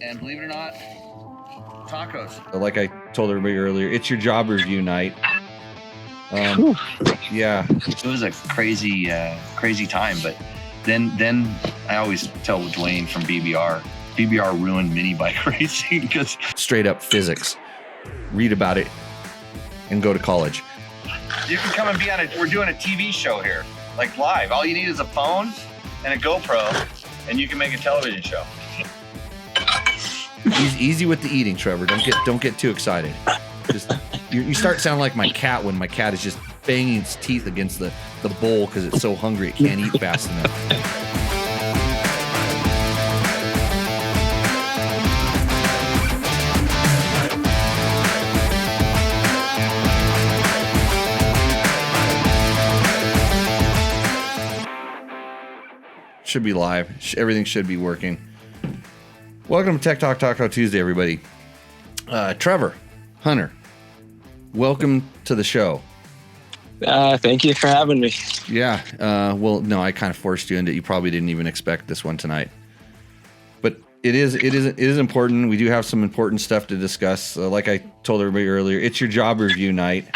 And believe it or not, tacos. Like I told everybody earlier, it's your job review night. Yeah, it was a crazy time. But then I always tell Dwayne from BBR ruined mini bike racing because straight up physics. Read about it and go to college. You can come and be we're doing a TV show here, like live. All you need is a phone and a GoPro, and you can make a television show. Easy with the eating, Trevor. Don't get too excited. Just you start sounding like my cat when my cat is just banging its teeth against the bowl because it's so hungry it can't eat fast enough. Should be live. Everything should be working. Welcome to Tech Talk Taco Tuesday, everybody. Trevor, Hunter, welcome to the show. Thank you for having me. Yeah. Well, no, I kind of forced you into it. You probably didn't even expect this one tonight. But it is important. We do have some important stuff to discuss. Like I told everybody earlier, it's your job review night.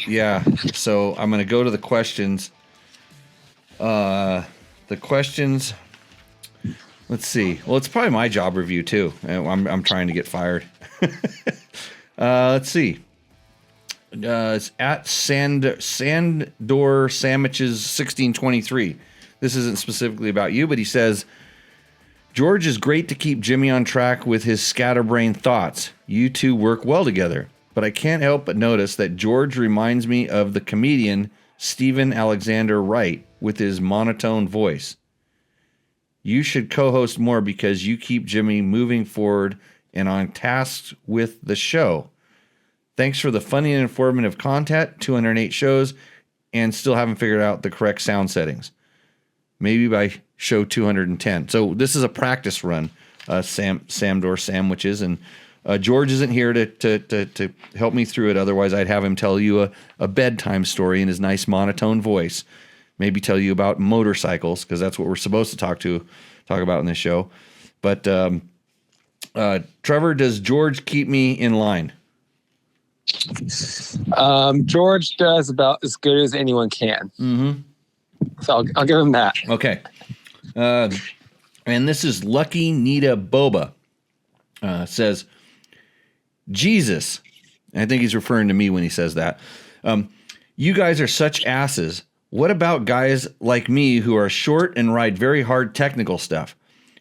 Yeah. So I'm going to go to the questions. Let's see. Well, it's probably my job review too. I'm trying to get fired. Let's see. It's at Sandor Sandwiches 1623. This isn't specifically about you, but he says, George is great to keep Jimmy on track with his scatterbrain thoughts. You two work well together, but I can't help but notice that George reminds me of the comedian Stephen Alexander Wright with his monotone voice. You should co-host more because you keep Jimmy moving forward and on task with the show. Thanks for the funny and informative content, 208 shows, and still haven't figured out the correct sound settings. Maybe by show 210. So this is a practice run, Samdor Sandwiches, and George isn't here to help me through it. Otherwise, I'd have him tell you a bedtime story in his nice monotone voice. Maybe tell you about motorcycles, because that's what we're supposed to talk about in this show. But Trevor, does George keep me in line? George does about as good as anyone can. Mm-hmm. So I'll give him that. Okay. And this is Lucky Nita Boba. Says, Jesus. I think he's referring to me when he says that. You guys are such asses. What about guys like me who are short and ride very hard technical stuff?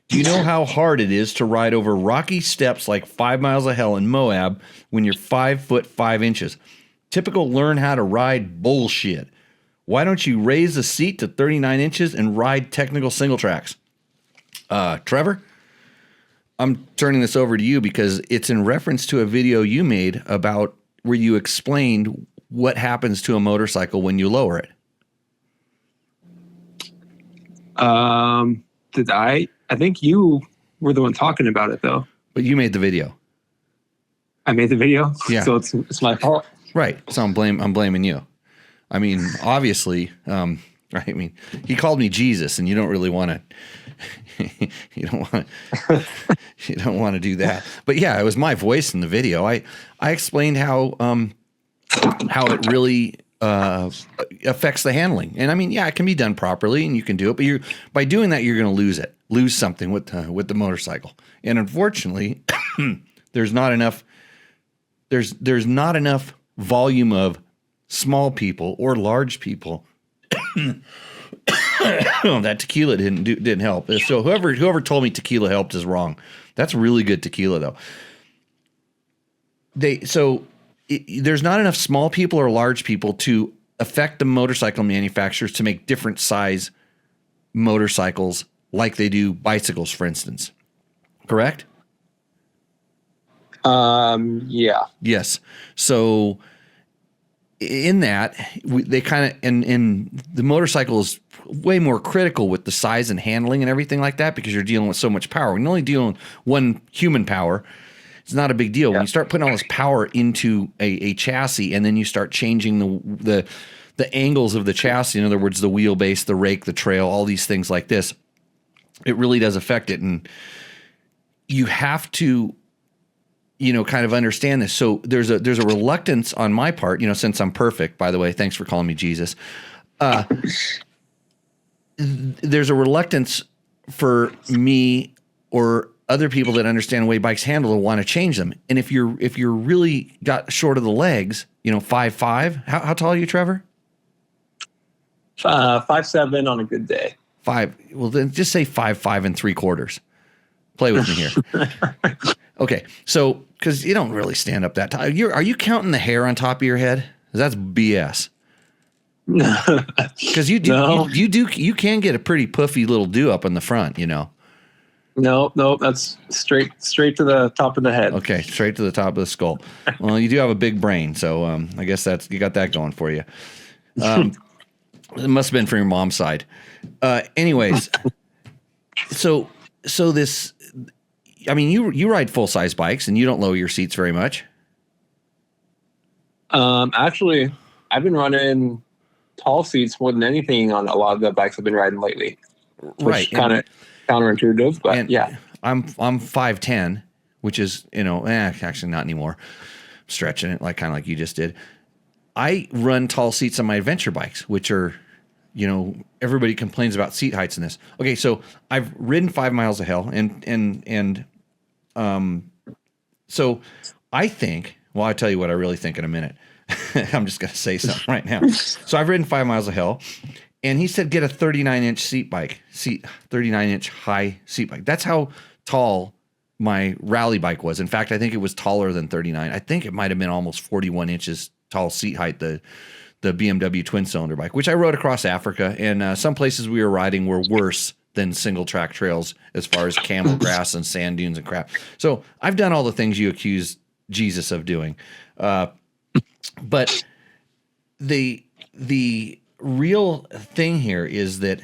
Do you know how hard it is to ride over rocky steps like 5 miles of hell in Moab when you're 5 foot 5 inches? Typical learn how to ride bullshit. Why don't you raise the seat to 39 inches and ride technical single tracks? Trevor, I'm turning this over to you because it's in reference to a video you made about where you explained what happens to a motorcycle when you lower it. Did I? I think you were the one talking about it, though. But you made the video. I made the video? Yeah. So it's my fault? Right. So I'm blaming you. I mean, obviously, he called me Jesus, and you don't really want to, you don't want to do that. But yeah, it was my voice in the video. I explained how it really affects the handling. And I mean, yeah, it can be done properly and you can do it, but by doing that, you're going to lose something with the motorcycle. And unfortunately, there's not enough volume of small people or large people. That tequila didn't help. So whoever told me tequila helped is wrong. That's really good tequila though. There's not enough small people or large people to affect the motorcycle manufacturers to make different size motorcycles like they do bicycles, for instance. Correct? Yeah. Yes. So in that, they kind of, and the motorcycle is way more critical with the size and handling and everything like that because you're dealing with so much power. When you're only dealing with one human power, it's not a big deal. Yeah. When you start putting all this power into a chassis and then you start changing the angles of the chassis, in other words, the wheelbase, the rake, the trail, all these things like this, it really does affect it. And you have to, kind of understand this. So there's a reluctance on my part, since I'm perfect, by the way, thanks for calling me Jesus. There's a reluctance for me or other people that understand the way bikes handle to want to change them. And if you're really got short of the legs, 5'5", how tall are you, Trevor? 5'7" on a good day. 5. Well, then just say 5'5 3/4. Play with me here. Okay. So, cause you don't really stand up that tall. Are you counting the hair on top of your head? That's BS. Cause you do, No. you can get a pretty puffy little do up in the front, No, that's straight to the top of the head. Okay, straight to the top of the skull. Well, you do have a big brain, so I guess you got that going for you. It must have been from your mom's side. Anyways, so this, I mean, you ride full size bikes and you don't lower your seats very much. Actually, I've been running tall seats more than anything on a lot of the bikes I've been riding lately. Right, kind of counterintuitive, but yeah. I'm 5'10", which is, actually not anymore. I'm stretching it kind of like you just did. I run tall seats on my adventure bikes, which are, everybody complains about seat heights in this. Okay, so I've ridden 5 miles of hell, and so I think. Well, I'll tell you what I really think in a minute. I'm just gonna say something right now. So I've ridden 5 miles of hell, and he said get a 39-inch 39-inch high seat bike. That's how tall my rally bike was. In fact, I think it was taller than 39. I think it might have been almost 41 inches tall seat height. The BMW twin cylinder bike, which I rode across Africa, and some places we were riding were worse than single track trails as far as camel grass and sand dunes and crap. So I've done all the things you accuse Jesus of doing. But the real thing here is that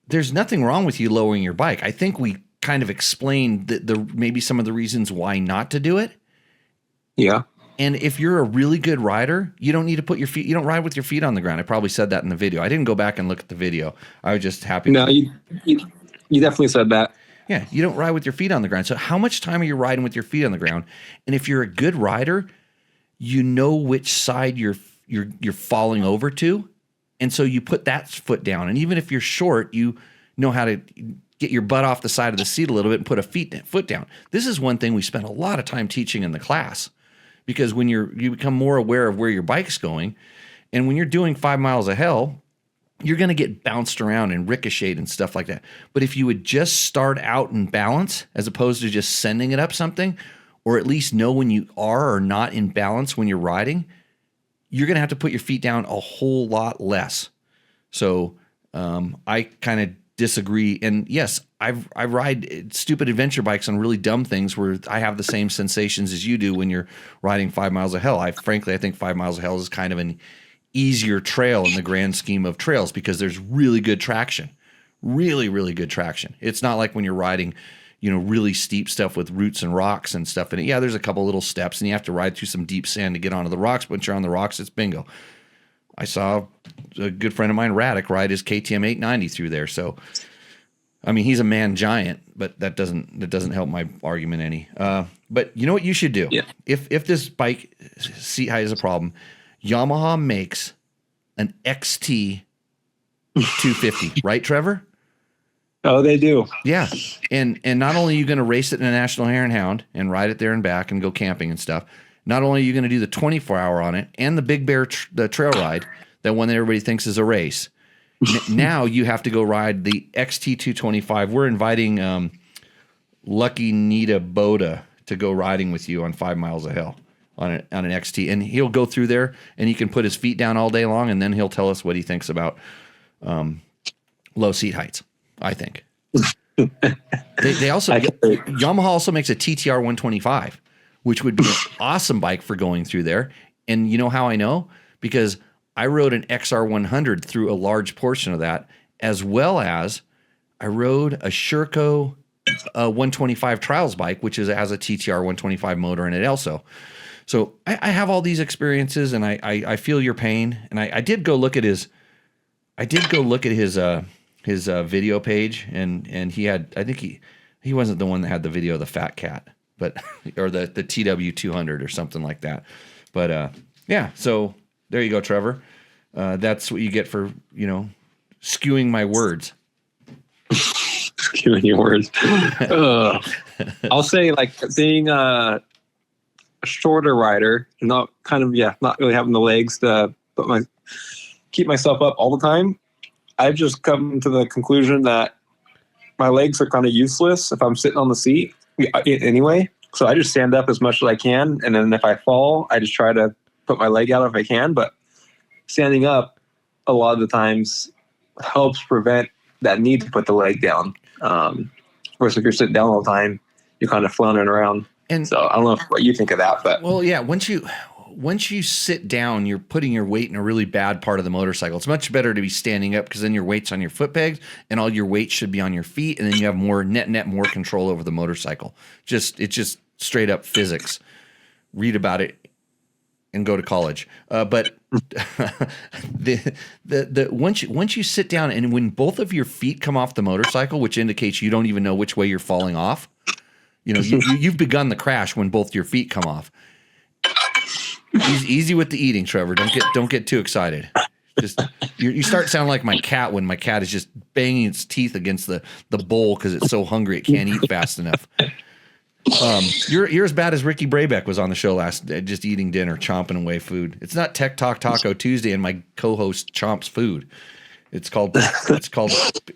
there's nothing wrong with you lowering your bike. I think we kind of explained the maybe some of the reasons why not to do it. Yeah. And if you're a really good rider, you don't need to put you don't ride with your feet on the ground. I probably said that in the video. I didn't go back and look at the video. I was just happy. No, you definitely said that. Yeah, you don't ride with your feet on the ground. So how much time are you riding with your feet on the ground? And if you're a good rider, you know which side you're falling over to. And so you put that foot down. And even if you're short, you know how to get your butt off the side of the seat a little bit and put a foot down. This is one thing we spent a lot of time teaching in the class, because when you become more aware of where your bike's going, and when you're doing 5 miles of hell, you're going to get bounced around and ricocheted and stuff like that. But if you would just start out in balance as opposed to just sending it up something, or at least know when you are or not in balance when you're riding, you're going to have to put your feet down a whole lot less. So I kind of disagree. And yes, I ride stupid adventure bikes on really dumb things where I have the same sensations as you do when you're riding 5 miles of hell. I think 5 miles of hell is kind of an easier trail in the grand scheme of trails because there's really good traction, really, really good traction. It's not like when you're riding, really steep stuff with roots and rocks and stuff in it. Yeah, there's a couple little steps and you have to ride through some deep sand to get onto the rocks. But once you're on the rocks, it's bingo. I saw a good friend of mine, Radek, ride his KTM 890 through there. So, I mean, he's a man giant, but that doesn't help my argument any. But you know what you should do? Yeah. If this bike seat height is a problem, Yamaha makes an XT 250, right, Trevor? Oh, they do. Yeah. And not only are you going to race it in a National Hare and Hound and ride it there and back and go camping and stuff, not only are you going to do the 24-hour on it and the Big Bear, the trail ride, that one that everybody thinks is a race. Now you have to go ride the XT 225. We're inviting Lucky Nita Boda to go riding with you on 5 miles of hell on an XT. And he'll go through there and he can put his feet down all day long, and then he'll tell us what he thinks about low seat heights, I think. They also Yamaha also makes a TTR 125, which would be an awesome bike for going through there. And you know how I know? Because I rode an XR 100 through a large portion of that, as well as I rode a Sherco 125 trials bike, which has a TTR 125 motor in it also. So I have all these experiences, and I feel your pain. And I did go look at his video page, and he had, I think He wasn't the one that had the video of the fat cat, but or the TW200 or something like that. But yeah, so there you go, Trevor. That's what you get for, skewing my words. Skewing your words. I'll say, like, being a shorter rider, not really having the legs to keep myself up all the time. I've just come to the conclusion that my legs are kind of useless if I'm sitting on the seat anyway. So I just stand up as much as I can. And then if I fall, I just try to put my leg out if I can. But standing up a lot of the times helps prevent that need to put the leg down. Whereas if you're sitting down all the time, you're kind of floundering around. And so I don't know what you think of that, but well, yeah, once you sit down, you're putting your weight in a really bad part of the motorcycle. It's much better to be standing up because then your weight's on your foot pegs and all your weight should be on your feet, and then you have more more control over the motorcycle. It's just straight up physics. Read about it and go to college. But once you sit down and when both of your feet come off the motorcycle, which indicates you don't even know which way you're falling off, you've begun the crash when both your feet come off. Easy with the eating, Trevor. Don't get too excited. Just you start sounding like my cat when my cat is just banging its teeth against the bowl because it's so hungry it can't eat fast enough. You're as bad as Ricky Brabeck was on the show last day, just eating dinner, chomping away food. It's not Tech Talk Taco Tuesday and my co-host chomps food. It's called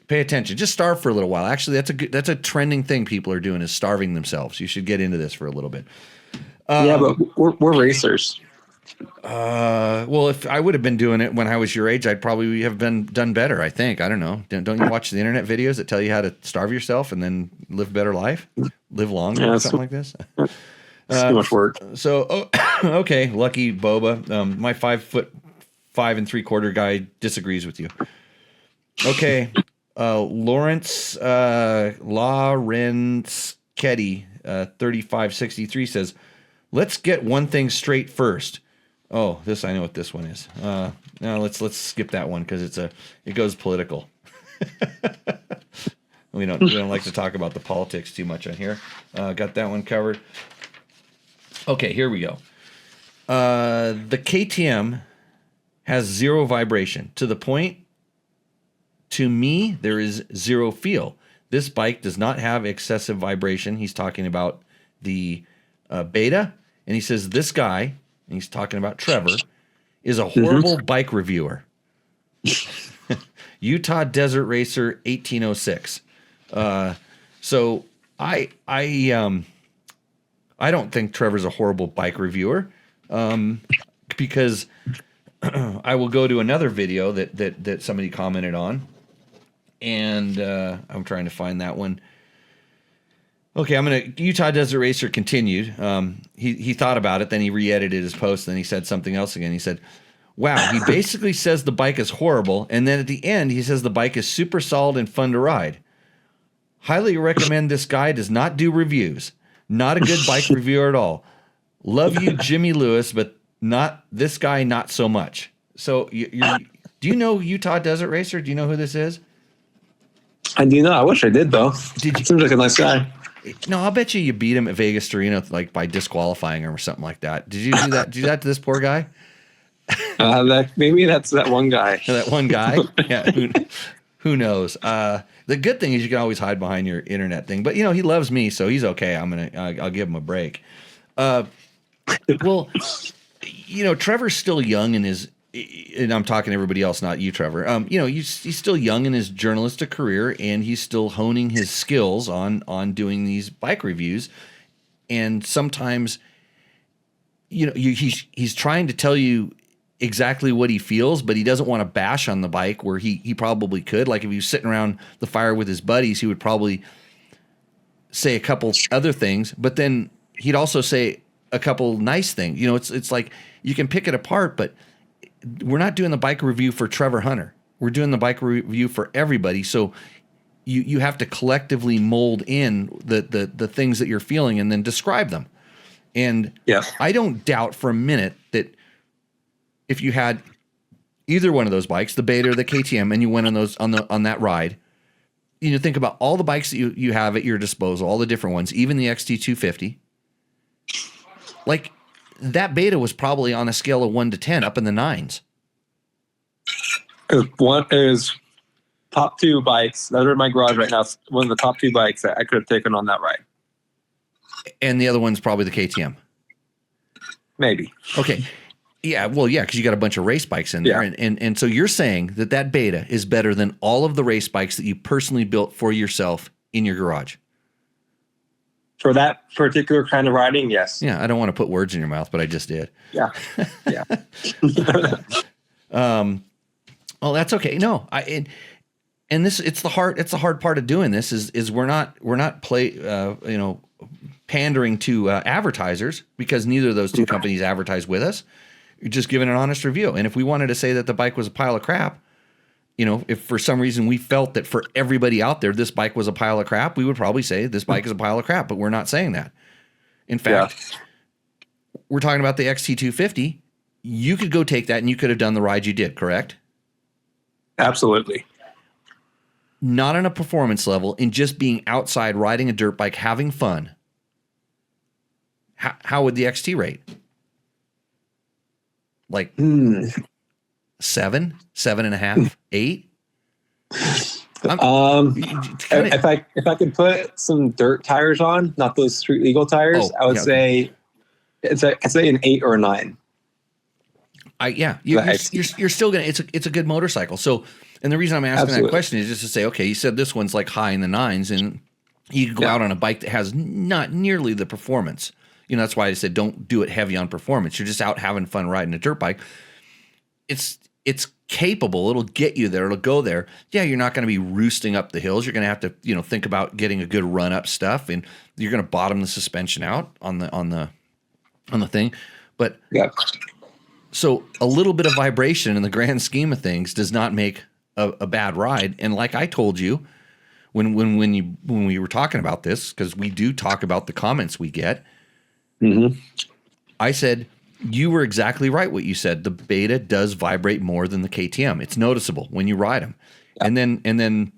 pay attention. Just starve for a little while. Actually, that's a trending thing people are doing is starving themselves. You should get into this for a little bit. Yeah, but we're racers. Well, if I would have been doing it when I was your age, I'd probably have done better. I think. I don't know. Don't you watch the internet videos that tell you how to starve yourself and then live a better life, live longer, or something like this? It's too much work. So, okay, lucky Boba. My 5'5 3/4 guy disagrees with you. Okay, Lawrence Ketty, 3563 says, "Let's get one thing straight first." Oh, I know what this one is. No, let's skip that one because it goes political. we don't like to talk about the politics too much on here. Got that one covered. Okay, here we go. The KTM has zero vibration to the point. To me, there is zero feel. This bike does not have excessive vibration. He's talking about the Beta, and he says this guy, and he's talking about Trevor, is a horrible bike reviewer. Utah Desert Racer 1806. So I don't think Trevor's a horrible bike reviewer, because I will go to another video that somebody commented on, and I'm trying to find that one. Okay, Utah Desert Racer continued. He thought about it, then he re-edited his post, then he said something else again. He said, wow, he basically says the bike is horrible, and then at the end he says the bike is super solid and fun to ride. Highly recommend this guy does not do reviews. Not a good bike reviewer at all. Love you, Jimmy Lewis, but not this guy, not so much. So do you know Utah Desert Racer? Do you know who this is? I do not. I wish I did, though. Seems like a nice guy. No, I'll bet you beat him at Vegas Torino, like by disqualifying him or something like that. Did you do that? Do that to this poor guy? Maybe that's that one guy. That one guy? Yeah. Who knows? The good thing is you can always hide behind your internet thing. But, he loves me, so he's okay. I'll give him a break. Well, Trevor's still young in his, and I'm talking to everybody else, not you, Trevor. He's still young in his journalistic career, and he's still honing his skills on doing these bike reviews. And sometimes, he's trying to tell you exactly what he feels, but he doesn't want to bash on the bike where he probably could. Like if he was sitting around the fire with his buddies, he would probably say a couple other things, but then he'd also say a couple nice things. It's like you can pick it apart, but we're not doing the bike review for Trevor Hunter. We're doing the bike review for everybody. So you have to collectively mold in the things that you're feeling and then describe them. And I don't doubt for a minute that if you had either one of those bikes, the Beta or the KTM, and you went on that ride, think about all the bikes that you have at your disposal, all the different ones, even the XT250. Like that beta was probably on a scale of 1 to 10 up in the 9s. One is top 2 bikes that are in my garage right now. It's one of the top 2 bikes that I could have taken on that ride. And the other one's probably the KTM. Maybe. Okay. Yeah. Well, yeah, because you got a bunch of race bikes in there. And so you're saying that beta is better than all of the race bikes that you personally built for yourself in your garage. For that particular kind of riding, yes. Yeah. I don't want to put words in your mouth, but I just did. Yeah. Yeah. Oh, that's okay. No, it's the hard part of doing this is we're not pandering to advertisers, because neither of those two companies advertise with us. You're just giving an honest review. And if we wanted to say that the bike was a pile of crap, if for some reason we felt that for everybody out there this bike was a pile of crap, we would probably say this bike is a pile of crap, but we're not saying that. In fact, we're talking about the XT250. You could go take that and you could have done the ride you did, correct? Absolutely. Not on a performance level, in just being outside riding a dirt bike, having fun. How would the XT rate? Like 7, 7.5, 8? If I could put some dirt tires on, not those street legal tires, I would say I'd say an 8 or a 9. You're still gonna. It's a good motorcycle. So, and the reason I'm asking that question is just to say, okay, you said this one's like high in the 9s, and you could go out on a bike that has not nearly the performance. That's why I said don't do it heavy on performance. You're just out having fun riding a dirt bike. It's capable. It'll get you there. It'll go there. Yeah, you're not going to be roosting up the hills. You're going to have to think about getting a good run up stuff, and you're going to bottom the suspension out on the thing. But so a little bit of vibration in the grand scheme of things does not make a bad ride. And like I told you when we were talking about this, because we do talk about the comments we get, I said you were exactly right what you said. The beta does vibrate more than the KTM. It's noticeable when you ride them. And then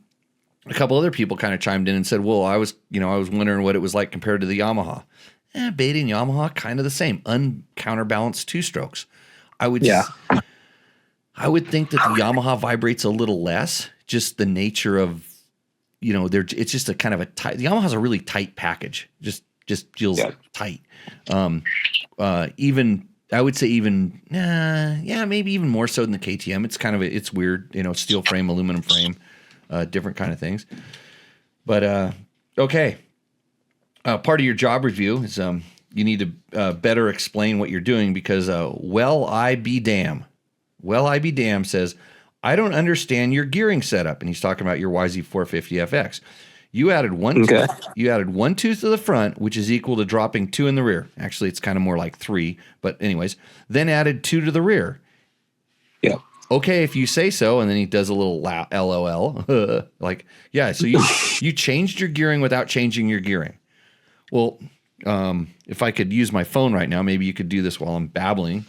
a couple other people kind of chimed in and said, well, I was wondering what it was like compared to the Yamaha. Beta and Yamaha kind of the same, uncounterbalanced 2-strokes. I would think that the Yamaha vibrates a little less, just the nature of, it's just a kind of a tight, the Yamaha's a really tight package. Just feels tight. Even, I would say even, maybe even more so than the KTM. It's kind of, it's weird, steel frame, aluminum frame, different kind of things. But, okay. Part of your job review is, you need to better explain what you're doing, because Well I Be Damn says, I don't understand your gearing setup. And he's talking about your YZ450FX. You added one tooth to the front, which is equal to dropping 2 in the rear. Actually, it's kind of more like 3, but anyways, then added 2 to the rear. Yeah. Okay, if you say so. And then he does a little LOL. So you changed your gearing without changing your gearing. Well, if I could use my phone right now, maybe you could do this while I'm babbling,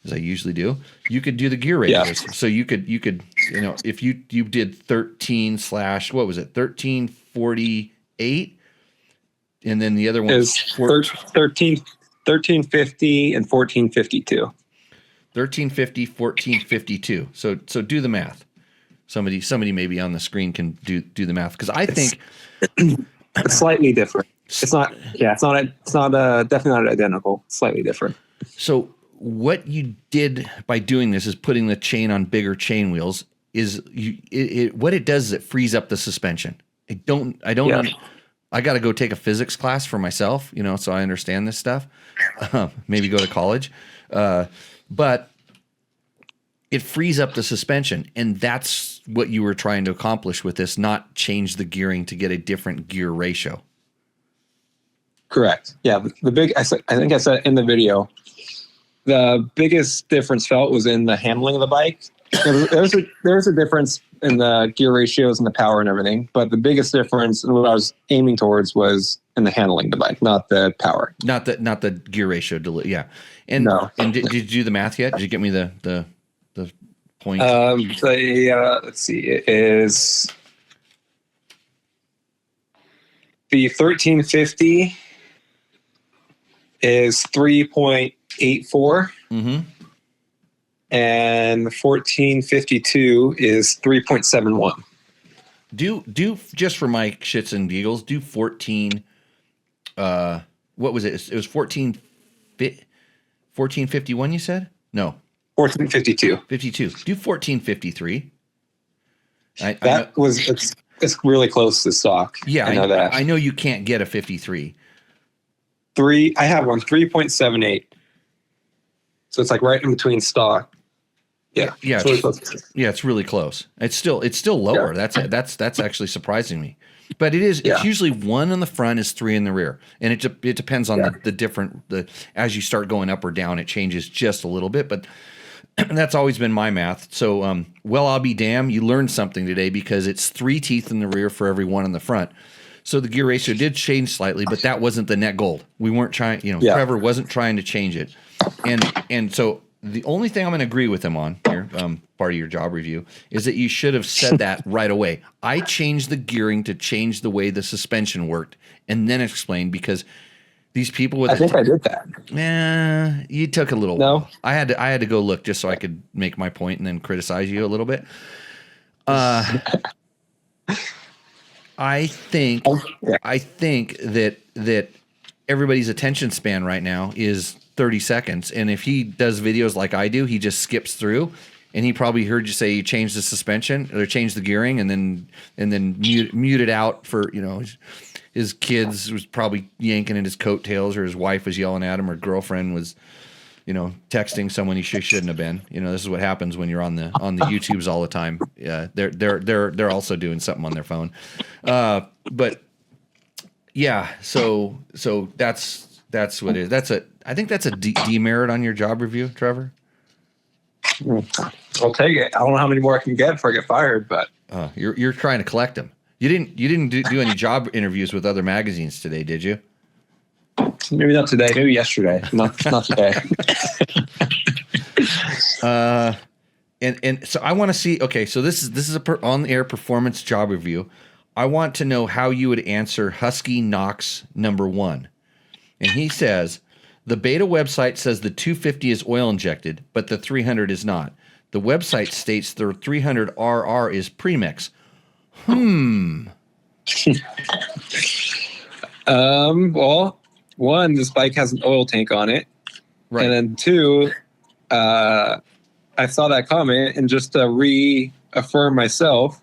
as I usually do. You could do the gear ratios. So you could, if you did 13/1348, and then the other one is 1350 and 1452. 1350, 1452. So do the math. Somebody maybe on the screen can do the math, because I think it's slightly different. It's not definitely not identical. Slightly different. So what you did by doing this is putting the chain on bigger chain wheels. What it does is it frees up the suspension. I got to go take a physics class for myself, so I understand this stuff. Maybe go to college, but it frees up the suspension, and that's what you were trying to accomplish with this. Not change the gearing to get a different gear ratio. Correct. Yeah. I think I said in the video, the biggest difference felt was in the handling of the bike. There was a difference in the gear ratios and the power and everything, but the biggest difference and what I was aiming towards was in the handling of the bike, not the power. Not the gear ratio. Yeah. And did you do the math yet? Did you get me the point? Let's see. It is The 1350 is 3.84. Mm-hmm. And the 1452 is 3.71. Do just for my shits and giggles, do 14. What was it? It was 1451. You said no. 1452. 52. Do 1453. It's really close to stock. Yeah, I know that. I know you can't get a 53. I have one 3.78. So it's like right in between stock. Yeah. Yeah. It's really close. Yeah, it's really close. It's still lower. Yeah. That's actually surprising me. But it is. It's usually 1 in the front is 3 in the rear, and it depends on the as you start going up or down, it changes just a little bit. But that's always been my math. So, well, I'll be damned. You learned something today because it's 3 teeth in the rear for every 1 in the front. So the gear ratio did change slightly, but that wasn't the net goal. We weren't trying. Trevor wasn't trying to change it, and so. The only thing I'm going to agree with him on here, part of your job review, is that you should have said that right away. I changed the gearing to change the way the suspension worked, and then explained because these people with I think I did that. You took a little while. I had to go look just so I could make my point and then criticize you a little bit. I think that everybody's attention span right now is 30 seconds. And if he does videos like I do, he just skips through, and he probably heard you say you changed the suspension or changed the gearing and then mute it out for, his kids was probably yanking at his coattails, or his wife was yelling at him, or girlfriend was, texting someone he shouldn't have been. This is what happens when you're on the YouTubes all the time. Yeah. They're also doing something on their phone. But yeah, so that's what it is. I think that's a demerit on your job review, Trevor. I'll take it. I don't know how many more I can get before I get fired, but you're trying to collect them. You didn't do any job interviews with other magazines today, did you? Maybe not today. Maybe yesterday. Not today. And so I want to see. Okay, so this is a on the air performance job review. I want to know how you would answer Husky Knox number 1. And he says, the beta website says the 250 is oil injected, but the 300 is not. The website states the 300RR is premix. Well, 1, this bike has an oil tank on it. Right. And then 2, I saw that comment, and just to reaffirm myself,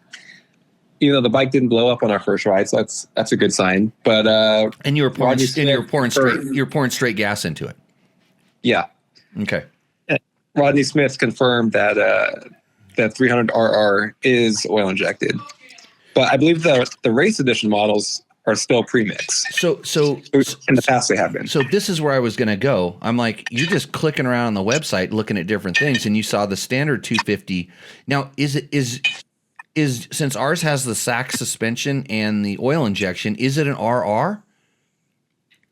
the bike didn't blow up on our first ride, so that's a good sign. But and you were pouring straight gas into it. Yeah. Okay. Rodney Smith confirmed that that 300RR is oil injected, but I believe the race edition models are still premix. So in the past they have been. So this is where I was going to go. I'm like, you're just clicking around on the website looking at different things, and you saw the standard 250. Now, is since ours has the sack suspension and the oil injection, is it an RR?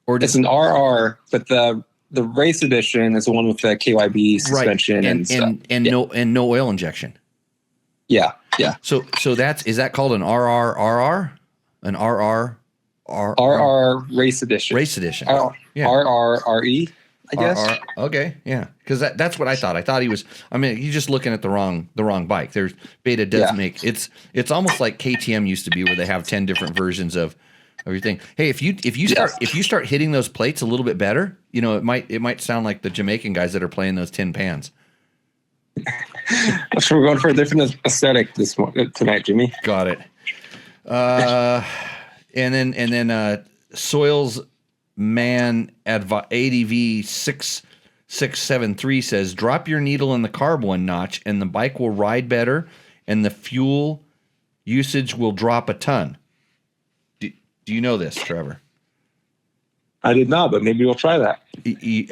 Or it's an RR, but the race edition is the one with the KYB suspension and no oil injection. Yeah. So is that called an RRRR? An RR race edition. Race edition. RRRE, I guess. Okay, yeah, because that's what I thought. I thought he was. I mean, you're just looking at the wrong bike. There's beta does make it's almost like KTM used to be, where they have 10 different versions of everything. Hey, if you start hitting those plates a little bit better, it might sound like the Jamaican guys that are playing those tin pans. So we're going for a different aesthetic tonight, Jimmy. Got it. And then Soils Man ADV 6673 says, drop your needle in the carb 1 notch and the bike will ride better and the fuel usage will drop a ton. Do you know this, Trevor? I did not, but maybe we'll try that.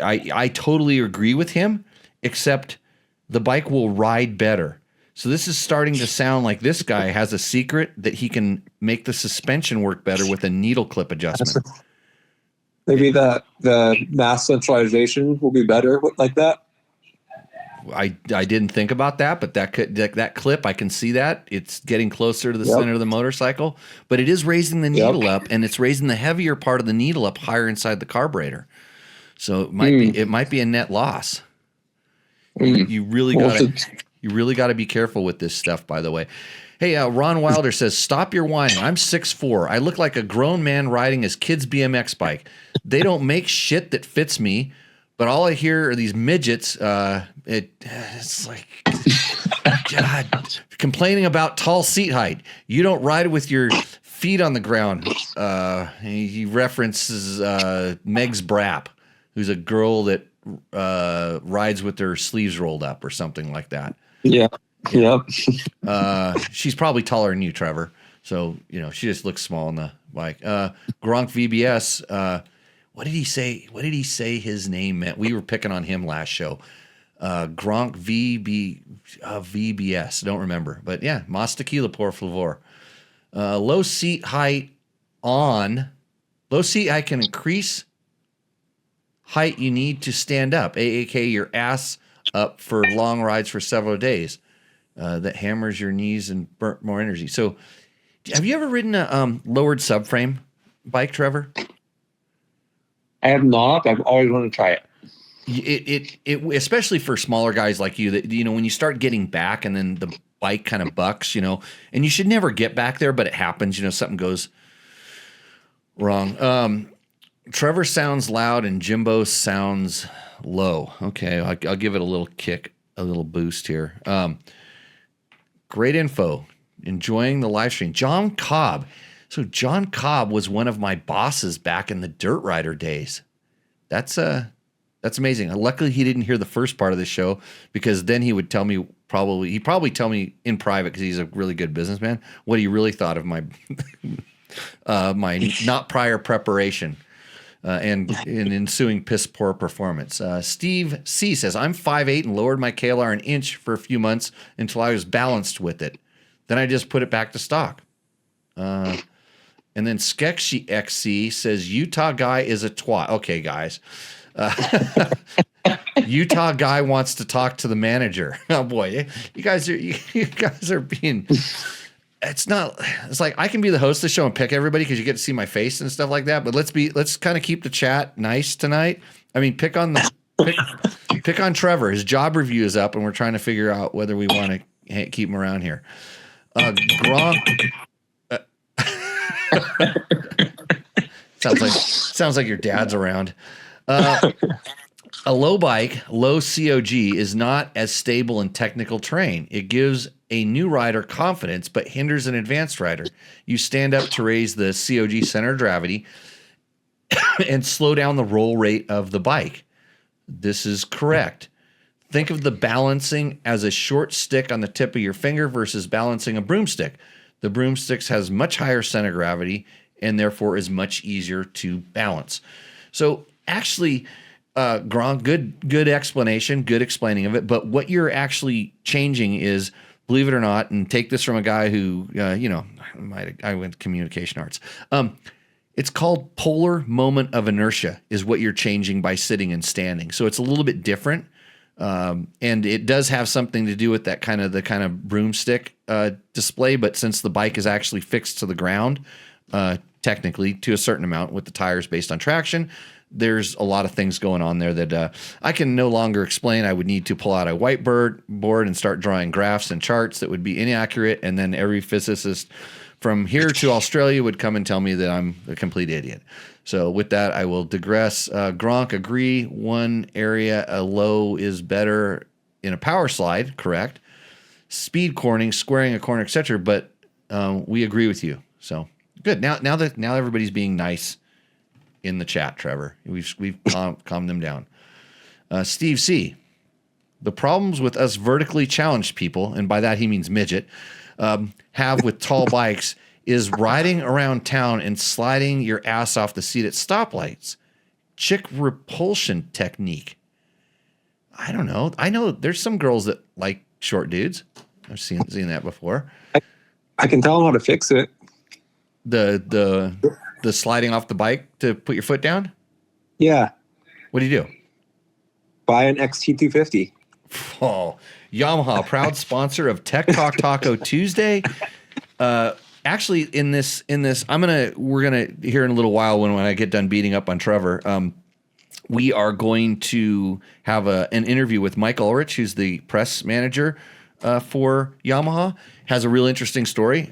I totally agree with him, except the bike will ride better. So this is starting to sound like this guy has a secret that he can make the suspension work better with a needle clip adjustment. Maybe the mass centralization will be better like that. I didn't think about that, but that clip, I can see that. It's getting closer to the center of the motorcycle, but it is raising the needle up, and it's raising the heavier part of the needle up higher inside the carburetor. So it might be a net loss. You really got to be careful with this stuff, by the way. Hey, Ron Wilder says, stop your whining. I'm 6'4". I look like a grown man riding his kid's BMX bike. They don't make shit that fits me, but all I hear are these midgets. It's like, God, complaining about tall seat height. You don't ride with your feet on the ground. He references Megs Brap, who's a girl that rides with her sleeves rolled up or something like that. Yeah. Yep. She's probably taller than you, Trevor. So, she just looks small on the bike. Gronk VBS. What did he say? What did he say his name meant? We were picking on him last show. Gronk VBS. Don't remember. But yeah, Mas Tequila, por favor. Low seat height can increase height you need to stand up, AAK your ass up for long rides for several days. That hammers your knees and burnt more energy. So, have you ever ridden a lowered subframe bike, Trevor? I have not. I've always wanted to try it. It especially for smaller guys like you, that when you start getting back and then the bike kind of bucks, and you should never get back there, but it happens. Something goes wrong. Trevor sounds loud and Jimbo sounds low. Okay, I'll give it a little kick, a little boost here. Great info. Enjoying the live stream. John Cobb. So John Cobb was one of my bosses back in the Dirt Rider days. That's amazing. Luckily, he didn't hear the first part of the show, because then he would tell me he'd probably tell me in private, because he's a really good businessman, what he really thought of my my not prior preparation. And in ensuing piss poor performance. Steve C says, I'm 5'8" and lowered my KLR an inch for a few months until I was balanced with it. Then I just put it back to stock. And then Skekshi XC says, Utah guy is a twat. Okay, guys. Utah guy wants to talk to the manager. Oh boy, you guys are being. It's like I can be the host of the show and pick everybody because you get to see my face and stuff like that. But let's kind of keep the chat nice tonight. I mean, pick on Trevor. His job review is up, and we're trying to figure out whether we want to keep him around here. Gronk. Sounds like your dad's around. A low bike, low COG is not as stable in technical terrain. It gives a new rider confidence, but hinders an advanced rider. You stand up to raise the COG center of gravity and slow down the roll rate of the bike. This is correct. Think of the balancing as a short stick on the tip of your finger versus balancing a broomstick. The broomstick has much higher center of gravity and therefore is much easier to balance. So actually, Gronk, good explanation, good explaining of it. But what you're actually changing is, believe it or not, and take this from a guy who, I went to communication arts. It's called polar moment of inertia is what you're changing by sitting and standing. So it's a little bit different. And it does have something to do with the kind of broomstick display. But since the bike is actually fixed to the ground, technically to a certain amount with the tires based on traction, there's a lot of things going on there that I can no longer explain. I would need to pull out a whiteboard and start drawing graphs and charts that would be inaccurate. And then every physicist from here to Australia would come and tell me that I'm a complete idiot. So with that, I will digress. Gronk, agree. One area, a low is better in a power slide, correct? Speed cornering, squaring a corner, etc. But we agree with you. So good. Now everybody's being nice in the chat, Trevor. We've calmed them down. Steve C. The problems with us vertically challenged people, and by that he means midget, have with tall bikes is riding around town and sliding your ass off the seat at stoplights. Chick repulsion technique. I don't know. I know there's some girls that like short dudes. I've seen that before. I can tell them how to fix it. The sliding off the bike to put your foot down? Yeah. What do you do? Buy an XT250. Oh, Yamaha, proud sponsor of Tech Talk Taco Tuesday. Actually, in this, we're gonna hear in a little while when I get done beating up on Trevor. We are going to have an interview with Mike Ulrich, who's the press manager for Yamaha. Has a real interesting story.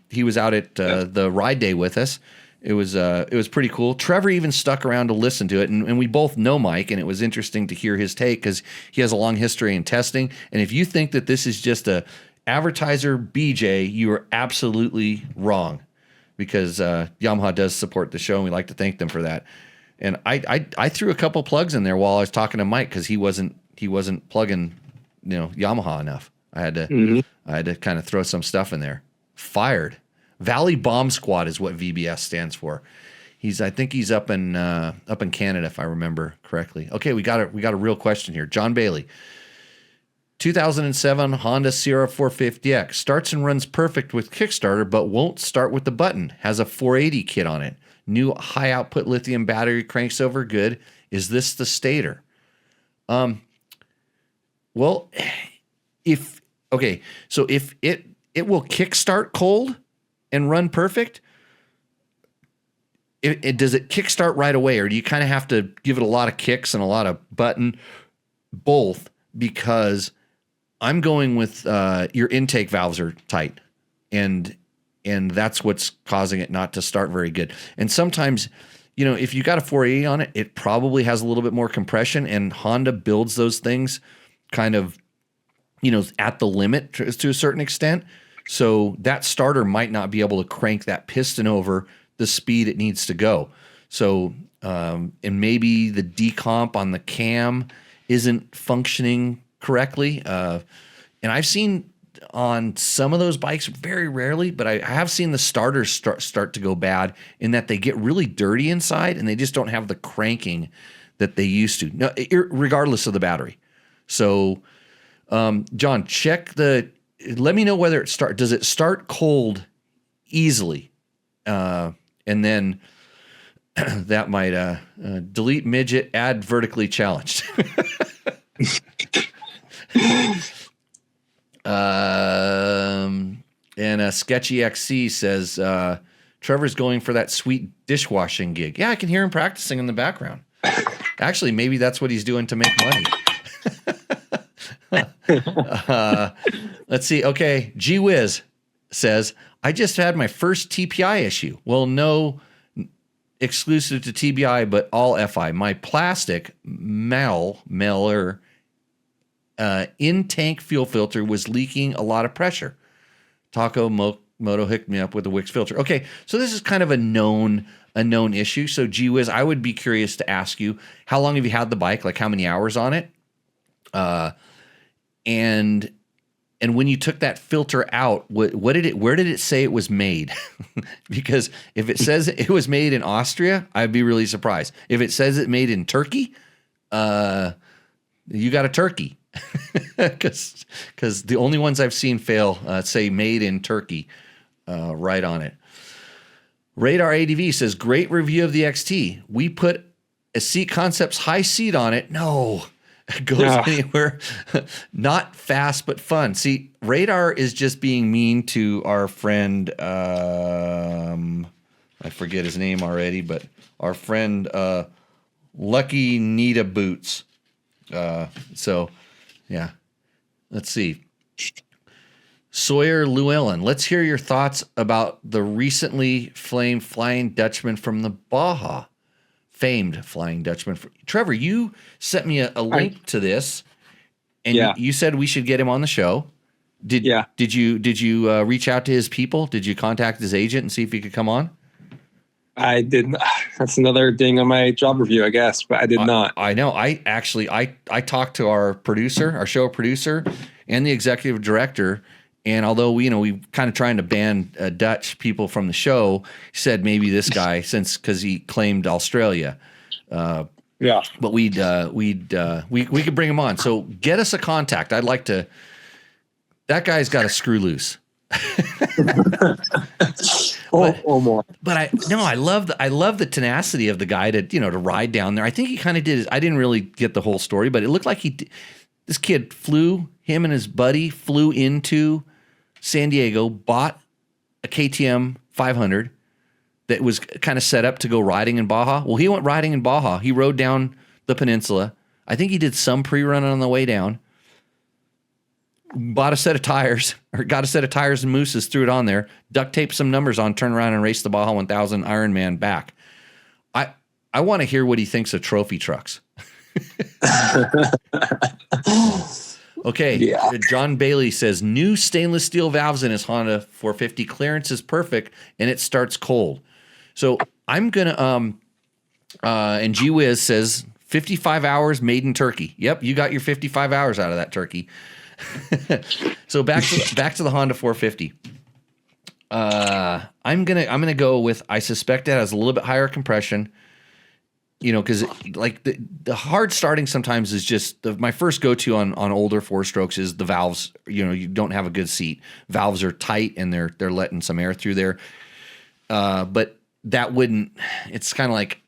He was out at the ride day with us. It was pretty cool. Trevor even stuck around to listen to it, and we both know Mike, and it was interesting to hear his take because he has a long history in testing. And if you think that this is just a advertiser BJ, you are absolutely wrong, because Yamaha does support the show, and we like to thank them for that. And I threw a couple plugs in there while I was talking to Mike because he wasn't plugging Yamaha enough. I had to kind of throw some stuff in there. Fired. Valley Bomb Squad is what VBS stands for. I think he's up in Canada, if I remember correctly. Okay, we got a real question here. John Bailey, 2007 Honda Sierra 450X starts and runs perfect with Kickstarter, but won't start with the button. Has a 480 kit on it. New high output lithium battery, cranks over good. Is this the stator? Well, if it will kickstart cold and run perfect, does it kickstart right away, or do you kind of have to give it a lot of kicks and a lot of button? Both, because I'm going with your intake valves are tight, and that's what's causing it not to start very good. And sometimes, if you got a 480 on it, it probably has a little bit more compression, and Honda builds those things kind of, at the limit to a certain extent. So that starter might not be able to crank that piston over the speed it needs to go. So, and maybe the decomp on the cam isn't functioning correctly. And I've seen on some of those bikes, very rarely, but I have seen the starters start to go bad in that they get really dirty inside and they just don't have the cranking that they used to, regardless of the battery. So, John, let me know whether does it start cold easily? And then that might, delete midget, add vertically challenged. And Sketchy XC says, Trevor's going for that sweet dishwashing gig. Yeah, I can hear him practicing in the background. Actually, maybe that's what he's doing to make money. Let's see. Okay. Gee Whiz says, I just had my first TPI issue. Well, no exclusive to TBI, but all FI. My plastic Meller in-tank fuel filter was leaking a lot of pressure. Taco Moto hooked me up with a Wix filter. Okay, so this is kind of a known issue. So, gee whiz, I would be curious to ask you, how long have you had the bike? Like, how many hours on it? And when you took that filter out, where did it say it was made? Because if it says it was made in Austria, I'd be really surprised. If it says it made in Turkey, you got a turkey. Because the only ones I've seen fail say made in Turkey right on it. Radar ADV says, great review of the XT. We put a Seat Concepts high seat on it. No, it goes anywhere. Not fast, but fun. See, Radar is just being mean to our friend. I forget his name already, but our friend Lucky Nita Boots. So, yeah. Let's see. Sawyer Llewellyn, let's hear your thoughts about the recently famed Flying Dutchman from the Baja. Famed Flying Dutchman. Trevor, you sent me a link to this, and you said we should get him on the show. Did you reach out to his people? Did you contact his agent and see if he could come on? I didn't. That's another ding on my job review, I guess, but I did not. I know. I talked to our show producer, and the executive director. And although we kind of trying to ban Dutch people from the show, he said maybe this guy, because he claimed Australia. But we could bring him on. So get us a contact. I'd like to. That guy's got a screw loose. or more. But I love the tenacity of the guy to ride down there. I think he kind of did. I didn't really get the whole story, but it looked like he This kid him and his buddy flew into San Diego, bought a KTM 500 that was kind of set up to go riding in Baja. Well, he went riding in Baja. He rode down the peninsula. I think he did some pre-run on the way down. Bought a set of tires, or got a set of tires and mooses, threw it on there, duct taped some numbers on, turned around and raced the Baja 1000 Ironman back. I want to hear what he thinks of trophy trucks. Okay, yeah. John Bailey says, new stainless steel valves in his Honda 450. Clearance is perfect, and it starts cold. So I'm going to, and G Wiz says, 55 hours made in Turkey. Yep, you got your 55 hours out of that turkey. So back to the Honda 450. I'm gonna go with, I suspect it has a little bit higher compression. Because like the hard starting sometimes is just my first go-to on older 4-strokes is the valves. You don't have a good seat. Valves are tight and they're letting some air through there. But that wouldn't. It's kind of like,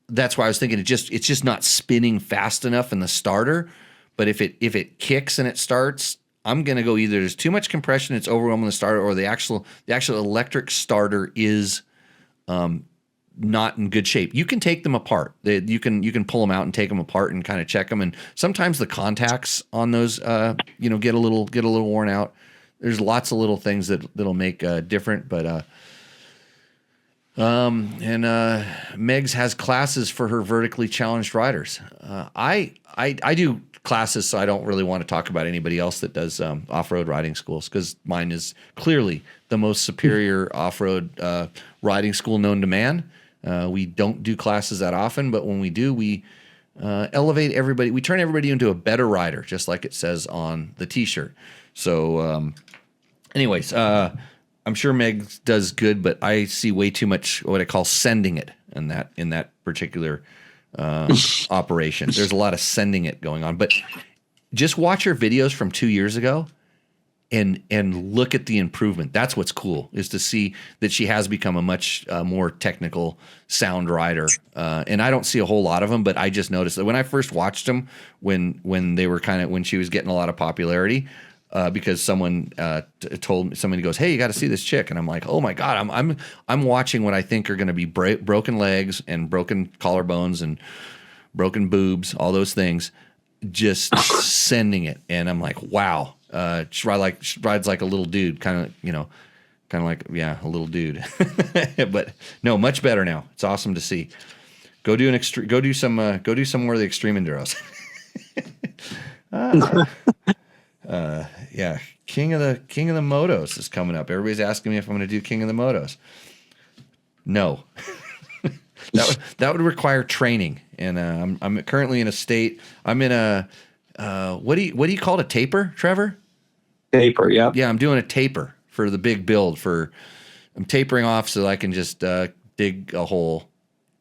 that's why I was thinking it's just not spinning fast enough in the starter. But if it kicks and it starts, I'm gonna go either there's too much compression, it's overwhelming the starter, or the actual electric starter is not in good shape. You can take them apart. You can pull them out and take them apart and kind of check them. And sometimes the contacts on those, get a little worn out. There's lots of little things that'll make different. But Megs has classes for her vertically challenged riders. I do classes, so I don't really want to talk about anybody else that does off-road riding schools, because mine is clearly the most superior off-road riding school known to man. We don't do classes that often, but when we do, we elevate everybody. We turn everybody into a better rider, just like it says on the T-shirt. So, anyways, I'm sure Meg does good, but I see way too much what I call sending it in that particular operation. There's a lot of sending it going on, but just watch her videos from 2 years ago and look at the improvement. That's what's cool, is to see that she has become a much more technical sound rider. And I don't see a whole lot of them, but I just noticed that when I first watched them, when they were when she was getting a lot of popularity, because someone told me, somebody goes, "Hey, you got to see this chick," and I'm like, "Oh my God!" I'm watching what I think are going to be broken legs and broken collarbones and broken boobs, all those things, just sending it, and I'm like, "Wow." She rides like a little dude, kind of like, yeah, a little dude, but no, much better now. It's awesome to see. Go do some more of the extreme enduros. Yeah, King of the Motos is coming up. Everybody's asking me if I'm going to do King of the Motos. No, that would require training, and I'm currently in a state. I'm in a what do you call it, a taper, Trevor? Taper, yeah. Yeah, I'm doing a taper for the big build. I'm tapering off so that I can just dig a hole.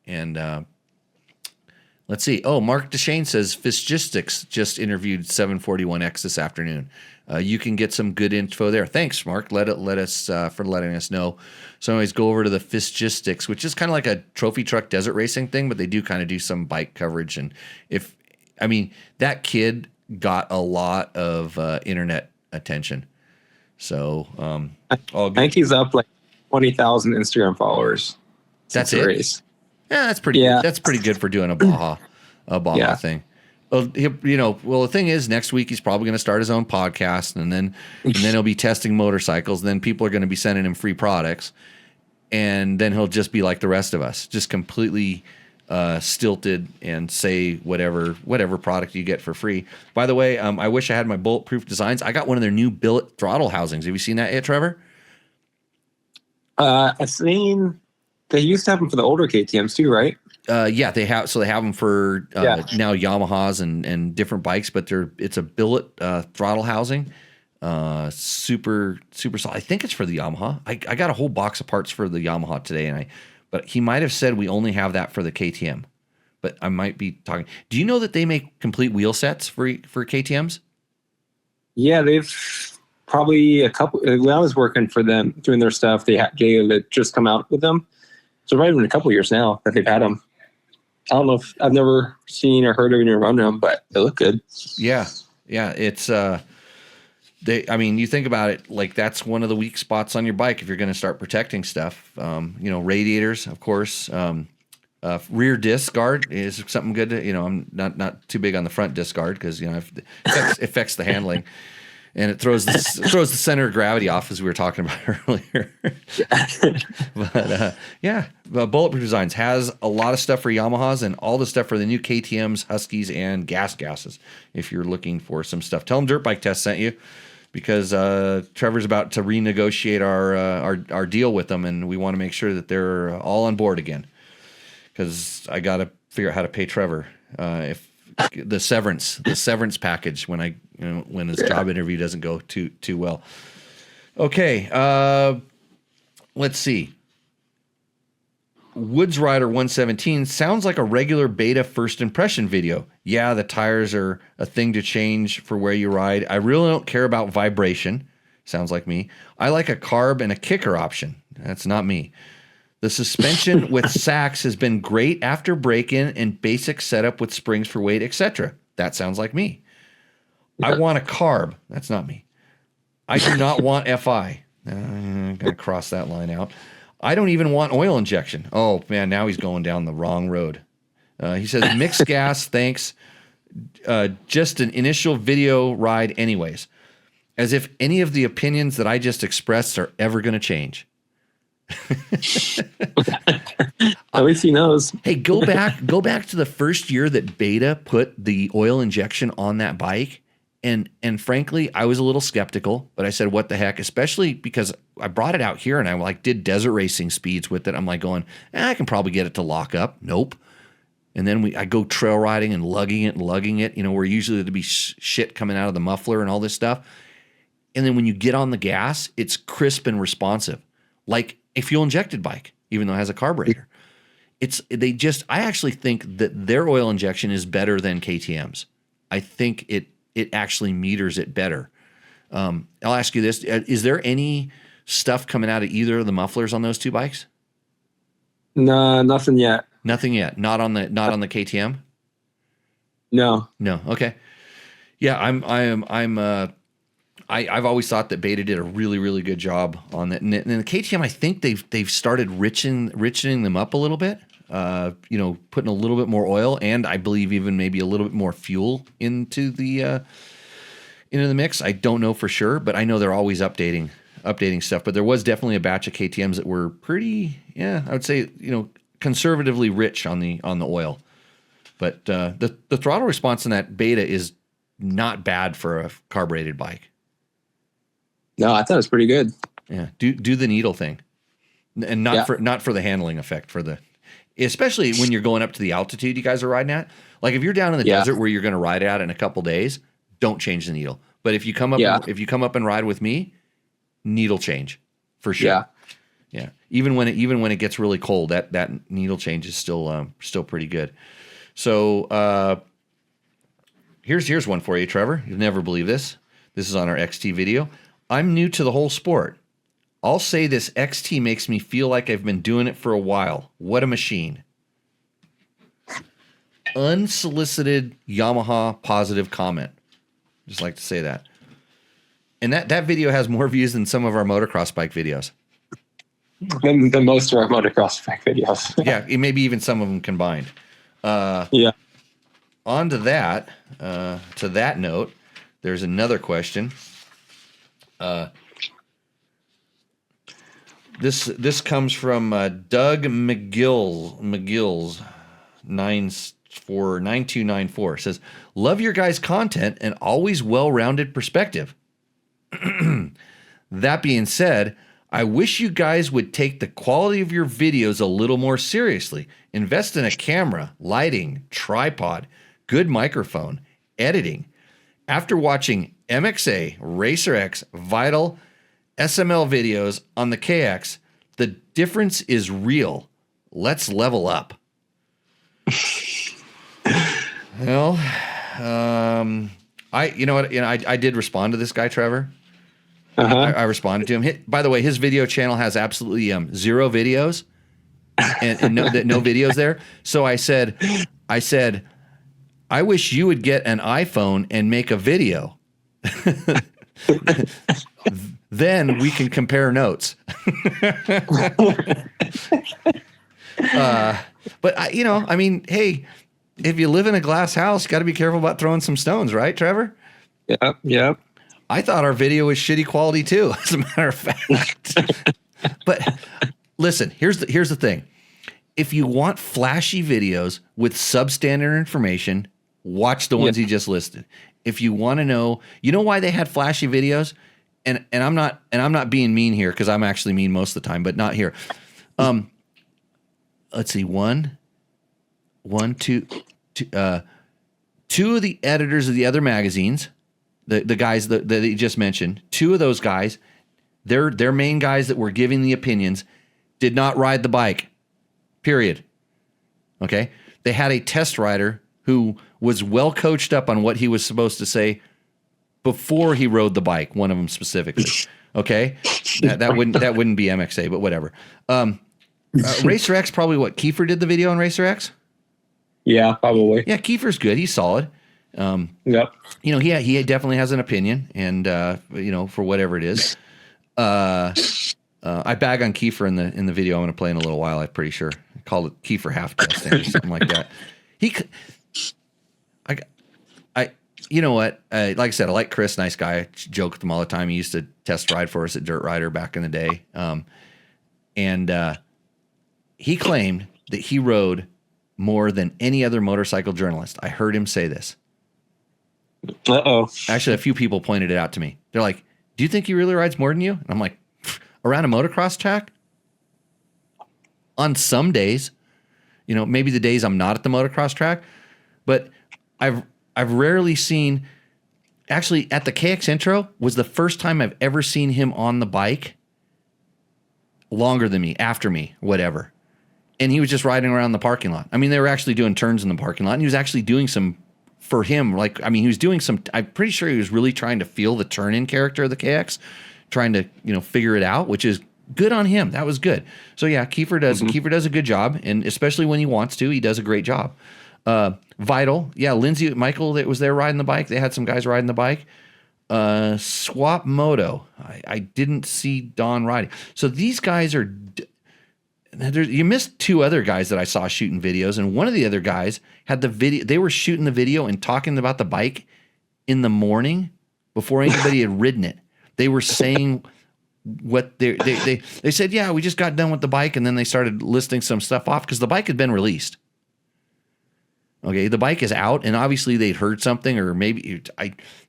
And let's see. Oh, Mark Deshane says Fististics just interviewed 741X this afternoon. You can get some good info there. Thanks, Mark. Let us for letting us know. So anyways, go over to the Fististics, which is kind of like a trophy truck desert racing thing, but they do kind of do some bike coverage. And that kid got a lot of internet attention. So I think he's up like 20,000 Instagram followers. That's it. Race. Yeah, that's pretty good. That's pretty good for doing a Baja thing. Well, the thing is, next week he's probably going to start his own podcast, and then he'll be testing motorcycles. Then people are going to be sending him free products, and then he'll just be like the rest of us, just completely stilted and say whatever product you get for free. By the way, I wish I had my Bulletproof Designs. I got one of their new billet throttle housings. Have you seen that yet, Trevor? I've seen they used to have them for the older KTMs too, right? Yeah, they have. So they have them for now Yamahas and different bikes, but it's a billet throttle housing. Super solid. I think it's for the Yamaha. I got a whole box of parts for the Yamaha today, but he might have said we only have that for the KTM. But I might be talking. Do you know that they make complete wheel sets for KTMs? Yeah, they've probably a couple. When I was working for them doing their stuff, they had just come out with them. So right in a couple of years now that they've had them. I don't know if I've never seen or heard of anyone run them, but they look good. Yeah. Yeah, it's you think about it, like that's one of the weak spots on your bike if you're going to start protecting stuff. Radiators, of course. Rear disc guard is something good to, I'm not too big on the front disc guard because, it affects the handling. And it throws the center of gravity off, as we were talking about earlier. But Bulletproof Designs has a lot of stuff for Yamahas and all the stuff for the new KTMs, Huskies, and gases. If you're looking for some stuff, tell them Dirt Bike Test sent you, because Trevor's about to renegotiate our deal with them, and we want to make sure that they're all on board again. Because I got to figure out how to pay Trevor if the severance package when his job interview doesn't go too well. Okay, let's see. Woods Rider 117 sounds like a regular beta first impression video. Yeah, the tires are a thing to change for where you ride. I really don't care about vibration. Sounds like me. I like a carb and a kicker option. That's not me. The suspension with sacks has been great after break-in and basic setup with springs for weight, etc. That sounds like me. I want a carb. That's not me. I do not want FI. I'm going to cross that line out. I don't even want oil injection. Oh, man, now he's going down the wrong road. He says, mixed gas, thanks. Just an initial video ride anyways. As if any of the opinions that I just expressed are ever going to change. At least he knows. Hey, go back to the first year that Beta put the oil injection on that bike, and frankly, I was a little skeptical, but I said, "What the heck?" Especially because I brought it out here and I did desert racing speeds with it. I'm going, I can probably get it to lock up. Nope. And then I go trail riding and lugging it. Where usually there'd be shit coming out of the muffler and all this stuff. And then when you get on the gas, it's crisp and responsive, like a fuel injected bike, even though it has a carburetor. I actually think that their oil injection is better than KTM's. I think it actually meters it better. I'll ask you this. Is there any stuff coming out of either of the mufflers on those two bikes? No, nothing yet. Nothing yet. Not on the KTM? No. Okay. Yeah, I've always thought that Beta did a really, really good job on that. And the KTM, I think they've started richening them up a little bit, putting a little bit more oil and I believe even maybe a little bit more fuel into the mix. I don't know for sure, but I know they're always updating stuff. But there was definitely a batch of KTMs that were pretty, I would say, conservatively rich on the oil. But the throttle response in that Beta is not bad for a carbureted bike. No, I thought it was pretty good. Yeah, do the needle thing, and not for the handling effect, especially when you're going up to the altitude you guys are riding at. Like if you're down in the desert where you're going to ride out in a couple days, don't change the needle. But if you come up and ride with me, needle change for sure. Yeah. Even when it gets really cold, that needle change is still pretty good. So here's one for you, Trevor. You'll never believe this. This is on our XT video. I'm new to the whole sport. I'll say this XT makes me feel like I've been doing it for a while. What a machine. Unsolicited Yamaha positive comment. Just like to say that. And that video has more views than some of our motocross bike videos. Than most of our motocross bike videos. Yeah, maybe even some of them combined. On to that note, there's another question. This comes from Doug McGill's 9294. Says, love your guys' content and always well-rounded perspective. That being said, I wish you guys would take the quality of your videos a little more seriously. Invest in a camera, lighting, tripod, good microphone, editing. After watching MXA, Racer X, Vital, SML videos on the KX, the difference is real. Let's level up. Well, I did respond to this guy, Trevor. I responded to him. By the way, his video channel has absolutely 0 videos and no videos there. So I said, I wish you would get an iPhone and make a video. Then we can compare notes. But I mean, hey, if you live in a glass house, got to be careful about throwing some stones, right, Trevor? Yeah. I thought our video was shitty quality too, as a matter of fact. But listen, here's the thing. If you want flashy videos with substandard information, watch the ones he just listed. If you want to know, why they had flashy videos? And I'm not being mean here, because I'm actually mean most of the time, but not here. Let's see, two of the editors of the other magazines, the guys that he just mentioned, two of those guys, their main guys that were giving the opinions, did not ride the bike. Period. Okay? They had a test rider who was well coached up on what he was supposed to say before he rode the bike, one of them specifically. Okay? That wouldn't be MXA, but whatever. Racer X, probably what, Kiefer did the video on Racer X? Yeah, probably. Yeah, Kiefer's good. He's solid. Yep. He definitely has an opinion, and for whatever it is. I bag on Kiefer in the video I'm going to play in a little while. I'm pretty sure I called it Kiefer half testing or something like that. You know what? Like I said, I like Chris, nice guy. I joke with him all the time. He used to test ride for us at Dirt Rider back in the day, and he claimed that he rode more than any other motorcycle journalist. I heard him say this. Uh-oh. Actually, a few people pointed it out to me. They're like, "Do you think he really rides more than you?" And I'm like, around a motocross track? On some days, maybe the days I'm not at the motocross track, but I've rarely seen, actually at the KX Intro was the first time I've ever seen him on the bike longer than me, after me, whatever. And he was just riding around the parking lot. I mean, they were actually doing turns in the parking lot, and he was actually doing some, for him, he was doing some, I'm pretty sure he was really trying to feel the turn-in character of the KX, trying to, figure it out, which is good on him. That was good. So yeah, Kiefer does a good job, and especially when he wants to, he does a great job. Vital, yeah, Lindsay, Michael that was there riding the bike. They had some guys riding the bike. Swap Moto. I didn't see Don riding. So these guys are. You missed two other guys that I saw shooting videos, and one of the other guys had the video. They were shooting the video and talking about the bike in the morning before anybody had ridden it. They were saying what they said. Yeah, we just got done with the bike, and then they started listing some stuff off because the bike had been released. Okay, the bike is out, and obviously they'd heard something, or maybe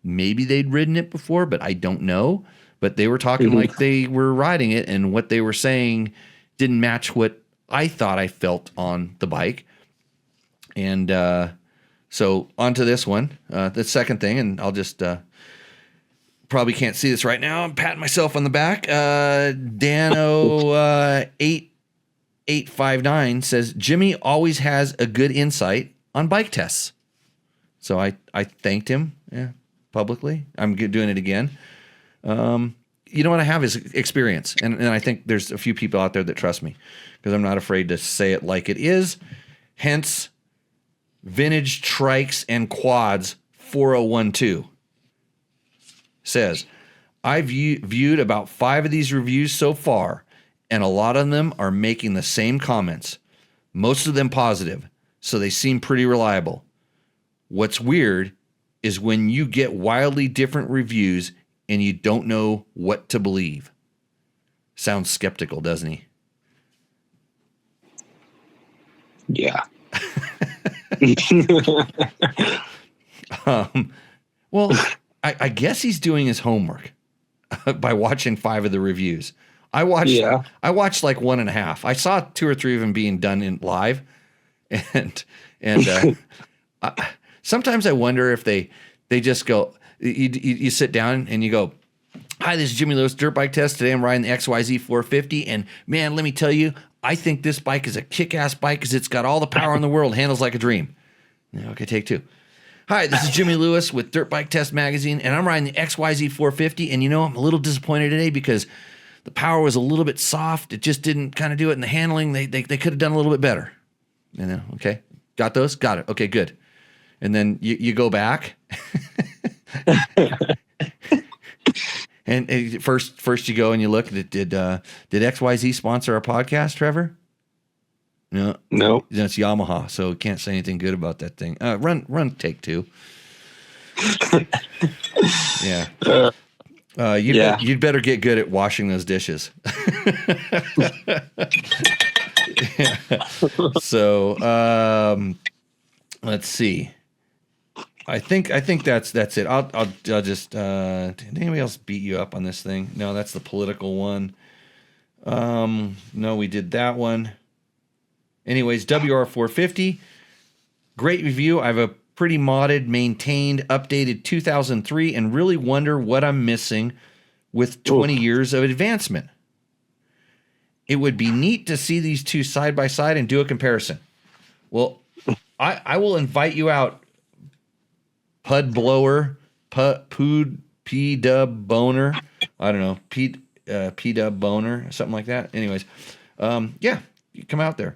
they'd ridden it before, but I don't know. But they were talking like they were riding it, and what they were saying didn't match what I thought I felt on the bike. And so on to this one, the second thing, and I'll just probably can't see this right now. I'm patting myself on the back. Dano8859 says, Jimmy always has a good insight on bike tests. So I thanked him publicly. I'm doing it again. You know what I have is experience. And I think there's a few people out there that trust me because I'm not afraid to say it like it is. Hence, Vintage Trikes and Quads 4012 says, I've viewed about 5 of these reviews so far, and a lot of them are making the same comments. Most of them positive, so they seem pretty reliable. What's weird is when you get wildly different reviews and you don't know what to believe. Sounds skeptical, doesn't he? Yeah. Well, I guess he's doing his homework by watching 5 of the reviews. I watched like 1.5. I saw 2 or 3 of them being done in live, and sometimes I wonder if they just go. You sit down and you go, hi, this is Jimmy Lewis, Dirt Bike Test. Today I'm riding the XYZ 450, and man, let me tell you, I think this bike is a kick-ass bike because it's got all the power in the world, handles like a dream. Okay, take 2. Hi, this is Jimmy Lewis with Dirt Bike Test Magazine, and I'm riding the XYZ 450, and I'm a little disappointed today because the power was a little bit soft. It just didn't kind of do it, and the handling, they could have done a little bit better. Okay, got those? Got it. Okay, good. and then you go back. And first you go and you look. Did XYZ sponsor our podcast, Trevor? No. That's Yamaha, so can't say anything good about that thing. Run take 2. Yeah. You'd better get good at washing those dishes. So let's see. I think that's it. I'll just did anybody else beat you up on this thing? No, that's the political one. No, we did that one. Anyways, WR450, great review. I have a pretty modded, maintained, updated 2003, and really wonder what I'm missing with 20 years of advancement. It would be neat to see these two side by side and do a comparison. Well, I will invite you out. Pud blower, P-dub boner. I don't know, P-dub boner, something like that. Anyways, yeah, you come out there.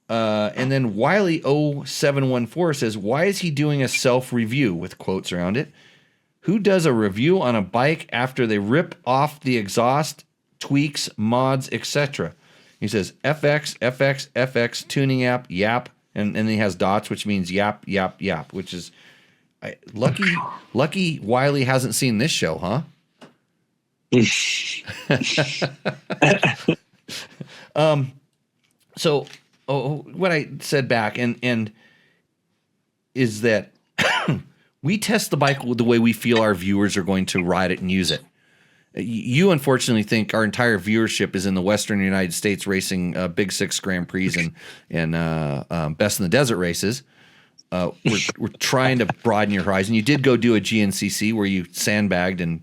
And then Wiley0714 says, why is he doing a self-review with quotes around it? Who does a review on a bike after they rip off the exhaust, tweaks, mods, etc.? He says, FX, tuning app, yap, and then he has dots, which means yap, which is... Lucky Wiley hasn't seen this show, huh? So what I said back and is that we test the bike the way we feel our viewers are going to ride it and use it. You unfortunately think our entire viewership is in the Western United States racing Big Six Grand Prix and Best in the Desert races. We're trying to broaden your horizon. You did go do a GNCC where you sandbagged and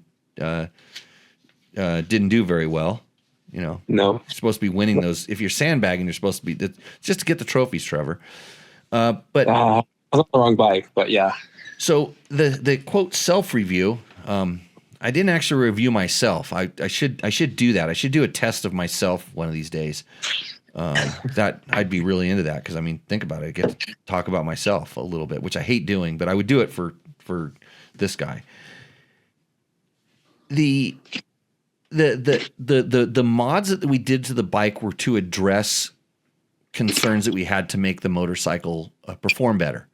didn't do very well. You know, no, you're supposed to be winning those. If you're sandbagging, you're supposed to be just to get the trophies, Trevor. But I was on the wrong bike. But yeah. So the quote self-review. I didn't actually review myself. I should do that. I should do a test of myself one of these days. That I'd be really into that because I mean, think about it. I get to talk about myself a little bit, which I hate doing, but I would do it for this guy. The mods that we did to the bike were to address concerns that we had to make the motorcycle perform better.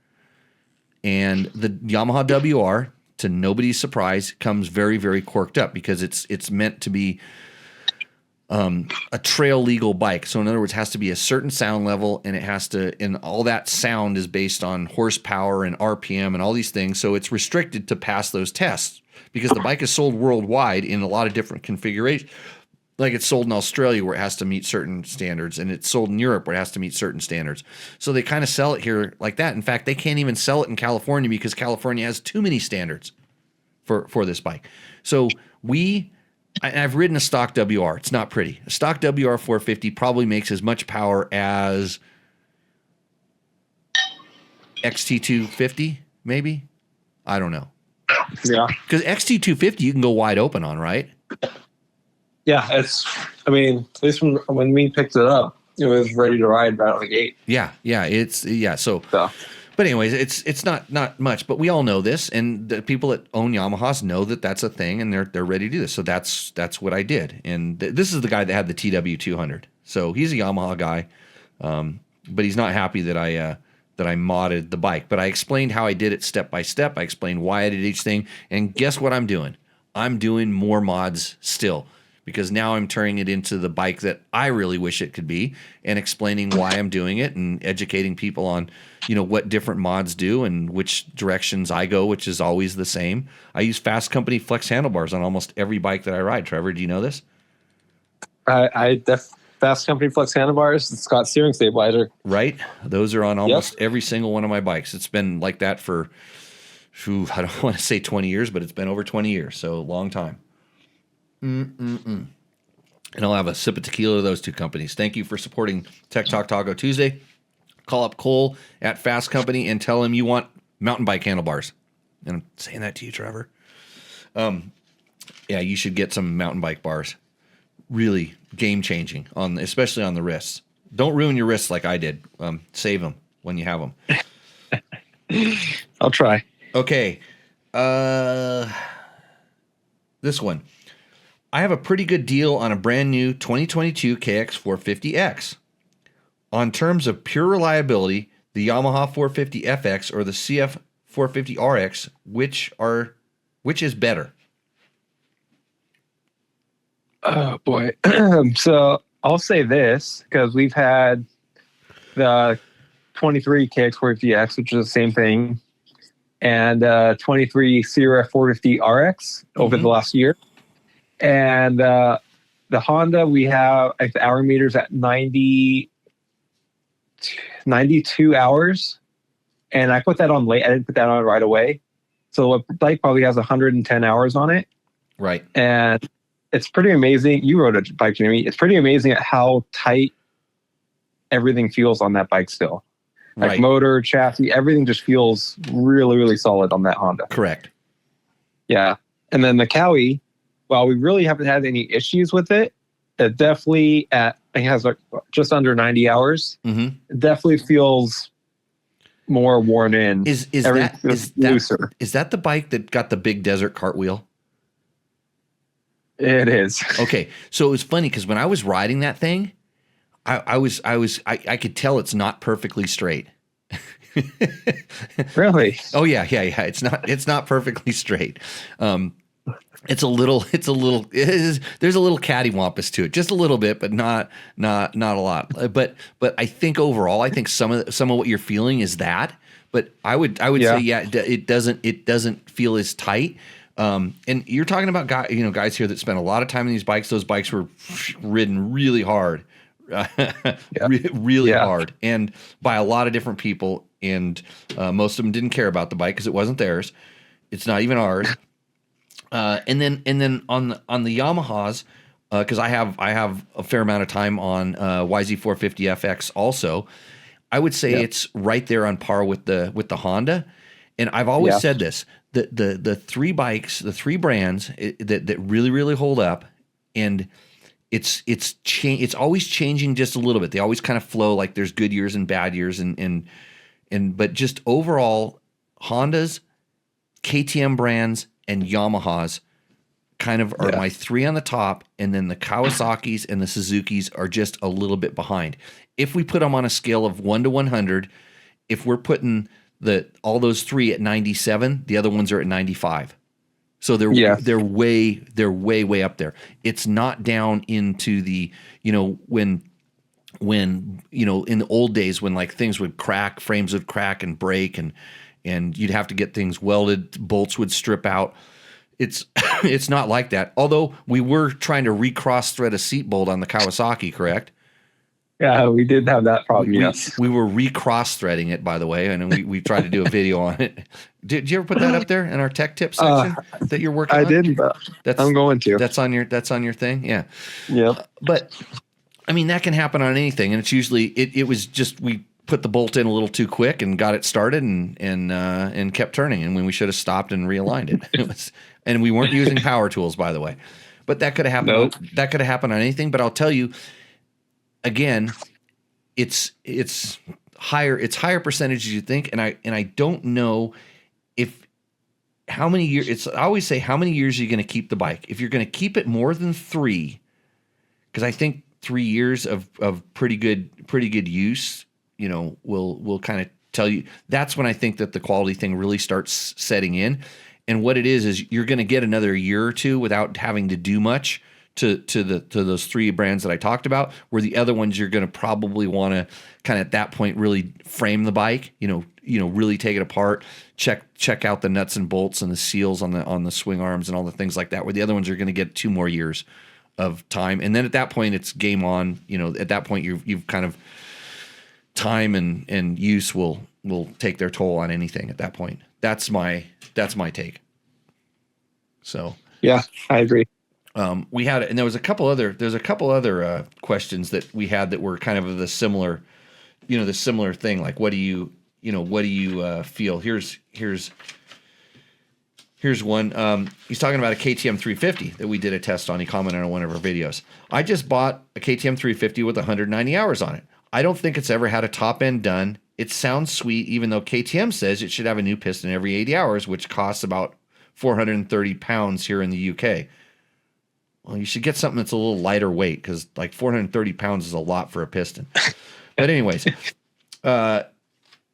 And the Yamaha WR, to nobody's surprise, comes very, very corked up because it's meant to be a trail legal bike. So in other words, it has to be a certain sound level, and it has to, and all that sound is based on horsepower and RPM and all these things. So it's restricted to pass those tests because the bike is sold worldwide in a lot of different configurations. Like it's sold in Australia where it has to meet certain standards, and it's sold in Europe where it has to meet certain standards. So they kind of sell it here like that. In fact, they can't even sell it in California because California has too many standards for this bike. So I've ridden a stock WR. It's not pretty. A stock WR 450 probably makes as much power as XT250, maybe? I don't know. Yeah. Because XT250 you can go wide open on, right? Yeah, I mean, at least when we picked it up, it was ready to ride right out of the gate. Yeah. So. But anyways, it's not much, but we all know this, and the people that own Yamahas know that that's a thing, and they're ready to do this. So that's what I did, and this is the guy that had the TW200. So he's a Yamaha guy, but he's not happy that I modded the bike. But I explained how I did it step by step. I explained why I did each thing, and guess what I'm doing? I'm doing more mods still. Because now I'm turning it into the bike that I really wish it could be, and explaining why I'm doing it and educating people on, what different mods do and which directions I go, which is always the same. I use Fasst Company flex handlebars on almost every bike that I ride. Trevor, do you know this? Fasst Company flex handlebars, it's got steering stabilizer. Right? Those are on almost every single one of my bikes. It's been like that for, I don't want to say 20 years, but it's been over 20 years, so a long time. And I'll have a sip of tequila of those two companies. Thank you for supporting Tech Talk Taco Tuesday. Call up Cole at Fasst Company and tell him you want mountain bike handlebars. And I'm saying that to you, Trevor. Yeah, you should get some mountain bike bars. Really game changing especially on the wrists. Don't ruin your wrists like I did. Save them when you have them. I'll try. Okay. This one. I have a pretty good deal on a brand new 2022 KX450X. On terms of pure reliability, the Yamaha 450FX or the CF 450RX, which is better? Oh boy. So I'll say this because we've had the 23 KX450X, which is the same thing, and 23 Sierra 450RX over the last year. And the Honda, we have like the hour meters at 92 hours. And I put that on late. I didn't put that on right away. So the bike probably has 110 hours on it. Right. And it's pretty amazing. You rode a bike, Jimmy. It's pretty amazing at how tight everything feels on that bike still. Like motor, chassis, everything just feels really, really solid on that Honda. Correct. Yeah. And then the Cowie, while we really haven't had any issues with it, it definitely it has like just under 90 hours. It definitely feels more worn in. Is that the bike that got the big desert cartwheel? It is. Okay. So it was funny because when I was riding that thing, I could tell it's not perfectly straight. Really? Oh yeah. It's not perfectly straight. There's a little cattywampus to it, just a little bit, but not a lot. But I think overall, I think some of what you're feeling is that. But I would say it doesn't feel as tight. And you're talking about guys here that spend a lot of time in these bikes. Those bikes were ridden really hard, really hard, and by a lot of different people. And most of them didn't care about the bike because it wasn't theirs. It's not even ours. And then on the Yamahas, because I have a fair amount of time on YZ450FX also, I would say it's right there on par with the Honda. And I've always said this: the three bikes, the three brands that really, really hold up, and it's always changing just a little bit. They always kind of flow, like there's good years and bad years, but just overall, Hondas, KTM brands, and Yamahas kind of are my three on the top, and then the Kawasaki's and the Suzuki's are just a little bit behind. If we put them on a scale of 1 to 100, if we're putting all those three at 97, the other ones are at 95. So they're way up there. It's not down into the, when in the old days when like things would crack, frames would crack and break, and you'd have to get things welded, bolts would strip out. It's not like that. Although we were trying to recross thread a seat bolt on the Kawasaki, correct? Yeah, we did have that problem. Yes, we were recross threading it, by the way, and we tried to do a video on it. Did you ever put that up there in our tech tips section that you're working on? I didn't, but I'm going to. That's on your thing, yeah. Yeah, but I mean that can happen on anything, and it's usually it was just we put the bolt in a little too quick and got it started and kept turning, and when we should have stopped and realigned it. And we weren't using power tools, by the way. But that could have happened. Nope. That could have happened on anything. But I'll tell you, again, it's higher. It's higher percentages you think, and I don't know how many years. I always say, how many years are you going to keep the bike? If you're going to keep it more than 3, because I think 3 years of pretty good use, will kind of tell you. That's when I think that the quality thing really starts setting in. And what it is you're going to get another year or two without having to do much to those 3 brands that I talked about, where the other ones you're going to probably want to kind of at that point really frame the bike, really take it apart, check out the nuts and bolts and the seals on the swing arms and all the things like that, where the other ones are going to get 2 more years of time. And then at that point it's game on. At that point you've kind of time and use will take their toll on anything at that point. That's my take. So yeah, I agree. We had, and there's a couple other questions that we had that were kind of the similar thing. Like, what do you feel? Here's one. He's talking about a KTM 350 that we did a test on. He commented on one of our videos. I just bought a KTM 350 with 190 hours on it. I don't think it's ever had a top end done. It sounds sweet, even though KTM says it should have a new piston every 80 hours, which costs about 430 pounds here in the UK. Well, you should get something that's a little lighter weight, because like 430 pounds is a lot for a piston. But anyways, and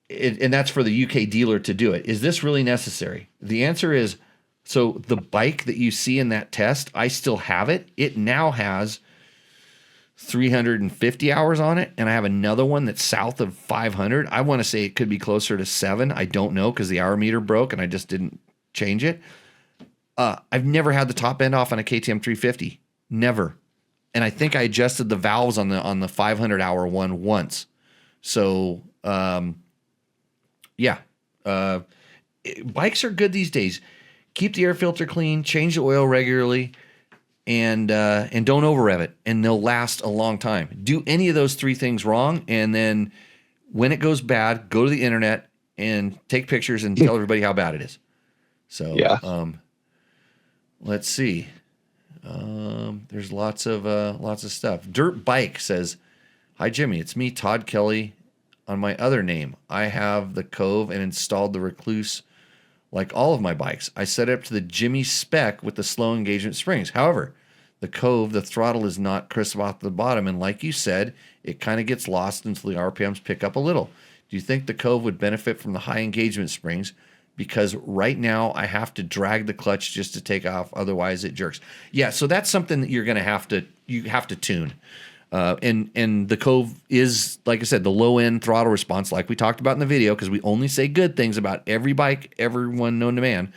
that's for the UK dealer to do it. Is this really necessary? The answer is, so the bike that you see in that test, I still have it. It now has 350 hours on it, and I have another one that's south of 500. I want to say it could be closer to 7. I don't know, because the hour meter broke and I just didn't change it. I've never had the top end off on a KTM 350. Never. And I think I adjusted the valves on the 500 hour one once. So, yeah. Bikes are good these days. Keep the air filter clean, change the oil regularly, and don't over rev it, and they'll last a long time. Do any of those 3 things wrong, and then when it goes bad, go to the internet and take pictures and tell everybody how bad it is. So, yeah. Let's see. There's lots of stuff. Dirt Bike says, "Hi Jimmy, it's me, Todd Kelly. On my other name, I have the Cove and installed the Recluse like all of my bikes. I set it up to the Jimmy spec with the slow engagement springs. However, the Cove, the throttle is not crisp off the bottom, and like you said, it kind of gets lost until the RPMs pick up a little. Do you think the Cove would benefit from the high engagement springs? Because right now I have to drag the clutch just to take off, otherwise it jerks." Yeah, so that's something that you're going to have to tune. And the Cove is, like I said, the low end throttle response, like we talked about in the video, because we only say good things about every bike, everyone known to man.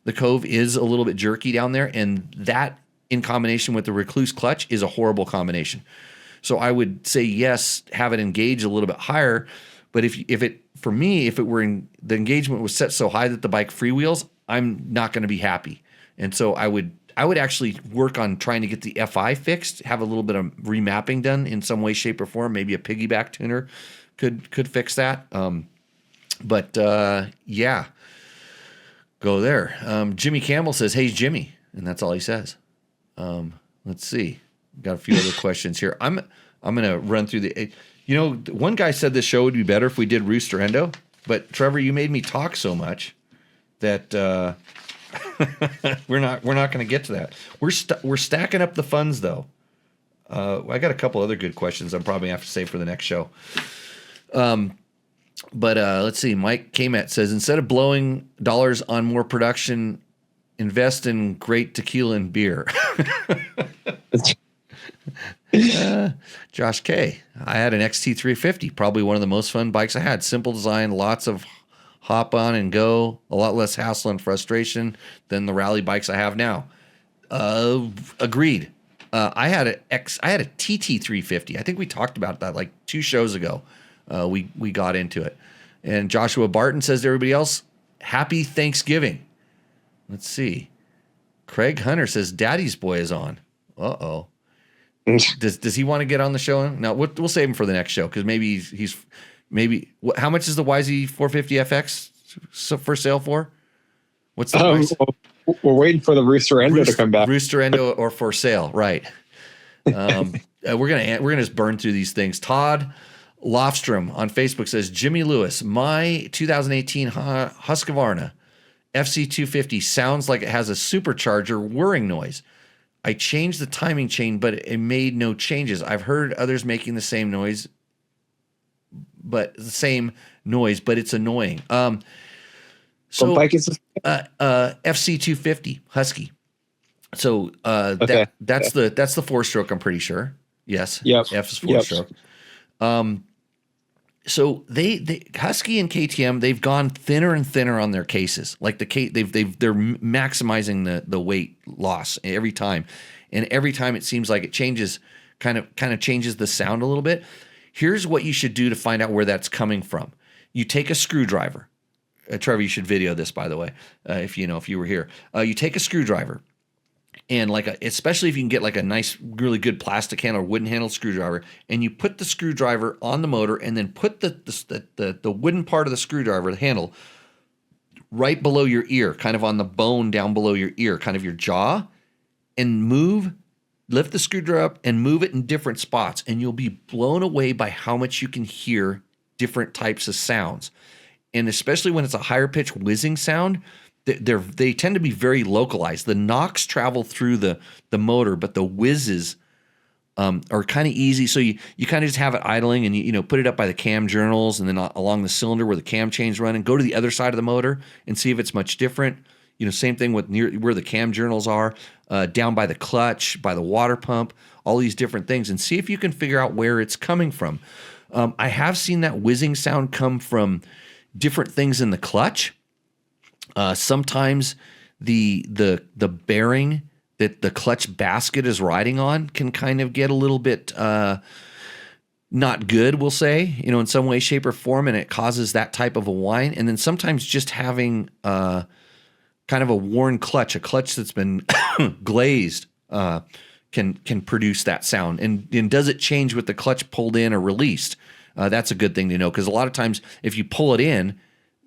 The Cove is a little bit jerky down there, and that in combination with the Recluse clutch is a horrible combination. So I would say yes, have it engage a little bit higher. But if it were the engagement was set so high that the bike freewheels, I'm not going to be happy. And so I would actually work on trying to get the FI fixed, have a little bit of remapping done in some way, shape, or form. Maybe a piggyback tuner could fix that. Yeah, go there. Jimmy Campbell says, "Hey Jimmy," and that's all he says. Let's see. Got a few other questions here. I'm gonna run through the. One guy said this show would be better if we did Rooster Endo, but Trevor, you made me talk so much that we're not going to get to that. We're stacking up the funds though. I got a couple other good questions I'm probably have to save for the next show. Let's see. Mike Kmet says, "Instead of blowing dollars on more production, invest in great tequila and beer." Josh K. "I had an XT350, probably one of the most fun bikes I had. Simple design, lots of hop on and go, a lot less hassle and frustration than the rally bikes I have now." Agreed. I had a TT350. I think we talked about that like 2 shows ago. We got into it. And Joshua Barton says to everybody else, "Happy Thanksgiving." Let's see. Craig Hunter says, "Daddy's boy is on." Uh-oh. Does he want to get on the show? No, we'll save him for the next show, because maybe he's how much is the YZ450FX for sale for? What's the price? We're waiting for the Rooster Endo to come back. Rooster Endo or for sale, right? We're gonna just burn through these things. Todd Lofstrom on Facebook says, "Jimmy Lewis, my 2018 Husqvarna FC250 sounds like it has a supercharger whirring noise. I changed the timing chain, but it made no changes. I've heard others making the same noise, but it's annoying." So bike is FC250 Husky. So okay. That's the 4-stroke, I'm pretty sure. Yes. Yep. F is 4-stroke. So they Husky and KTM, they've gone thinner and thinner on their cases. Like they're maximizing the weight loss every time, and every time it seems like it changes, kind of changes the sound a little bit. Here's what you should do to find out where that's coming from. You take a screwdriver. Trevor, you should video this, by the way, if you were here. You take a screwdriver. And especially if you can get like a nice, really good plastic handle or wooden handle screwdriver, and you put the screwdriver on the motor, and then put the wooden part of the screwdriver, the handle, right below your ear, kind of on the bone down below your ear, kind of your jaw, and lift the screwdriver up and move it in different spots, and you'll be blown away by how much you can hear different types of sounds. And especially when it's a higher pitch whizzing sound, they tend to be very localized. The knocks travel through the motor, but the whizzes are kind of easy. So you kind of just have it idling and you put it up by the cam journals and then along the cylinder where the cam chains run, and go to the other side of the motor and see if it's much different. Same thing with near where the cam journals are, down by the clutch, by the water pump, all these different things, and see if you can figure out where it's coming from. I have seen that whizzing sound come from different things in the clutch. Sometimes the bearing that the clutch basket is riding on can kind of get a little bit not good, we'll say, in some way, shape, or form, and it causes that type of a whine. And then sometimes just having kind of a worn clutch, a clutch that's been glazed, can produce that sound. And does it change with the clutch pulled in or released? That's a good thing to know, because a lot of times if you pull it in,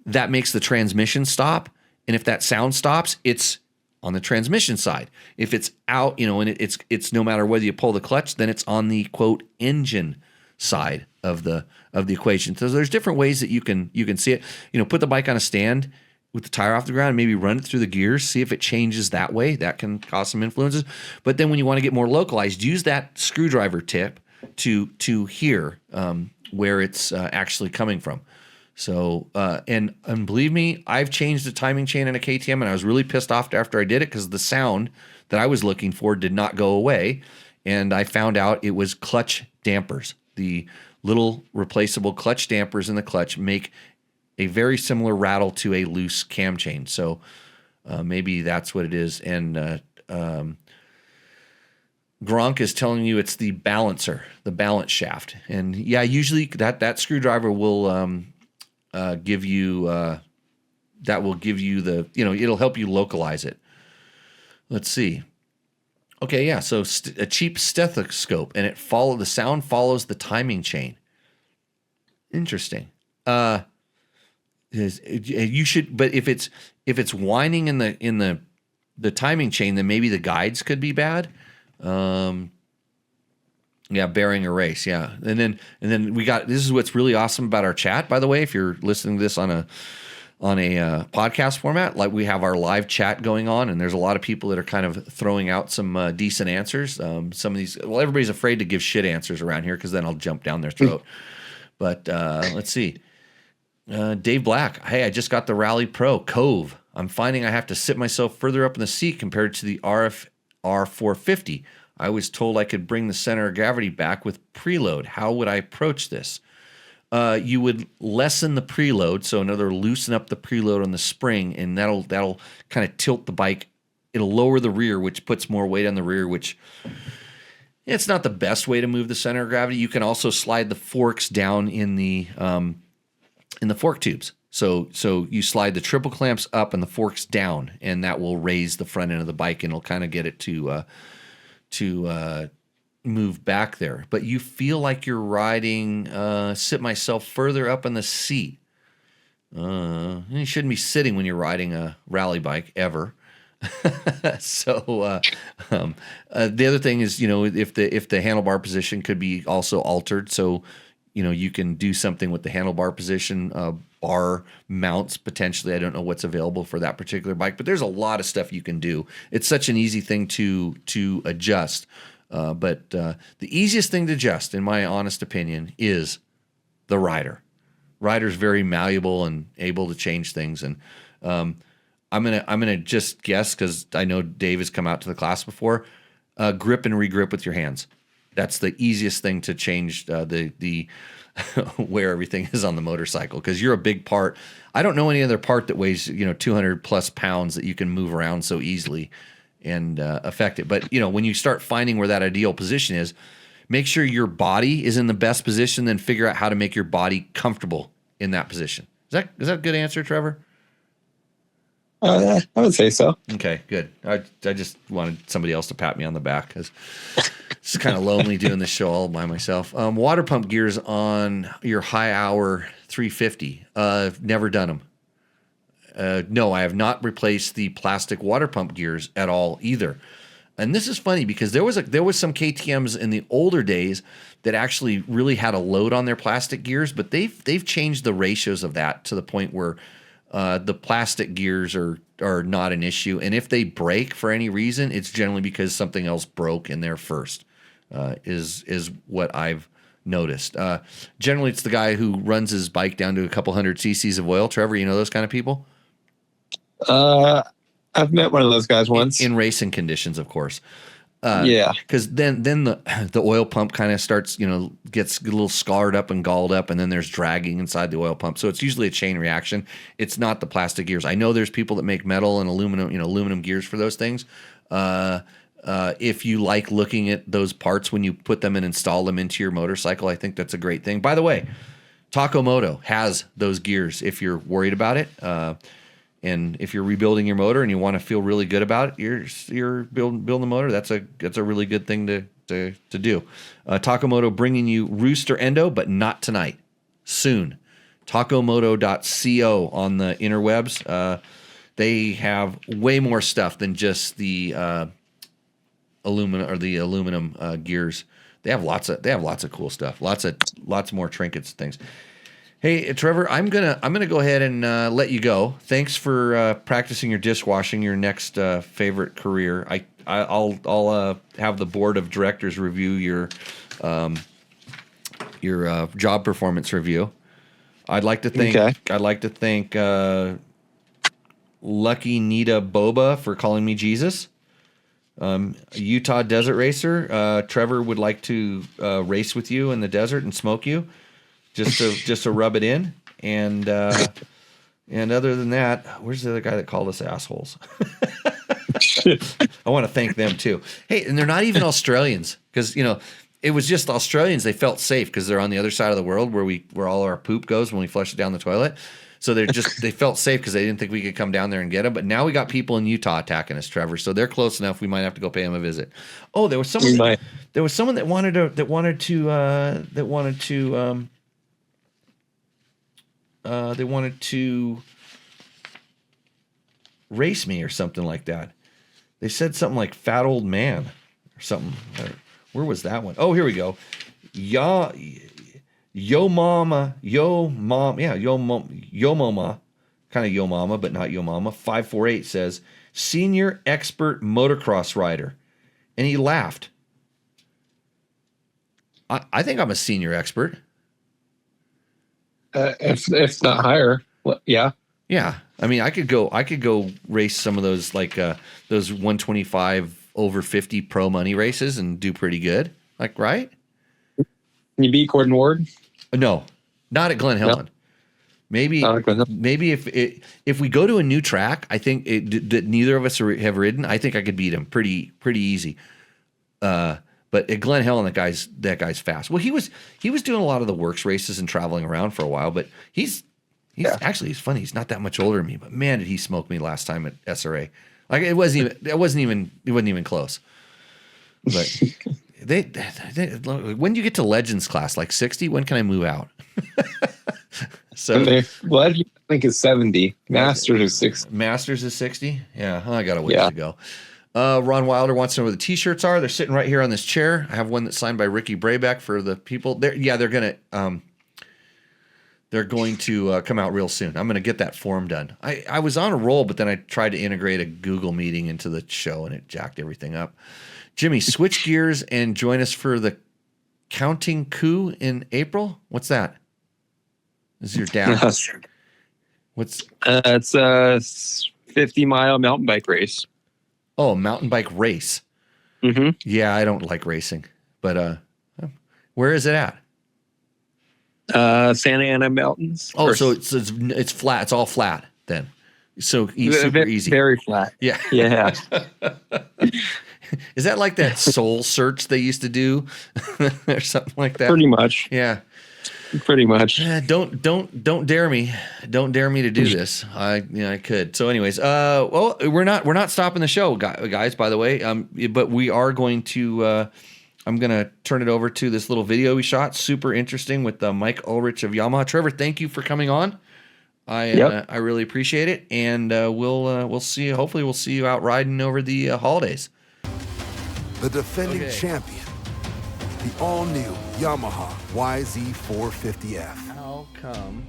that makes the transmission stop. And if that sound stops, it's on the transmission side. If it's out, and it's no matter whether you pull the clutch, then it's on the quote engine side of the equation. So there's different ways that you can see it. Put the bike on a stand with the tire off the ground, maybe run it through the gears, see if it changes that way. That can cause some influences. But then when you want to get more localized, use that screwdriver tip to hear where it's actually coming from. So, and believe me, I've changed the timing chain in a KTM, and I was really pissed off after I did it because the sound that I was looking for did not go away. And I found out it was clutch dampers. The little replaceable clutch dampers in the clutch make a very similar rattle to a loose cam chain. So maybe that's what it is. And Gronk is telling you it's the balancer, the balance shaft. And yeah, usually that screwdriver will give you the, it'll help you localize it. Let's see. Okay, yeah, so a cheap stethoscope, and the sound follows the timing chain. Interesting. You should, but if it's whining in the timing chain, then maybe the guides could be bad. Yeah, bearing erase. Yeah, and then we got, this is what's really awesome about our chat, by the way. If you're listening to this on a podcast format, like we have our live chat going on, and there's a lot of people that are kind of throwing out some decent answers. Some of these, everybody's afraid to give shit answers around here because then I'll jump down their throat. But let's see. Dave Black, hey, I just got the Rally Pro Cove. I'm finding I have to sit myself further up in the seat compared to the RFR 450. I was told I could bring the center of gravity back with preload. How would I approach this? You would lessen the preload, so another loosen up the preload on the spring, and that'll kind of tilt the bike. It'll lower the rear, which puts more weight on the rear, which it's not the best way to move the center of gravity. You can also slide the forks down in the fork tubes. So you slide the triple clamps up and the forks down, and that will raise the front end of the bike, and it'll kind of get it to move back there. But you feel like you're riding, sit myself further up in the seat. You shouldn't be sitting when you're riding a rally bike ever. So the other thing is, if the handlebar position could be also altered, so you can do something with the handlebar position, bar mounts potentially. I don't know what's available for that particular bike, but there's a lot of stuff you can do. It's such an easy thing to adjust. But the easiest thing to adjust, in my honest opinion, is the rider. Rider's very malleable and able to change things. And I'm gonna just guess, because I know Dave has come out to the class before. Grip and regrip with your hands. That's the easiest thing to change the where everything is on the motorcycle, because you're a big part. I don't know any other part that weighs 200 plus pounds that you can move around so easily and affect it. But when you start finding where that ideal position is, make sure your body is in the best position, then figure out how to make your body comfortable in that position. Is that a good answer, Trevor? I would say so. Okay, good. I just wanted somebody else to pat me on the back, because it's kind of lonely doing this show all by myself. Water pump gears on your high hour 350. Never done them. No, I have not replaced the plastic water pump gears at all either. And this is funny because there was some KTMs in the older days that actually really had a load on their plastic gears, but they've changed the ratios of that to the point where the plastic gears are not an issue. And if they break for any reason, it's generally because something else broke in there first. Is what I've noticed. Generally, it's the guy who runs his bike down to a couple hundred cc's of oil. Trevor, you know those kind of people? I've met one of those guys once. In racing conditions, of course. Yeah. Because then the oil pump kind of starts, gets a little scarred up and galled up, and then there's dragging inside the oil pump. So it's usually a chain reaction. It's not the plastic gears. I know there's people that make metal and aluminum gears for those things. If you like looking at those parts when you put them and install them into your motorcycle, I think that's a great thing. By the way, Moto has those gears if you're worried about it. And if you're rebuilding your motor and you want to feel really good about it, you're building the motor. That's a really good thing to do. Moto bringing you Rooster Endo, but not tonight. Soon. Tacomoto.co on the interwebs. They have way more stuff than just the aluminum gears. They have lots of cool stuff. Lots more trinkets and things. Hey, Trevor, I'm gonna go ahead and let you go. Thanks for practicing your dishwashing, your next favorite career. I'll have the board of directors review your job performance review. I'd like to thank Lucky Nita Boba for calling me Jesus. Utah Desert Racer. Trevor would like to race with you in the desert and smoke you. Just to rub it in, and other than that, where's the other guy that called us assholes? I want to thank them too. Hey, and they're not even Australians, because it was just Australians. They felt safe because they're on the other side of the world where all our poop goes when we flush it down the toilet. So they felt safe because they didn't think we could come down there and get them. But now we got people in Utah attacking us, Trevor. So they're close enough. We might have to go pay them a visit. Oh, there was someone that wanted to race me or something like that. They said something like fat old man or something. Where was that one? Oh, here we go. Yo mama, kind of yo mama, but not yo mama. 548 says senior expert motocross rider. And he laughed. I think I'm a senior expert. If not higher, yeah. Yeah, I mean, I could go race some of those those 125 over 50 pro money races and do pretty good. Like, right? Can you beat Gordon Ward? No, not at Glen Helen. No. Maybe if we go to a new track, I think that neither of us have ridden. I think I could beat him pretty easy. But at Glen Helen, that guy's fast. Well, he was doing a lot of the works races and traveling around for a while. But he's funny. He's not that much older than me. But man, did he smoke me last time at SRA? Like it wasn't even close. But they when do you get to Legends class? Like 60? When can I move out? So Legends, I think is 70. Masters is 60. Masters is 60. Yeah, I got a ways to go. Ron Wilder wants to know where the T-shirts are. They're sitting right here on this chair. I have one that's signed by Ricky Brayback for the people. They're going to come out real soon. I'm going to get that form done. I was on a roll, but then I tried to integrate a Google meeting into the show, and it jacked everything up. Jimmy, switch gears and join us for the Counting Coup in April. What's that? This is your dad. What's? It's a 50-mile mountain bike race. Oh, mountain bike race. Mm-hmm. Yeah, I don't like racing, but where is it at? Santa Ana Mountains. Oh, so it's flat. It's all flat then. So super easy. Very flat. Yeah. Yeah. Is that like that Soul Search they used to do, or something like that? Pretty much. Yeah. Pretty much. Don't dare me. Don't dare me to do this. I could. So anyways, well, we're not stopping the show, guys, by the way. But we are going to I'm going to turn it over to this little video we shot. Super interesting with Mike Ulrich of Yamaha. Trevor, thank you for coming on. I really appreciate it, and we'll see you. Hopefully we'll see you out riding over the holidays. the defending champion, the all-new Yamaha YZ450F. How come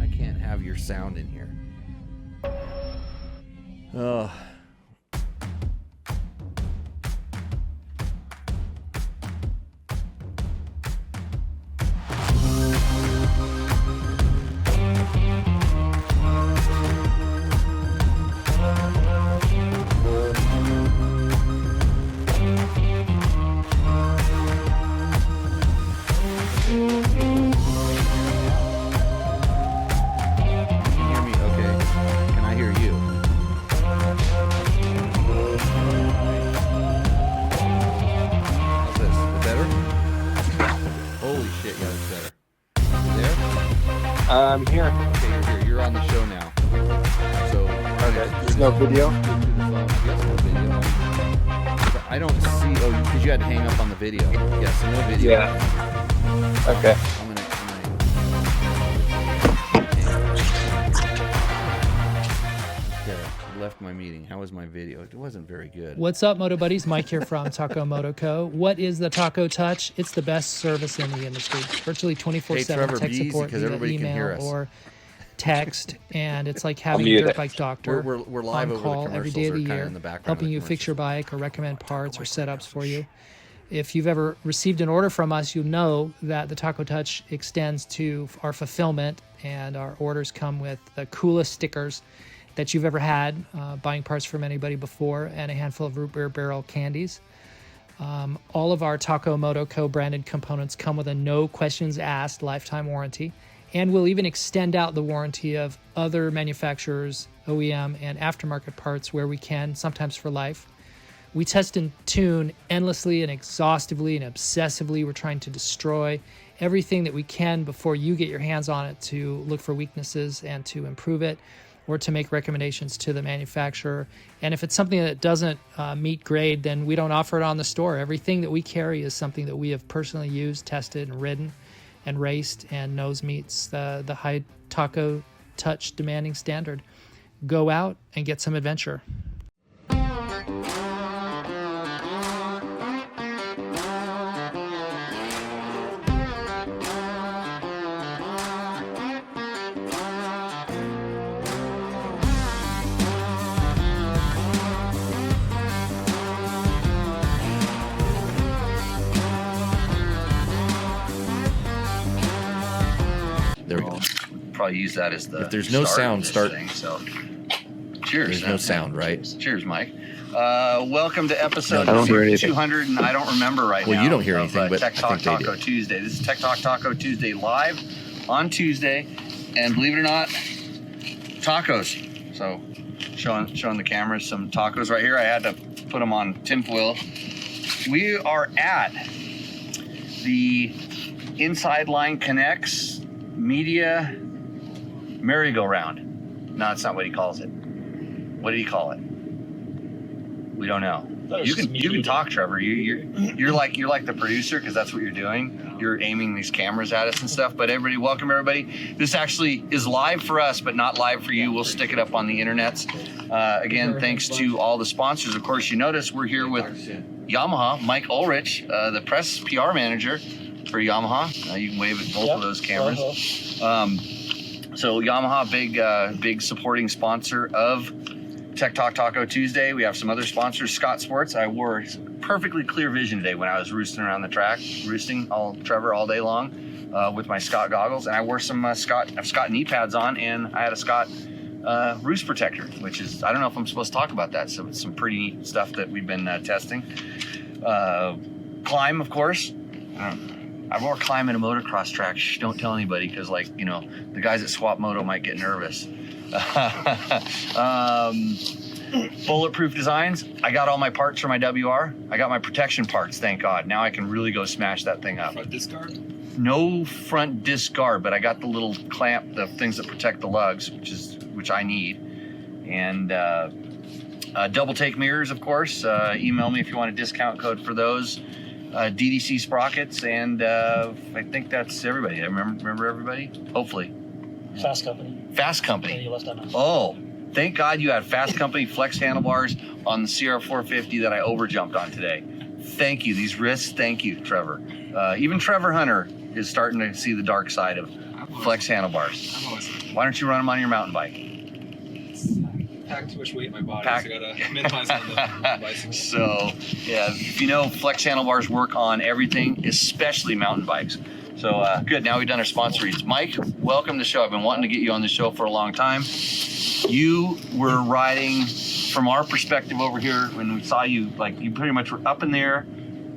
I can't have your sound in here? Oh. I'm here. Okay, you're here. You're on the show now. So, okay. There's no video? Yes, no video. I don't see. Oh, because you had to hang up on the video. Yes, no video. Yeah. Okay. Left my meeting. How was my video? It wasn't very good. What's up, Moto Buddies? Mike here from Taco Moto Co. What is the Taco Touch? It's the best service in the industry. Virtually 24/7 tech support via email or text, and it's like having a dirt bike doctor we're live on over call the every day of the year, helping you fix your bike bike or recommend parts or setups for you. If you've ever received an order from us, you know that the Taco Touch extends to our fulfillment, and our orders come with the coolest stickers that you've ever had, buying parts from anybody before, and a handful of root beer barrel candies. All of our Taco Moto Co. branded components come with a no questions asked lifetime warranty, and we'll even extend out the warranty of other manufacturers, OEM, and aftermarket parts where we can, sometimes for life. We test and tune endlessly and exhaustively and obsessively. We're trying to destroy everything that we can before you get your hands on it to look for weaknesses and to improve it, or to make recommendations to the manufacturer. And if it's something that doesn't meet grade, then we don't offer it on the store. Everything that we carry is something that we have personally used, tested, and ridden, and raced, and knows meets the high Taco Touch demanding standard. Go out and get some adventure. There we go. Probably use that as the. If there's no sound, start. Thing, so, cheers. There's no sound, right? Cheers, Mike. Welcome to episode 200, and I don't remember right now. Well, you don't hear anything, but Tech Talk I think Taco Tuesday. This is Tech Talk Taco Tuesday live on Tuesday, and believe it or not, tacos. So, showing the cameras some tacos right here. I had to put them on tinfoil. We are at the Inside Line Connects Media Merry-Go-Round. No, that's not what he calls it. What did he call it? We don't know. You can talk, Trevor. You're like the producer, because that's what you're doing. You're aiming these cameras at us and stuff. But everybody, welcome everybody. This actually is live for us, but not live for you. We'll stick it up on the internets. Again, thanks to all the sponsors. Of course, you notice we're here with Yamaha, Mike Ulrich, the press PR manager for Yamaha. You can wave at both of those cameras. So Yamaha, big supporting sponsor of Tech Talk Taco Tuesday. We have some other sponsors. Scott Sports. I wore perfectly clear vision today when I was roosting around the track, Trevor all day long with my Scott goggles, and I wore some Scott knee pads on, and I had a Scott roost protector, which is, I don't know if I'm supposed to talk about that. So it's some pretty neat stuff that we've been testing. Climb, of course. I wore Climb in a motocross track. Shh, don't tell anybody, because the guys at Swap Moto might get nervous. Bulletproof Designs. I got all my parts for my WR. I got my protection parts, thank God. Now I can really go smash that thing up. Front disc guard? No front disc guard, but I got the little clamp, the things that protect the lugs, which I need. And double take mirrors, of course. Email me if you want a discount code for those. DDC sprockets, and I think that's everybody. I remember everybody. Hopefully. Fasst Company. Fasst Company. Yeah, you left that out. Oh, Thank God you had Fasst Company flex handlebars on the CR450 that I overjumped on today. Thank you. These wrists, thank you, Trevor. Even Trevor Hunter is starting to see the dark side of flex handlebars. Why don't you run them on your mountain bike? Pack too much weight in my body, Pack- so I gotta minimize on the bicycle. So, yeah, if you know, flex handlebars work on everything, especially mountain bikes. So, good. Now we've done our sponsor reads. Mike, welcome to the show. I've been wanting to get you on the show for a long time. You were riding, from our perspective over here, when we saw you, like, you pretty much were up in there,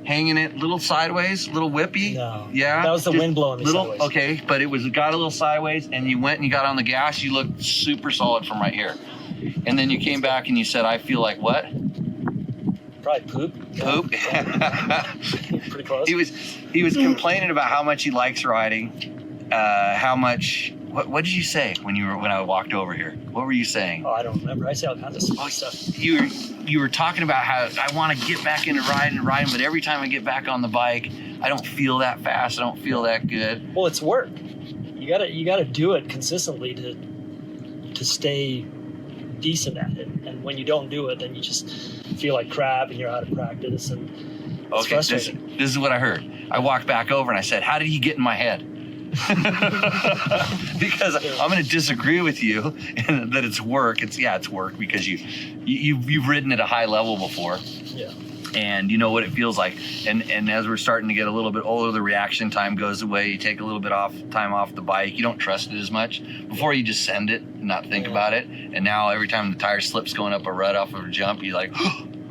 hanging it, little sideways, little whippy. No. Yeah. That was the just wind blowing me little, sideways. Okay, but it got a little sideways, and you went and you got on the gas. You looked super solid from right here. And then you came back and you said, I feel like what? Probably poop. Poop. Pretty close. He was complaining about how much he likes riding, how much. What did you say when I walked over here? What were you saying? Oh, I don't remember. I say all kinds of silly stuff. You were talking about how I want to get back into riding, but every time I get back on the bike, I don't feel that fast. I don't feel that good. Well, it's work. You gotta do it consistently to stay decent at it. And when you don't do it, then you just feel like crap and you're out of practice. And it's Okay, frustrating. this is what I heard. I walked back over and I said, how did he get in my head? Because I'm going to disagree with you and that it's work. It's work because you've ridden at a high level before. Yeah. And you know what it feels like. And as we're starting to get a little bit older, the reaction time goes away. You take a little bit time off the bike. You don't trust it as much. Before you just send it and not think about it. And now every time the tire slips going up a rut off of a jump, you're like,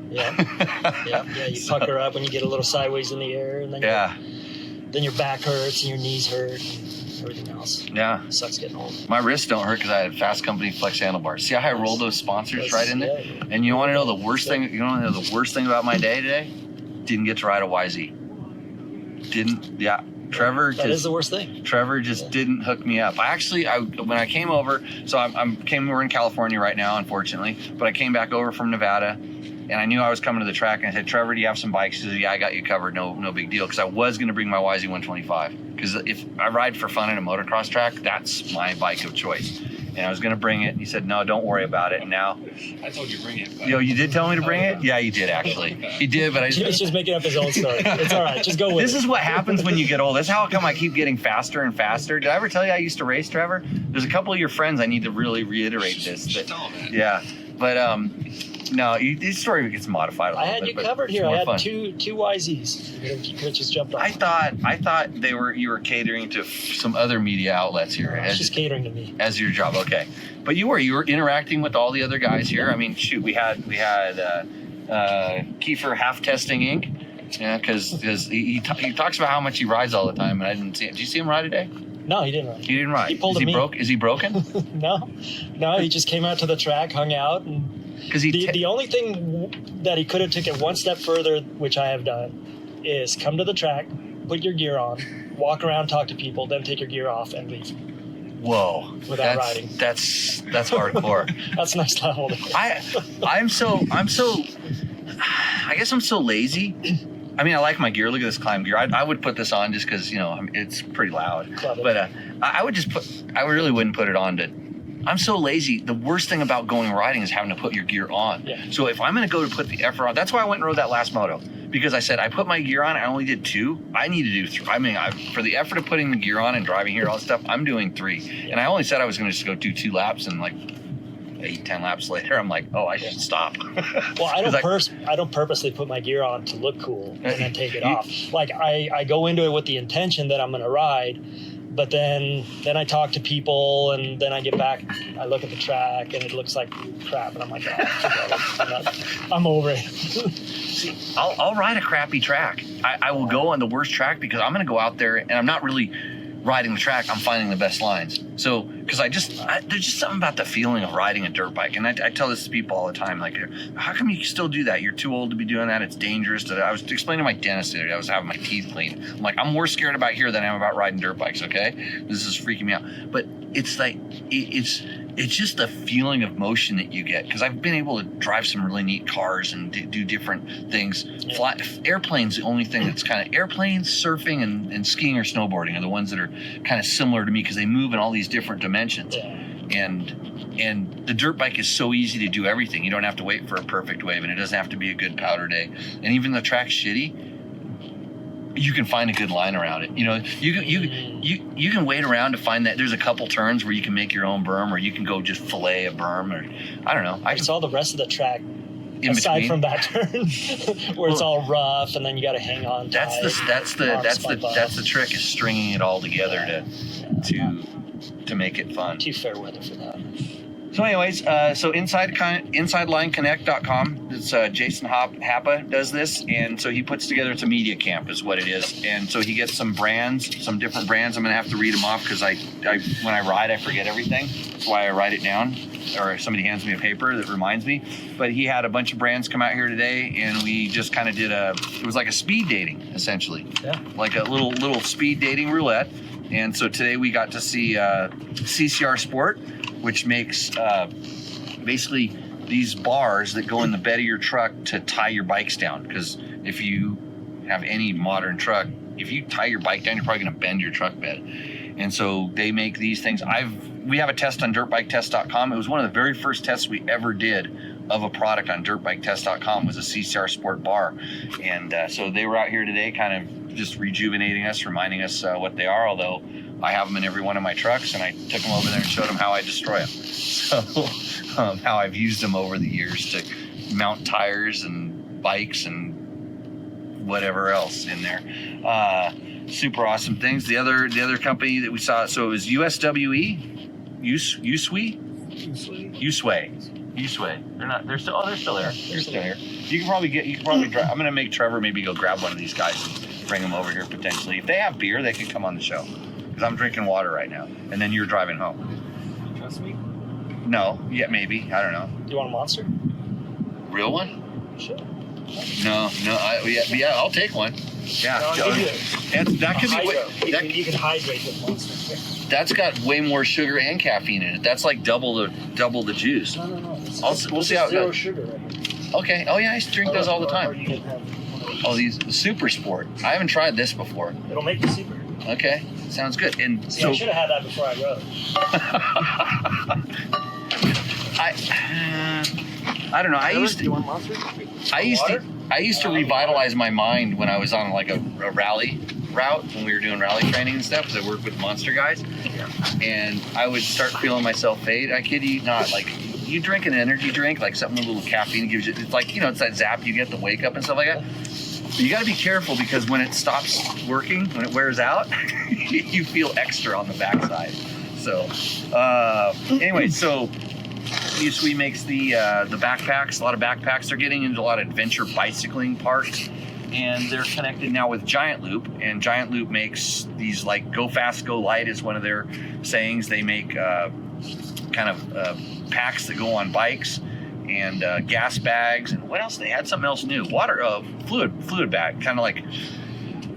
Yeah. You pucker up when you get a little sideways in the air, and then then your back hurts and your knees hurt and everything else. Yeah. It sucks getting old. My wrists don't hurt because I had Fasst Company flex handlebars. See how I rolled those sponsors right in there? Yeah. And you want to know the worst thing? You want to know the worst thing about my day today? Didn't get to ride a YZ. Didn't. Yeah. Trevor. That is the worst thing. Trevor just didn't hook me up. When I came over, so we're in California right now, unfortunately, but I came back over from Nevada, and I knew I was coming to the track, and I said, Trevor, do you have some bikes? He said, yeah, I got you covered. No big deal. Because I was going to bring my YZ 125. Because if I ride for fun in a motocross track, that's my bike of choice. And I was going to bring it. And he said, no, don't worry about it. And now. I told you to bring it. You did tell me to bring it? Yeah, you did, actually. He did, but Jimmy's just making up his own story. It's all right. Just go with This is what happens when you get old. That's how come I keep getting faster and faster. Did I ever tell you I used to race, Trevor? There's a couple of your friends I need to really reiterate this. Yeah. But, no, this story gets modified a little bit. I had you but covered it's here. more I had fun. two YZs. Which just jumped off. I thought you were catering to some other media outlets here It's just catering to me. as your job. Okay, but you were interacting with all the other guys here. I mean, shoot, we had Kiefer half testing Inc. Yeah, because he talks about how much he rides all the time, and I didn't see it. Did you see him ride today? No, he didn't ride. He didn't ride. He pulled Is a he me. Is he broken? No, he just came out to the track, hung out, and Because the only thing that he could have taken one step further, which I have done, is come to the track, put your gear on, walk around, talk to people, then take your gear off and leave. Whoa, Without riding. That's hardcore. That's next level. I'm so I guess I'm so lazy. I mean, I like my gear. Look at this climb gear. I would put this on just because, it's pretty loud. Love it. But I really wouldn't put it on I'm so lazy. The worst thing about going riding is having to put your gear on. Yeah. So if I'm going to go to put the effort on, that's why I went and rode that last moto. Because I said, I put my gear on, I only did 2. I need to do 3. I mean, for the effort of putting the gear on and driving here, all that stuff, I'm doing 3. And I only said I was going to just go do 2 laps, and like 8-10 laps later, I'm like, oh, I should stop. Well, I don't purposely put my gear on to look cool and then take it off. Like I go into it with the intention that I'm going to ride, but then I talk to people, and then I get back, I look at the track, and it looks like crap, and I'm like, I'm over it. See, I'll ride a crappy track. I will go on the worst track because I'm going to go out there and I'm not really riding the track. I'm finding the best lines. So, because there's just something about the feeling of riding a dirt bike. And I tell this to people all the time, like, how come you still do that? You're too old to be doing that. It's dangerous. I was explaining to my dentist today, I was having my teeth cleaned. I'm like, I'm more scared about here than I am about riding dirt bikes, okay? This is freaking me out. But it's like, it's just the feeling of motion that you get. Because I've been able to drive some really neat cars and do different things. Yeah. Airplanes, the only thing that's kind of, airplanes, surfing, and skiing or snowboarding are the ones that are kind of similar to me because they move in all these different dimensions. Yeah. And the dirt bike is so easy to do everything. You don't have to wait for a perfect wave, and it doesn't have to be a good powder day. And even the track's shitty, you can find a good line around it. You know, you can wait around to find that there's a couple turns where you can make your own berm, or you can go just fillet a berm, or I don't know. I saw the rest of the track aside from that turn where it's all rough, and then you got to hang on. That's the trick, is stringing it all together to make it fun. Too fair weather for that. So anyways, so InsideLineConnect.com, it's Jason Happa does this, and so he puts together, it's a media camp is what it is, and so he gets some brands, some different brands. I'm gonna have to read them off because I when I ride I forget everything. That's why I write it down, or somebody hands me a paper that reminds me. But he had a bunch of brands come out here today, and we just kind of did it was like a speed dating essentially, like a little speed dating roulette. And so today we got to see CCR Sport, which makes basically these bars that go in the bed of your truck to tie your bikes down. Because if you have any modern truck, if you tie your bike down, you're probably going to bend your truck bed. And so they make these things. We have a test on dirtbiketest.com. It was one of the very first tests we ever did of a product on dirtbiketest.com, was a CCR Sport bar. And so they were out here today kind of just rejuvenating us, reminding us what they are, although I have them in every one of my trucks, and I took them over there and showed them how I destroy them. So how I've used them over the years to mount tires and bikes and whatever else in there. Super awesome things. The other company that we saw, so it was USWE, Usway. They're still there. They're still here. You can probably drive. I'm gonna make Trevor maybe go grab one of these guys and bring them over here potentially. If they have beer, they can come on the show. Because I'm drinking water right now, and then you're driving home. Trust me? No, yeah, maybe. I don't know. You want a Monster? Real one? Sure. No. Yeah, I'll take one. Yeah. I'll give you That could be. you can hydrate with Monster. That's got way more sugar and caffeine in it. That's like double the juice. No. We'll see how it zero goes. sugar right here. Okay. Oh yeah, I used to drink those all the Or time. you can have Oh, these Super Sport. I haven't tried this before. it'll make you super. Okay, sounds good. And See, so I should have had that before I rode. I don't know. I used Do you to want Monster? I used to revitalize my mind when I was on like a rally route, when we were doing rally training and stuff, because I worked with monster guys. And I would start feeling myself fade. I kid you not, like you drink an energy drink, like something with a little caffeine gives you, it's like, it's that zap you get, the wake up and stuff like that. But you got to be careful, because when it stops working, when it wears out, you feel extra on the backside. So anyway, so USWE makes the backpacks. A lot of backpacks. They're getting into a lot of adventure bicycling parks, and they're connected now with Giant Loop. And Giant Loop makes these, like, go fast, go light is one of their sayings. They make packs that go on bikes, and gas bags, and what else? They had something else new. Fluid bag, kind of like.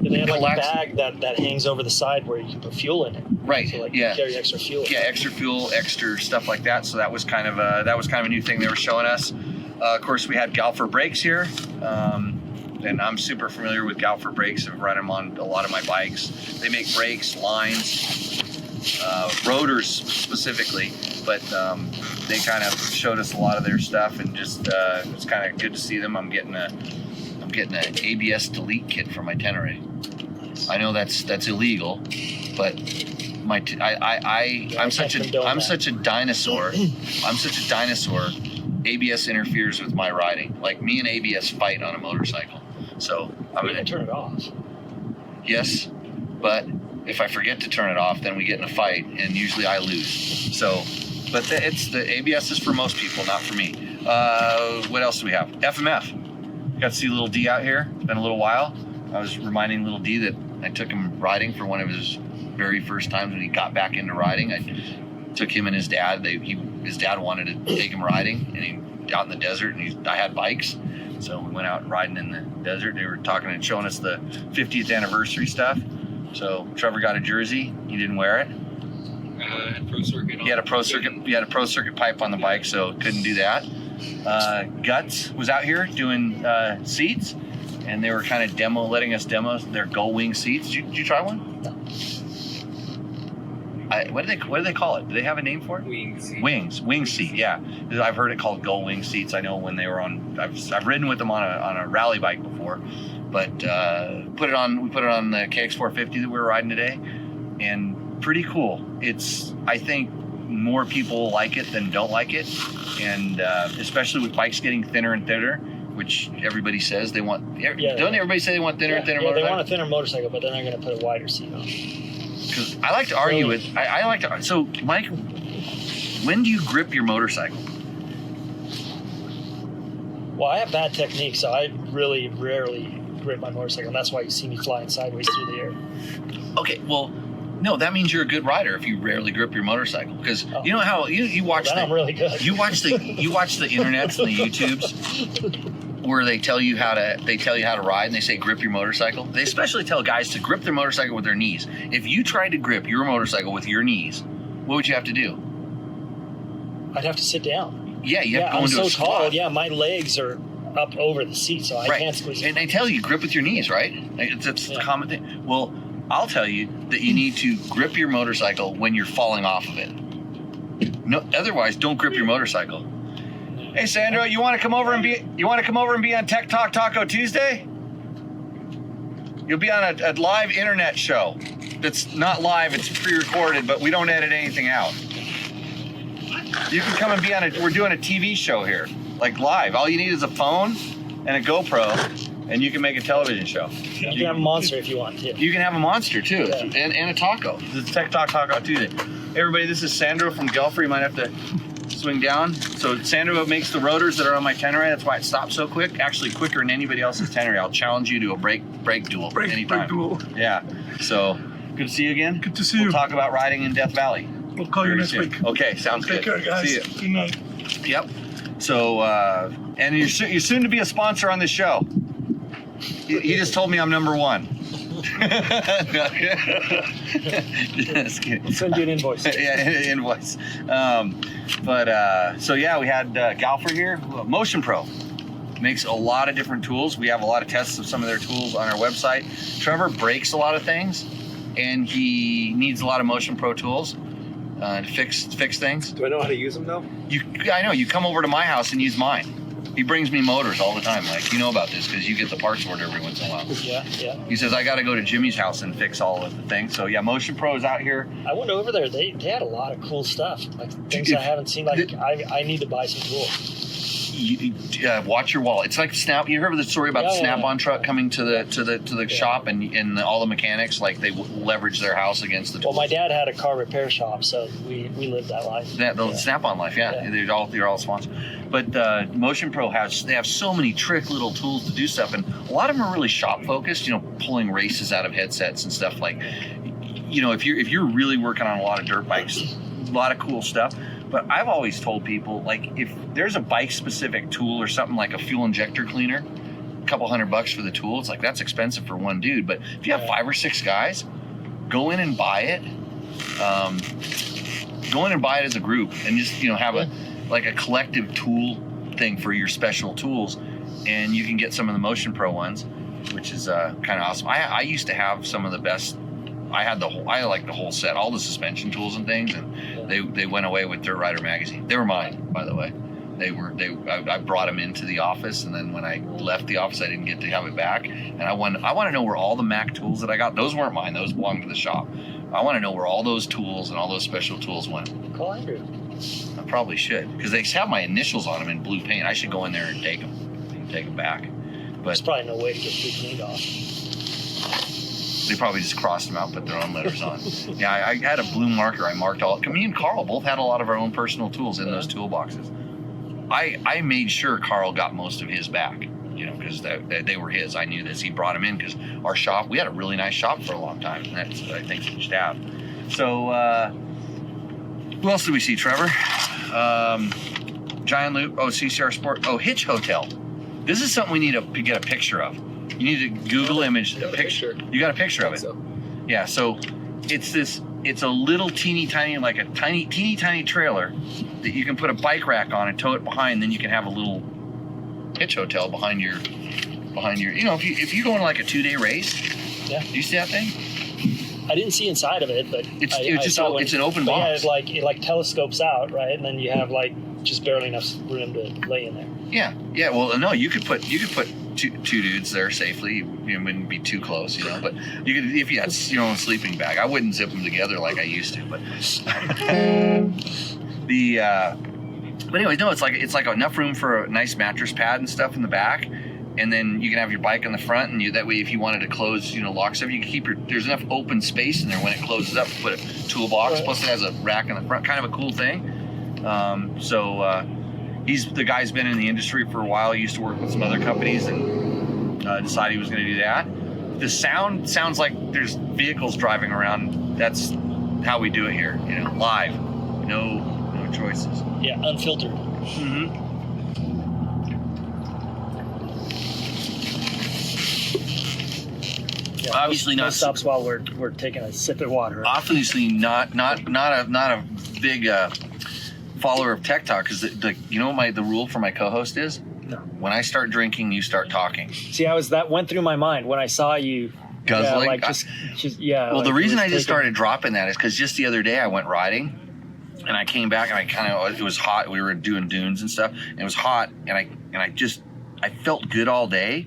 They have like a bag that hangs over the side where you can put fuel in it. Right. So like yeah. you carry extra fuel. Yeah, extra fuel, extra stuff like that. So that was kind of a new thing they were showing us. Of course, we had Galfer brakes here, and I'm super familiar with Galfer brakes. I've run them on a lot of my bikes. They make brakes, lines, rotors specifically, but they kind of showed us a lot of their stuff, and just it's kind of good to see them. I'm getting an ABS delete kit for my Tenere. I know that's illegal, but I'm such a dinosaur. I'm such a dinosaur. ABS interferes with my riding. Like, me and ABS fight on a motorcycle. So I'm gonna turn it off. Yes, but if I forget to turn it off, then we get in a fight, and usually I lose. So, but the ABS is for most people, not for me. What else do we have? FMF. Got to see little D out here. It's been a little while. I was reminding little D that I took him riding for one of his very first times when he got back into riding. I took him and his dad. His dad wanted to take him riding, and he out in the desert. And I had bikes, so we went out riding in the desert. They were talking and showing us the 50th anniversary stuff. So Trevor got a jersey. He didn't wear it. Pro circuit. He had a pro circuit. He had a pro circuit pipe on the bike, so couldn't do that. Guts was out here doing seats, and they were kind of letting us demo their Gull Wing seats. Did you try one? No. What do they call it? Do they have a name for it? Wing seat. Yeah, I've heard it called gull wing seats. I know when they were on. I've ridden with them on a rally bike before, but we put it on the KX450 that we were riding today, and pretty cool. I think more people like it than don't like it, and especially with bikes getting thinner and thinner, which everybody says they want. Don't everybody say they want thinner and thinner? Yeah, they want a thinner motorcycle, but then they're going to put a wider seat on. Because I like to argue with. I like to. So, Mike, when do you grip your motorcycle? Well, I have bad technique, so I really rarely grip my motorcycle, and that's why you see me flying sideways through the air. Okay, well, no, that means you're a good rider if you rarely grip your motorcycle. Because you know how you watch. Then I'm really good. You watch the internets and the YouTubes where they tell you how to ride, and they say grip your motorcycle. They especially tell guys to grip their motorcycle with their knees. If you tried to grip your motorcycle with your knees, what would you have to do? I'd have to sit down. Yeah, you have to go into a squat. I'm so tall. Yeah, my legs are up over the seat, so I can't squeeze. And they tell you grip with your knees, right? It's a common thing. Well, I'll tell you that you need to grip your motorcycle when you're falling off of it. No, otherwise, don't grip your motorcycle. Hey, Sandro, you want to come over and be on Tech Talk Taco Tuesday? You'll be on a live internet show. That's not live; it's pre-recorded, but we don't edit anything out. You can come and be on we're doing a TV show here, like live. All you need is a phone and a GoPro, and you can make a television show. You can have a monster if you want to. You can have a monster too, and a taco. This is Tech Talk Taco Tuesday. Hey, everybody, this is Sandro from Gelfer. You might have to swing down. So Sandro makes the rotors that are on my Tenere. That's why it stops so quick. Actually, quicker than anybody else's Tenere. I'll challenge you to a brake duel anytime. Brake duel. Yeah. So good to see you again. Good to see you. We'll talk about riding in Death Valley. We'll call you next week. Okay, sounds good. Take care, guys. See you. Good night. Yep. So, and you're soon to be a sponsor on this show. He just told me I'm number one. Just kidding. I'll send you an invoice. Yeah, an invoice. So yeah, we had Galfer here. Motion Pro makes a lot of different tools. We have a lot of tests of some of their tools on our website. Trevor breaks a lot of things, and he needs a lot of Motion Pro tools to fix things. Do I know how to use them though? I know. You come over to my house and use mine. He brings me motors all the time. Like, you know about this because you get the parts order every once in a while. Yeah. He says, I got to go to Jimmy's house and fix all of the things. So, yeah, Motion Pro is out here. I went over there. They had a lot of cool stuff. Like things I haven't seen. Like, I need to buy some tools. Watch your wallet. It's like Snap. You heard the story about the Snap-on truck coming to the shop and all the mechanics, like they leverage their house against the tools. Well, my dad had a car repair shop, so we lived that life. The Snap-on life, yeah. They're all sponsored. But Motion Pro have so many trick little tools to do stuff, and a lot of them are really shop focused. You know, pulling races out of headsets and stuff like. You know, if you're really working on a lot of dirt bikes, a lot of cool stuff. But I've always told people, like, if there's a bike-specific tool or something like a fuel injector cleaner, a couple $100 for the tool, it's like, that's expensive for one dude. But if you have 5 or 6 guys, go in and buy it. Go in and buy it as a group and just, have a collective tool thing for your special tools. And you can get some of the Motion Pro ones, which is kind of awesome. I used to have some of the best. I like the whole set, all the suspension tools and things, and they went away with Dirt Rider magazine. They were mine, by the way. I brought them into the office, and then when I left the office, I didn't get to have it back. And I want to know where all the Mac tools that I got, those weren't mine, those belonged to the shop. I want to know where all those tools and all those special tools went. Call Andrew. I probably should, because they have my initials on them in blue paint. I should go in there and take them back. But there's probably no way to get blue cleaned off. They probably just crossed them out, put their own letters on. Yeah, I had a blue marker. I marked all. Me and Carl both had a lot of our own personal tools in those toolboxes. I made sure Carl got most of his back, because they were his. I knew this. He brought them in because our shop, we had a really nice shop for a long time. And that's what I think you should have. So, who else do we see, Trevor? Giant Loop. Oh, CCR Sport. Oh, Hitch Hotel. This is something we need to get a picture of. You need to Google image a picture. You got a picture of it? So. Yeah, so it's a little teeny tiny trailer that you can put a bike rack on and tow it behind, then you can have a little hitch hotel behind your if you go on like a 2-day race. Yeah. Do you see that thing? I didn't see inside of it, but It's I just saw it's an open but box. yeah, it like telescopes out, right? And then you have like just barely enough room to lay in there. Yeah. Well, no, you could put two dudes there safely. You wouldn't be too close, but you could if you had your own sleeping bag. I wouldn't zip them together like I used to, but but anyways, no, it's like enough room for a nice mattress pad and stuff in the back, and then you can have your bike on the front, and that way if you wanted to close, lock stuff, you can keep there's enough open space in there when it closes up. Put a toolbox, Right. plus it has a rack in the front, kind of a cool thing. He's the guy's been in the industry for a while. He used to work with some other companies and decided he was going to do that. The sound sounds like there's vehicles driving around. That's how we do it here, live. No choices. Yeah, unfiltered. Mm-hmm. Yeah, Obviously no not- stops while we're taking a sip of water. Obviously not a big follower of Tech Talk, because the rule for my co-host is No. when I start drinking, you start talking. See, that went through my mind when I saw you. Guzzling? Yeah, like just yeah. Well, like the reason just I just taking- started dropping that is because just the other day I went riding, and I came back and it was hot. We were doing dunes and stuff, and it was hot, and I felt good all day,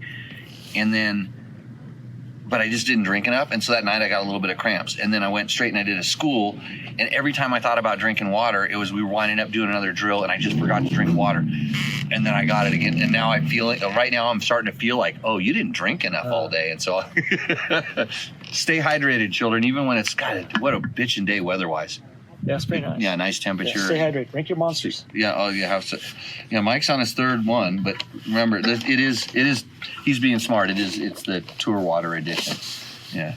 but I just didn't drink enough, and so that night I got a little bit of cramps, and then I went straight and I did a school, and every time I thought about drinking water, it was we were winding up doing another drill, and I just forgot to drink water, and then I got it again, and now I feel it. Right now I'm starting to feel like, oh, you didn't drink enough all day, and so stay hydrated, children, even when it's what a bitchin' day weather-wise. Yeah, it's pretty nice. Yeah, nice temperature. Yeah, stay hydrated. Drink your monsters. Yeah. Oh, yeah. Mike's on his third one, but remember, it is. He's being smart. It's the tour water edition. Yeah.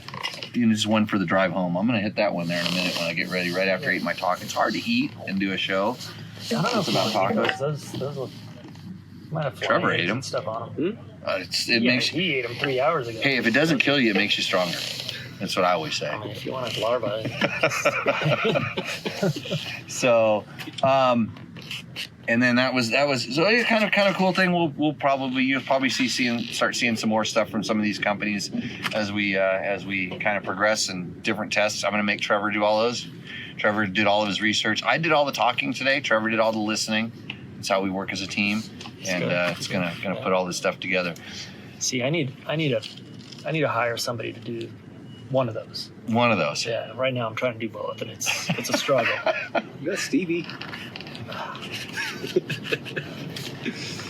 Just one for the drive home. I'm gonna hit that one there in a minute when I get ready. Right after I eat my taco. It's hard to eat and do a show. I don't know It's about tacos. Those look, might have Trevor flames ate 'em. and stuff on them. It makes. He ate them 3 hours ago. Hey, if it doesn't kill you, it makes you stronger. That's what I always say. I mean, if you want a larva. So, and then that was so it's kind of cool thing. You'll probably start seeing some more stuff from some of these companies as we kind of progress in different tests. I'm going to make Trevor do all those. Trevor did all of his research. I did all the talking today. Trevor did all the listening. That's how we work as a team, and it's gonna put all this stuff together. See, I need to hire somebody to do one of those. One of those. Yeah. Right now, I'm trying to do both, and it's a struggle. You got Stevie.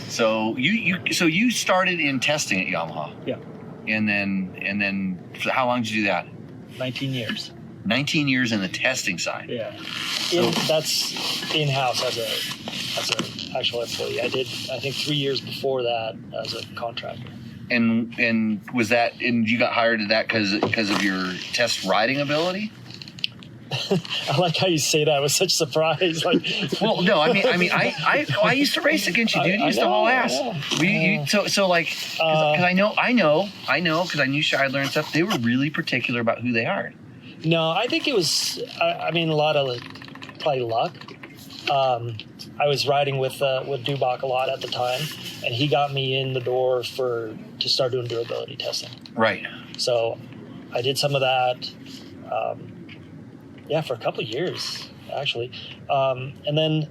So you started in testing at Yamaha. Yeah. And then so how long did you do that? 19 years. 19 years in the testing side. Yeah. That's in-house as a actual employee. I did, I think, 3 years before that as a contractor. And was that, and you got hired at that because of your test riding ability? I like how you say that with such surprise. Like, Well, no, I mean, I used to race against you, dude. You used to haul ass. So like, because I know, because I knew Shai learned stuff. They were really particular about who they hired. no, I think it was. I mean, a lot of probably luck. I was riding with Dubach a lot at the time, and he got me in the door to start doing durability testing. Right. So I did some of that. For a couple of years, actually. And then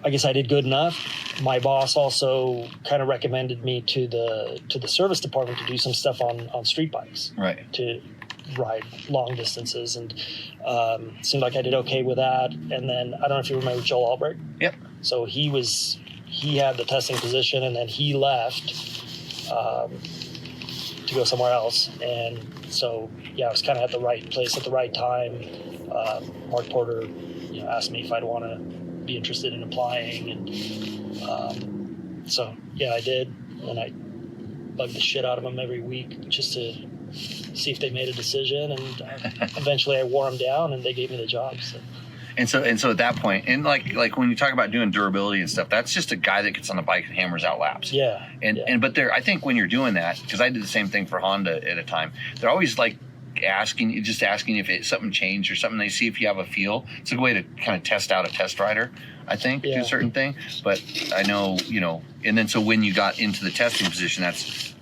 I guess I did good enough. My boss also kind of recommended me to the service department to do some stuff on street bikes. Right. To ride long distances, and it seemed like I did okay with that. And then I don't know if you remember Joel Albrecht. Yep. So he had the testing position, and then he left to go somewhere else. And so I was kind of at the right place at the right time. Mark Porter, asked me if I'd want to be interested in applying, and so I did, and I bugged the shit out of them every week just to see if they made a decision, and eventually I wore them down, and they gave me the job. So. And so at that point, and like when you talk about doing durability and stuff, that's just a guy that gets on the bike and hammers out laps. Yeah. But I think when you're doing that, because I did the same thing for Honda at a time, they're always like asking if something changed or something. They see if you have a feel. It's a way to kind of test out a test rider, I think, do a certain thing. But I know, and then so when you got into the testing position, that's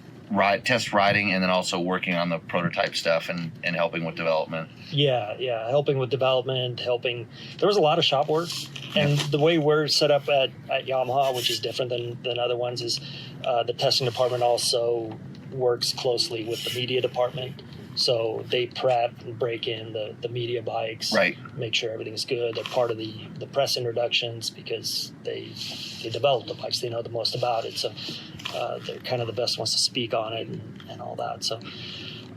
test riding, and then also working on the prototype stuff and helping with development. Yeah, helping with development, there was a lot of shop work, and the way we're set up at Yamaha, which is different than other ones, is the testing department also works closely with the media department. So they prep and break in the media bikes, right? Make sure everything's good. They're part of the press introductions because they develop the bikes. They know the most about it. So they're kind of the best ones to speak on it and all that. So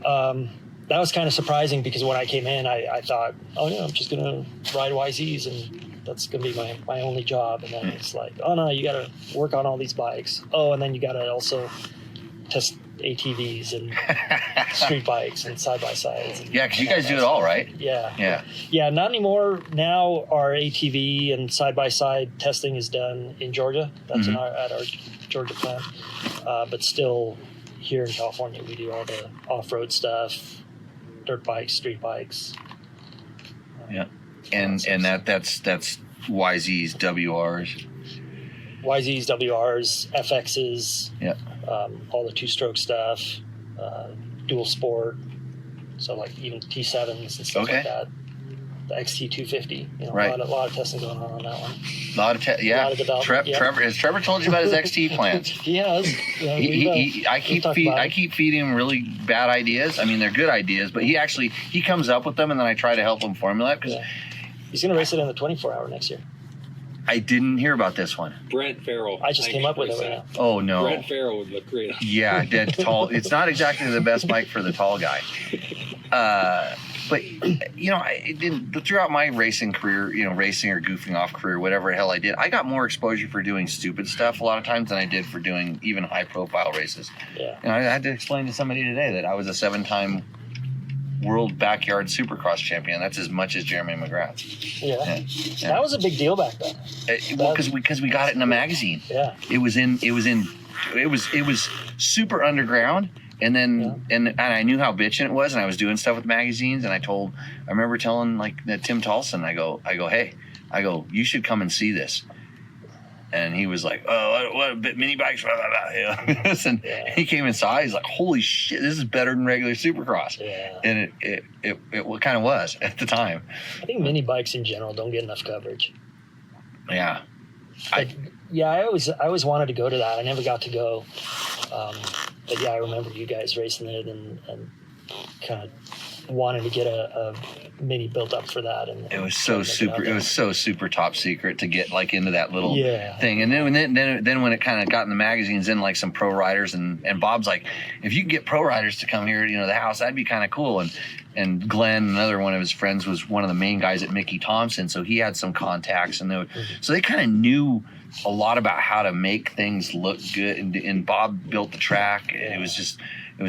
that was kind of surprising because when I came in, I thought, oh yeah, I'm just going to ride YZs and that's going to be my only job. And then it's like, oh no, you got to work on all these bikes. Oh, and then you got to also test ATVs and street bikes and side-by-sides. Yeah, because you guys do it all, right? Yeah, not anymore. Now our ATV and side-by-side testing is done in Georgia. That's at our Georgia plant. But still, here in California, we do all the off-road stuff, dirt bikes, street bikes. Yeah, and that's YZs, WRs. YZs, WRs, FXs. Yeah. All the two-stroke stuff, dual sport, so like even T7s and stuff like that. The XT250, right. a lot of testing going on that one. A lot of development. Trevor, has Trevor told you about his XT plans? He has. I keep feeding him really bad ideas. I mean, they're good ideas, but he comes up with them, and then I try to help him formulate because he's going to race it in the 24-hour next year. I didn't hear about this one. Brent Farrell. I just came up with it right now. Oh, no. Brent Farrell would look great. Yeah, dead tall. It's not exactly the best bike for the tall guy. But, throughout my racing career, racing or goofing off career, whatever the hell I did, I got more exposure for doing stupid stuff a lot of times than I did for doing even high-profile races. Yeah. I had to explain to somebody today that I was a 7-time world backyard supercross champion. That's as much as Jeremy McGrath. Yeah. That was a big deal back then. Because we got it in a magazine. Yeah. It was super underground, and then and I knew how bitchin' it was, and I was doing stuff with magazines, and I remember telling like Tim Tolson, I go, hey, you should come and see this. And he was like, oh, what mini bikes, blah, blah, blah. And he came inside. He's like, holy shit, this is better than regular Supercross. Yeah. And it kind of was at the time. I think mini bikes in general don't get enough coverage. Yeah. I always wanted to go to that. I never got to go. But yeah, I remember you guys racing it and kind of wanted to get a mini built up for that, and it was so super. It was so super top secret to get like into that little thing. And then when it kind of got in the magazines, then like some pro riders and Bob's like, if you can get pro riders to come here, the house, that'd be kind of cool. And Glenn, another one of his friends, was one of the main guys at Mickey Thompson, so he had some contacts, and so they kind of knew a lot about how to make things look good. And Bob built the track. It was just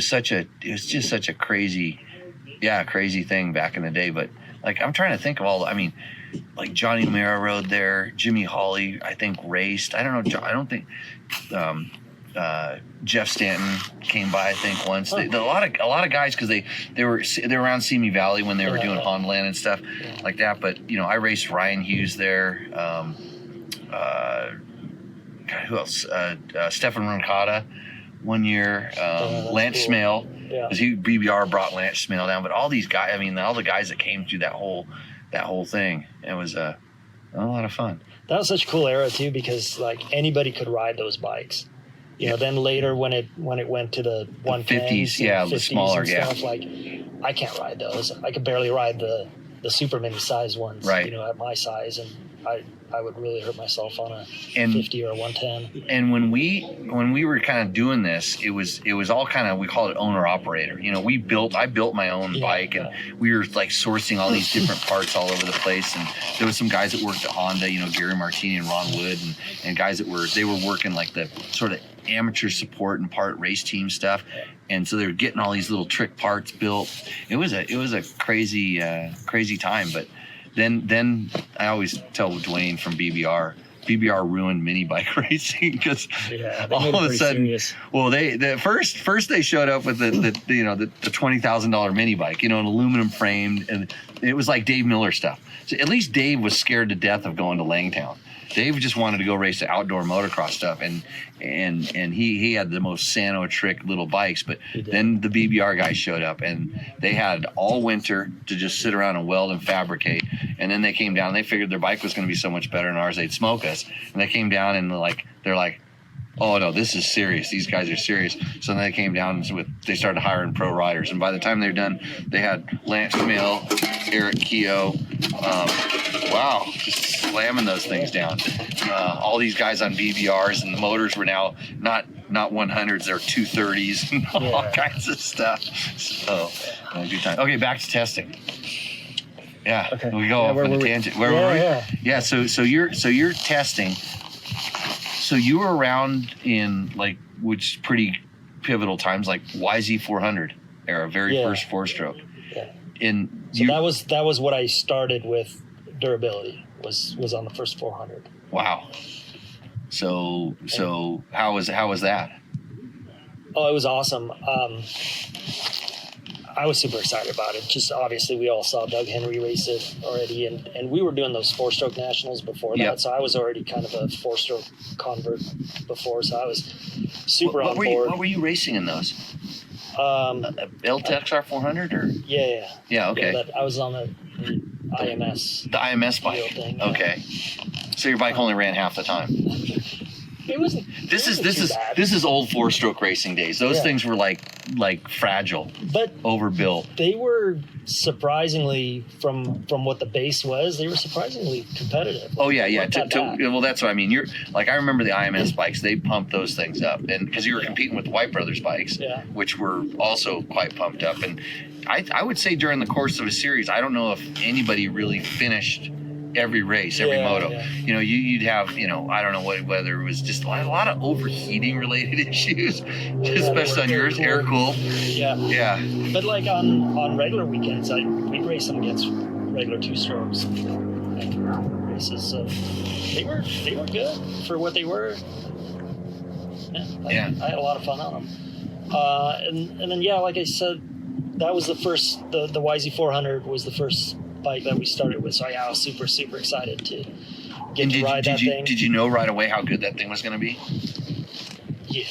such a crazy thing back in the day. But like, I'm trying to think of like Johnny O'Mara rode there, Jimmy Hawley I think raced. I don't know. I don't think Jeff Stanton came by I think once. A lot of guys, because they were around Simi Valley when they were doing Hondaland and stuff like that. But I raced Ryan Hughes there. Who else? Stefan Roncada one year. Lance cool. Smale. Because BBR brought Lance Smale down, but all these guys, all the guys that came through that whole thing, it was a lot of fun. That was such a cool era too, because like anybody could ride those bikes. Then later when it went to the 150s, the smaller, stuff, like I can't ride those. I could barely ride the super mini size ones, right. At my size, and I would really hurt myself on a 50 or a 110. And when we were kind of doing this, it was all kind of, we called it owner operator. I built my own bike, and we were like sourcing all these different parts all over the place. And there was some guys that worked at Honda, Gary Martini and Ron Wood, and guys that were working like the sort of amateur support and part race team stuff. And so they were getting all these little trick parts built. It was a crazy time, but then I always tell Dwayne from BBR, BBR ruined mini bike racing because Yeah, they made all it of a pretty sudden, serious. well, first they showed up with the $20,000 mini bike, an aluminum framed, and it was like Dave Miller stuff. So at least Dave was scared to death of going to Langtown. Dave just wanted to go race the outdoor motocross stuff, and he had the most Sano trick little bikes. But then the BBR guys showed up, and they had all winter to just sit around and weld and fabricate. And then they came down, and they figured their bike was going to be so much better than ours, they'd smoke us. And they came down, and they're like, oh no, this is serious. These guys are serious. So then they came down they started hiring pro riders, and by the time they were done, they had Lance Mill, Eric Keogh, just slamming those things down. All these guys on BBRs, and the motors were now not 100s, they're 230s, and all kinds of stuff. So good time. Okay, back to testing. Yeah, Okay. we go off on a tangent. Where were we? Yeah. So you're testing. So you were around in which pretty pivotal times, like YZ400 era, very first four-stroke. Yeah. So that was what I started with. Durability was on the first 400. Wow. So how was that? Oh, it was awesome. I was super excited about it. Just obviously, we all saw Doug Henry race it already, and we were doing those four-stroke nationals before that. Yep. So I was already kind of a four-stroke convert before. So I was super on board. What were you racing in those? LTX R400 or? Yeah. Yeah. Okay. Yeah, I was on the IMS. The IMS bike. Thing, okay. So your bike only ran half the time. It wasn't. This it wasn't too bad. is old four-stroke racing days. Those things were like fragile, but overbuilt. They were surprisingly from what the base was. They were surprisingly competitive. Oh yeah. Not that bad. Well, that's what I mean. You're I remember the IMS bikes. They pumped those things up, and because you were competing with the White Brothers bikes, which were also quite pumped up. And I would say during the course of a series, I don't know if anybody really finished every race, every moto. Yeah. You'd have, I don't know whether it was just a lot of overheating related issues, especially on yours, air cooled. Yeah. But like on regular weekends, we'd race them against regular two strokes races. So they were good for what they were. I had a lot of fun on them. And then like I said, that was the first. The YZ400 was the first bike that we started with. So I was super, super excited to get to ride that thing. Did you know right away how good that thing was going to be? Yeah.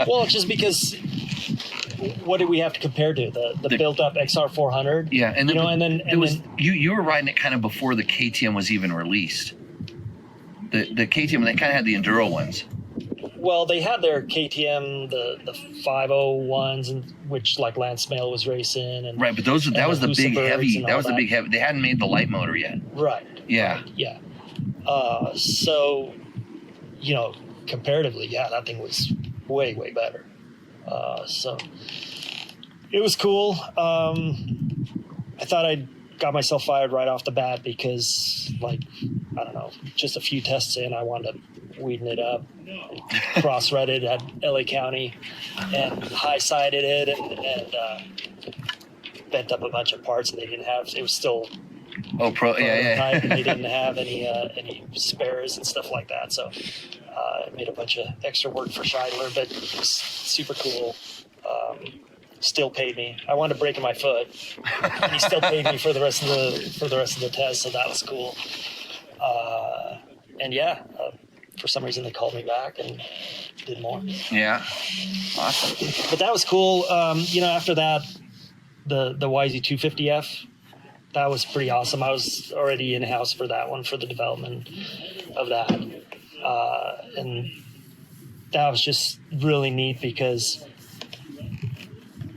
Well, just because what did we have to compare to? The built up XR400? Yeah. And then, then you were riding it kind of before the KTM was even released. The KTM, they kind of had the Enduro ones. Well, they had their KTM, the 501s, and which like Lance Mail was racing, and right. But that was the big heavy. That was the big heavy. They hadn't made the light motor yet. Right. Yeah. Yeah. So, comparatively, that thing was way, way better. So it was cool. I thought I'd got myself fired right off the bat because, I don't know, just a few tests in, I wound up weeding it up, cross-redded at LA County, and high-sided it, and bent up a bunch of parts that they didn't have. It was still yeah. And they didn't have any spares and stuff like that. So it made a bunch of extra work for Scheidler, but it was super cool. Still paid me. I wound up breaking my foot, and he still paid me for the rest of the test. So that was cool. For some reason they called me back and did more. Yeah, awesome. But that was cool. After that, the YZ250F, that was pretty awesome. I was already in house for that one, for the development of that, and that was just really neat because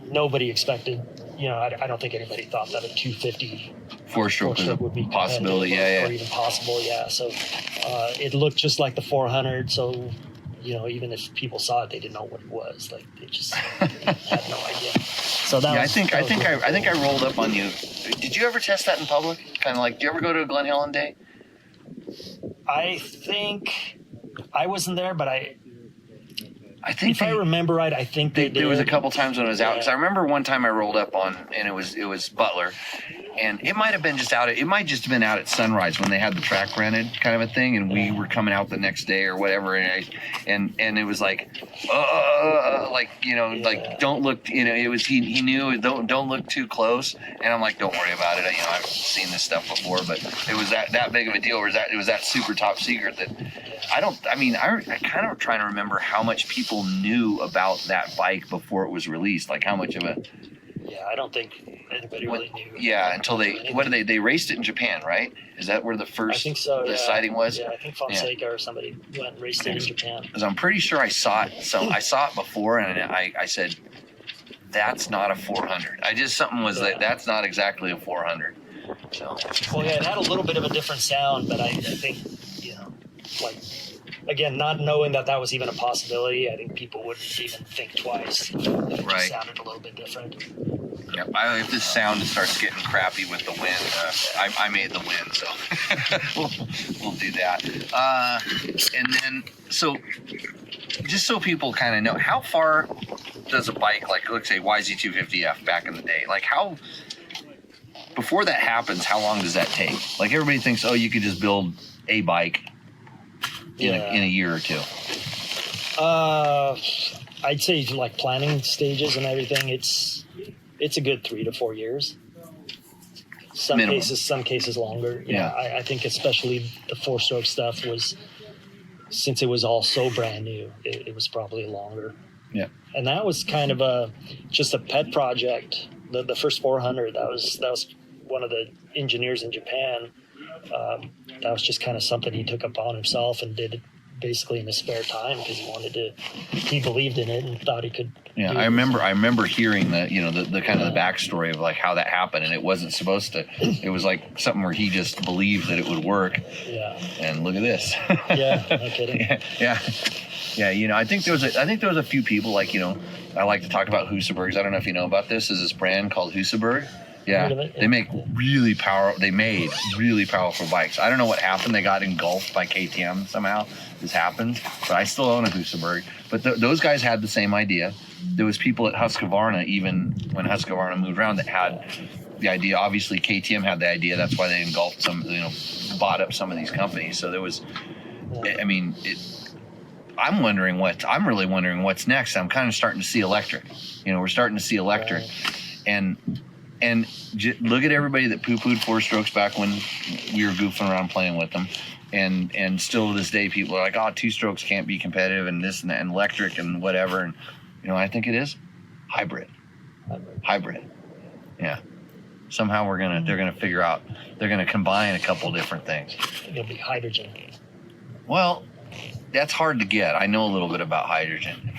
nobody expected. I don't think anybody thought that a 250 four-stroke was a would be possibility, or even possible, So it looked just like the 400. So even if people saw it, they didn't know what it was. Like they just had no idea. So that I think I rolled up on you. Did you ever test that in public? Kind of like, did you ever go to a Glen Helen day? I think I wasn't there, but I think if I remember right, I think they did. There was a couple times when I was out because I remember one time I rolled up on, and it was Butler, And it might have been just out. It might just have been out at sunrise when they had the track rented, kind of a thing. And we were coming out the next day or whatever. And it was like, like don't look. It was he knew don't look too close. And I'm like, don't worry about it. I've seen this stuff before, but it was that big of a deal. It was that super top secret that I kind of trying to remember how much people knew about that bike before it was released. Like how much of a. Yeah, I don't think anybody really knew. Yeah, until they raced it in Japan, right? Is that where the first I think so, sighting was? Yeah, I think Fonseca or somebody went and raced it in Japan. Because I'm pretty sure I saw it. So I saw it before, and I said, that's not a 400. Something was like, that's not exactly a 400. So. Well, yeah, it had a little bit of a different sound, but I think, like, again, not knowing that was even a possibility, I think people wouldn't even think twice. It just sounded a little bit different. Yep. If this sound starts getting crappy with the wind, I made the wind, so we'll do that. And then, so just so people kind of know, how far does a bike, like let's say YZ250F back in the day, like how, before that happens, how long does that take? Like everybody thinks, oh, you could just build a bike in a year or two. I'd say like planning stages and everything, it's a good 3 to 4 years. Some cases longer. Yeah. I think especially the 4-stroke stuff since it was all so brand new, it was probably longer. Yeah. And that was kind of just a pet project. The first 400, that was one of the engineers in Japan. That was just kind of something he took upon himself and did basically in his spare time because he believed in it and thought he could. Yeah, I remember hearing the kind of the backstory of like how that happened, and it wasn't supposed to. It was like something where he just believed that it would work. Yeah. And look at this. Yeah, no kidding. Yeah. I think there was a few people like I like to talk about Husabergs. I don't know if you know about this. There's this brand called Husaberg. Yeah, they make really powerful bikes. I don't know what happened. They got engulfed by KTM somehow. This happened, but I still own a Husaberg. But those guys had the same idea. There was people at Husqvarna, even when Husqvarna moved around, that had the idea. Obviously, KTM had the idea. That's why they engulfed bought up some of these companies. So there was, I'm really wondering what's next. I'm kind of starting to see electric. We're starting to see electric, and look at everybody that poo-pooed 4-strokes back when we were goofing around playing with them. And still to this day, people are like, oh, 2-strokes can't be competitive and this and that and electric and whatever. And, I think it is hybrid. Yeah. Somehow they're going to figure out, they're going to combine a couple different things. It'll be hydrogen. Well, that's hard to get. I know a little bit about hydrogen.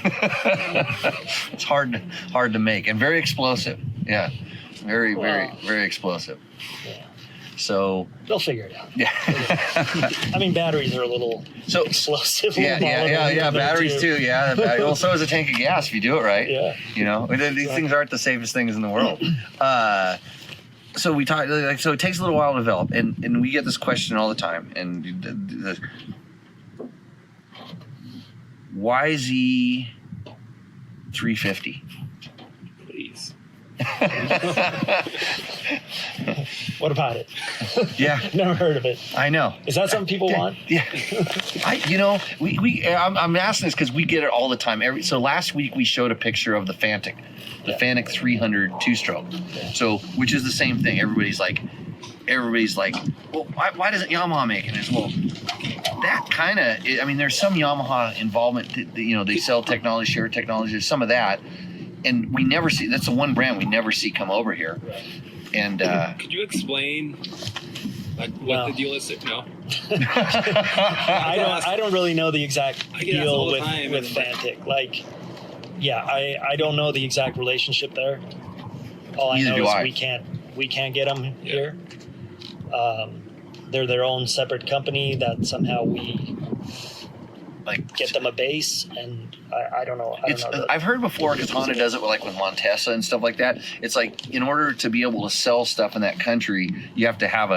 It's hard to make and very explosive. Yeah. Very, very, very explosive. Yeah. So they'll figure it out. Yeah. Batteries are a little explosive. Yeah. Batteries too. Yeah. Well, so is a tank of gas if you do it right. Yeah. These things aren't the safest things in the world. So we talk. So it takes a little while to develop, and we get this question all the time. And the YZ 350. Please. What about it? Yeah. Never heard of it. I know. Is that something people want? Yeah. I'm asking this because we get it all the time. So last week we showed a picture of the Fantic, Fantic 300 2-stroke. So, which is the same thing. Everybody's like, well, why doesn't Yamaha make it? Well, that kind of, there's some Yamaha involvement. They sell technology, share technology. There's some of that. And we never see, that's the one brand we never see come over here. And could you explain what the deal is? No. I don't really know the exact deal with Fantic. I don't know the exact relationship there. All I know is we can't get them here. They're their own separate company that somehow we like get them a base, and I don't know. I've heard before because Honda does it with, like with Montesa and stuff like that. It's like in order to be able to sell stuff in that country, you have to have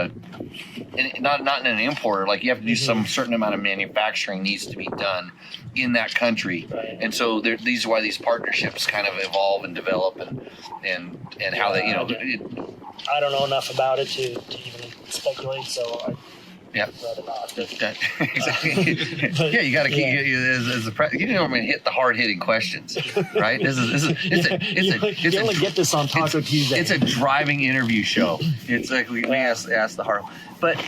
not in an importer. Like you have to do some certain amount of manufacturing needs to be done in that country, Right. and so these are why these partnerships kind of evolve and develop and how they I don't know enough about it to even speculate, so I'd rather not. Exactly. Yeah, you got to keep as a you know I'm going to hit the hard hitting questions, right? You only get this on Taco Tuesday. It's a driving interview show. It's like we ask the hard, but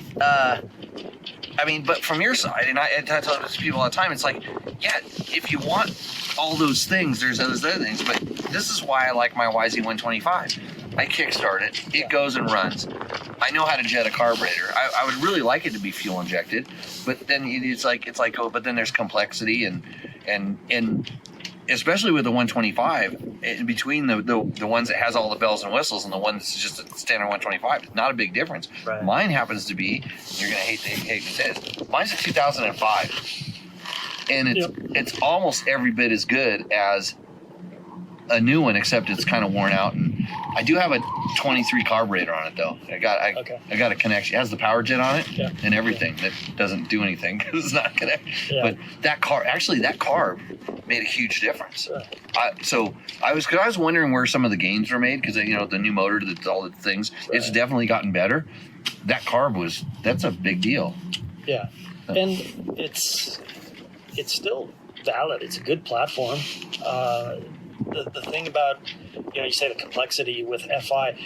I mean, but from your side, and I tell this to people all the time, it's like, yeah, if you want all those things, there's those other things, but this is why I like my YZ125. I kickstart it, it goes and runs. I know how to jet a carburetor. I would really like it to be fuel injected, but then it's like oh, but then there's complexity and especially with the 125, in between the ones that has all the bells and whistles and the one that's just a standard 125, it's not a big difference. Right. Mine happens to be, you're gonna hate to say this, mine's a 2005, and it's almost every bit as good as a new one, except it's kind of worn out. And I do have a 23 carburetor on it though. I got a connection. It has the power jet on it and everything. That doesn't do anything because it's not connected. Yeah. But that carb made a huge difference. Sure. I was wondering where some of the gains were made because the new motor, all the things, it's definitely gotten better. That carb that's a big deal. Yeah, and it's still valid. It's a good platform. The thing about, you say the complexity with FI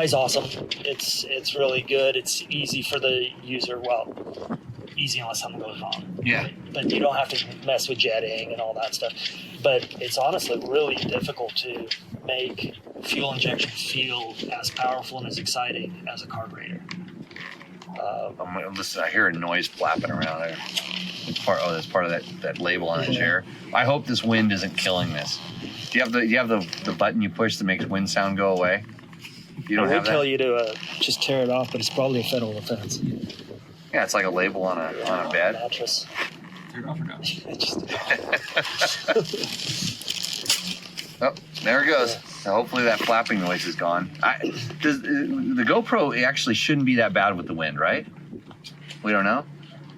is awesome. It's really good. It's easy for the user. Well, easy unless something goes wrong. Yeah. Right? But you don't have to mess with jetting and all that stuff. But it's honestly really difficult to make fuel injection feel as powerful and as exciting as a carburetor. Listen, I hear a noise flapping around there. That's part of that label on the chair. I hope this wind isn't killing this. Do you have the button you push that makes wind sound go away? You don't have that? I would tell you to just tear it off, but it's probably a federal offense. Yeah, it's like a label on a bed. Mattress. Turn it off or no? Oh, there it goes. So hopefully that flapping noise is gone. The GoPro actually shouldn't be that bad with the wind, right? We don't know.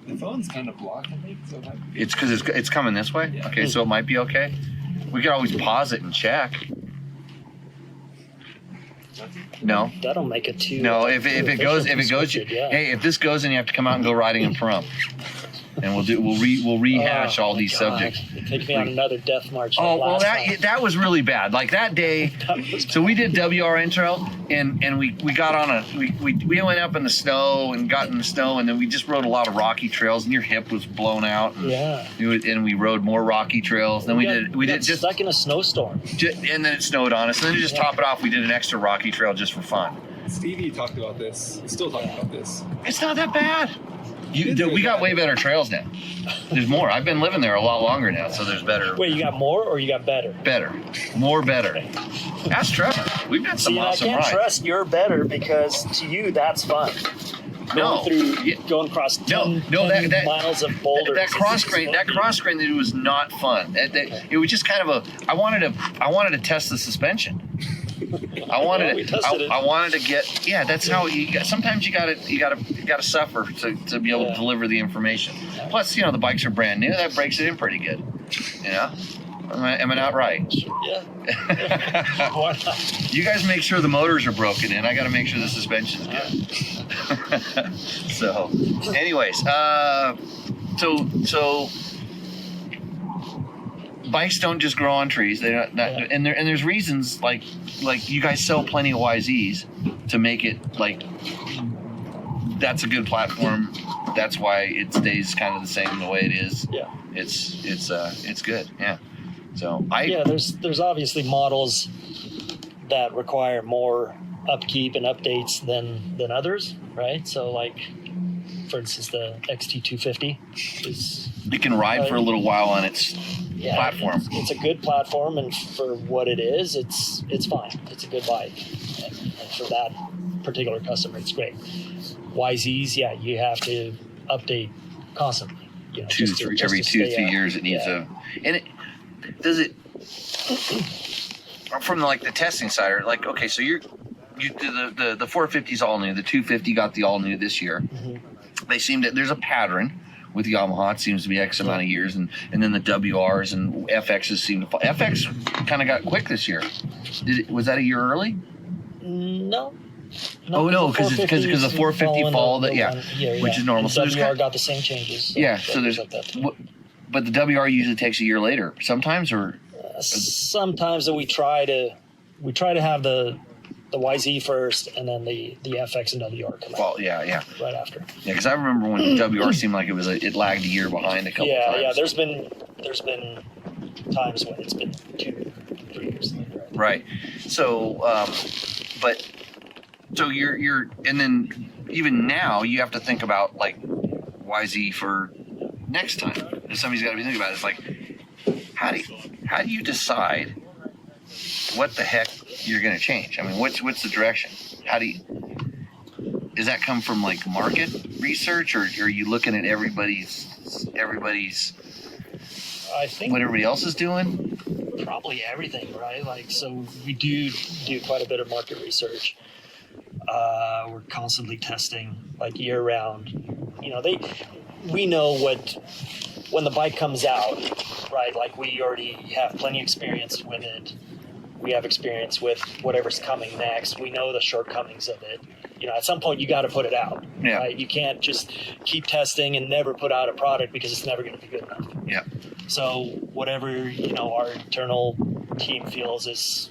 The phone's kind of blocked, I think. So It's because it's coming this way. Yeah. Okay, so it might be okay. We could always pause it and check. No. That'll make it too. No, if it goes, yeah. hey, if this goes, then you have to come out and go riding in Pahrump, and we'll rehash all these subjects. It takes me on another death march. Oh like well, last time. that was really bad. Like that day, so we did WRN trail, and we got on we went up in the snow and got in the snow, and then we just rode a lot of rocky trails, and your hip was blown out. And we rode more rocky trails. Then we did just stuck in a snowstorm. And then it snowed on us. And then to just top it off, we did an extra rocky trail just for fun. Stevie talked about this. He's still talking about this. It's not that bad. We got way better trails now. There's more. I've been living there a lot longer now, so there's better. Wait, you got more or you got better? Better. More better. Ask Trevor. We've got some awesome rides. I can't trust you're better because to you that's fun. Going across 10 miles of boulders. That cross grain was not fun. It was just kind of I wanted to test the suspension. I wanted to get. Yeah, that's how you got. Sometimes you gotta suffer to be able to deliver the information. Plus, the bikes are brand new. That breaks it in pretty good. Am I not right? Yeah. Why not? You guys make sure the motors are broken in. I got to make sure the suspension's good. So, anyways, so bikes don't just grow on trees. They don't, and there's reasons like you guys sell plenty of YZs to make it like that's a good platform. That's why it stays kind of the same the way it is. Yeah. It's good. Yeah. So there's obviously models that require more upkeep and updates than others, right? So like, for instance, the XT250 is. It can ride for a little while on its platform. It's a good platform, and for what it is, it's fine. It's a good bike, and for that particular customer, it's great. YZs, you have to update constantly. you know, every to 2-3 stay up. years it needs Yeah. and it does it from like the testing side, or like, okay, so you do the 450's all new, the 250 got the all new this year. They seem to, there's a pattern with Yamaha. It seems to be X amount of years, and then the WRs and FXs seem to fall. FX kind of got quick this year. Was that a year early? No. Oh no, because the 450 followed it, yeah, which is normal. And So there's WR got the same changes. so there's like that. But the WR usually takes a year later, sometimes, or Sometimes we try to have the YZ first, and then the FX and WR come out. well, yeah, right after. yeah. Because I remember when WR seemed like it lagged a year behind a couple times. Yeah. There's been times when it's been 2-3 years later. Right. So, so you're, and then even now you have to think about like YZ for next time. If somebody's got to be thinking about it. It's like, how do you decide what the heck you're going to change? I mean, what's the direction? Does that come from like market research, or are you looking at everybody's I think what everybody else is doing? probably everything, right? Like, so we do quite a bit of market research. We're constantly testing, like, year round. You know, we know when the bike comes out, right? Like, we already have plenty of experience with it. We have experience with whatever's coming next. We know the shortcomings of it. You know, at some point you got to put it out. Yeah. Right? You can't just keep testing and never put out a product because it's never going to be good enough. Yeah. So whatever, you know, our internal team feels is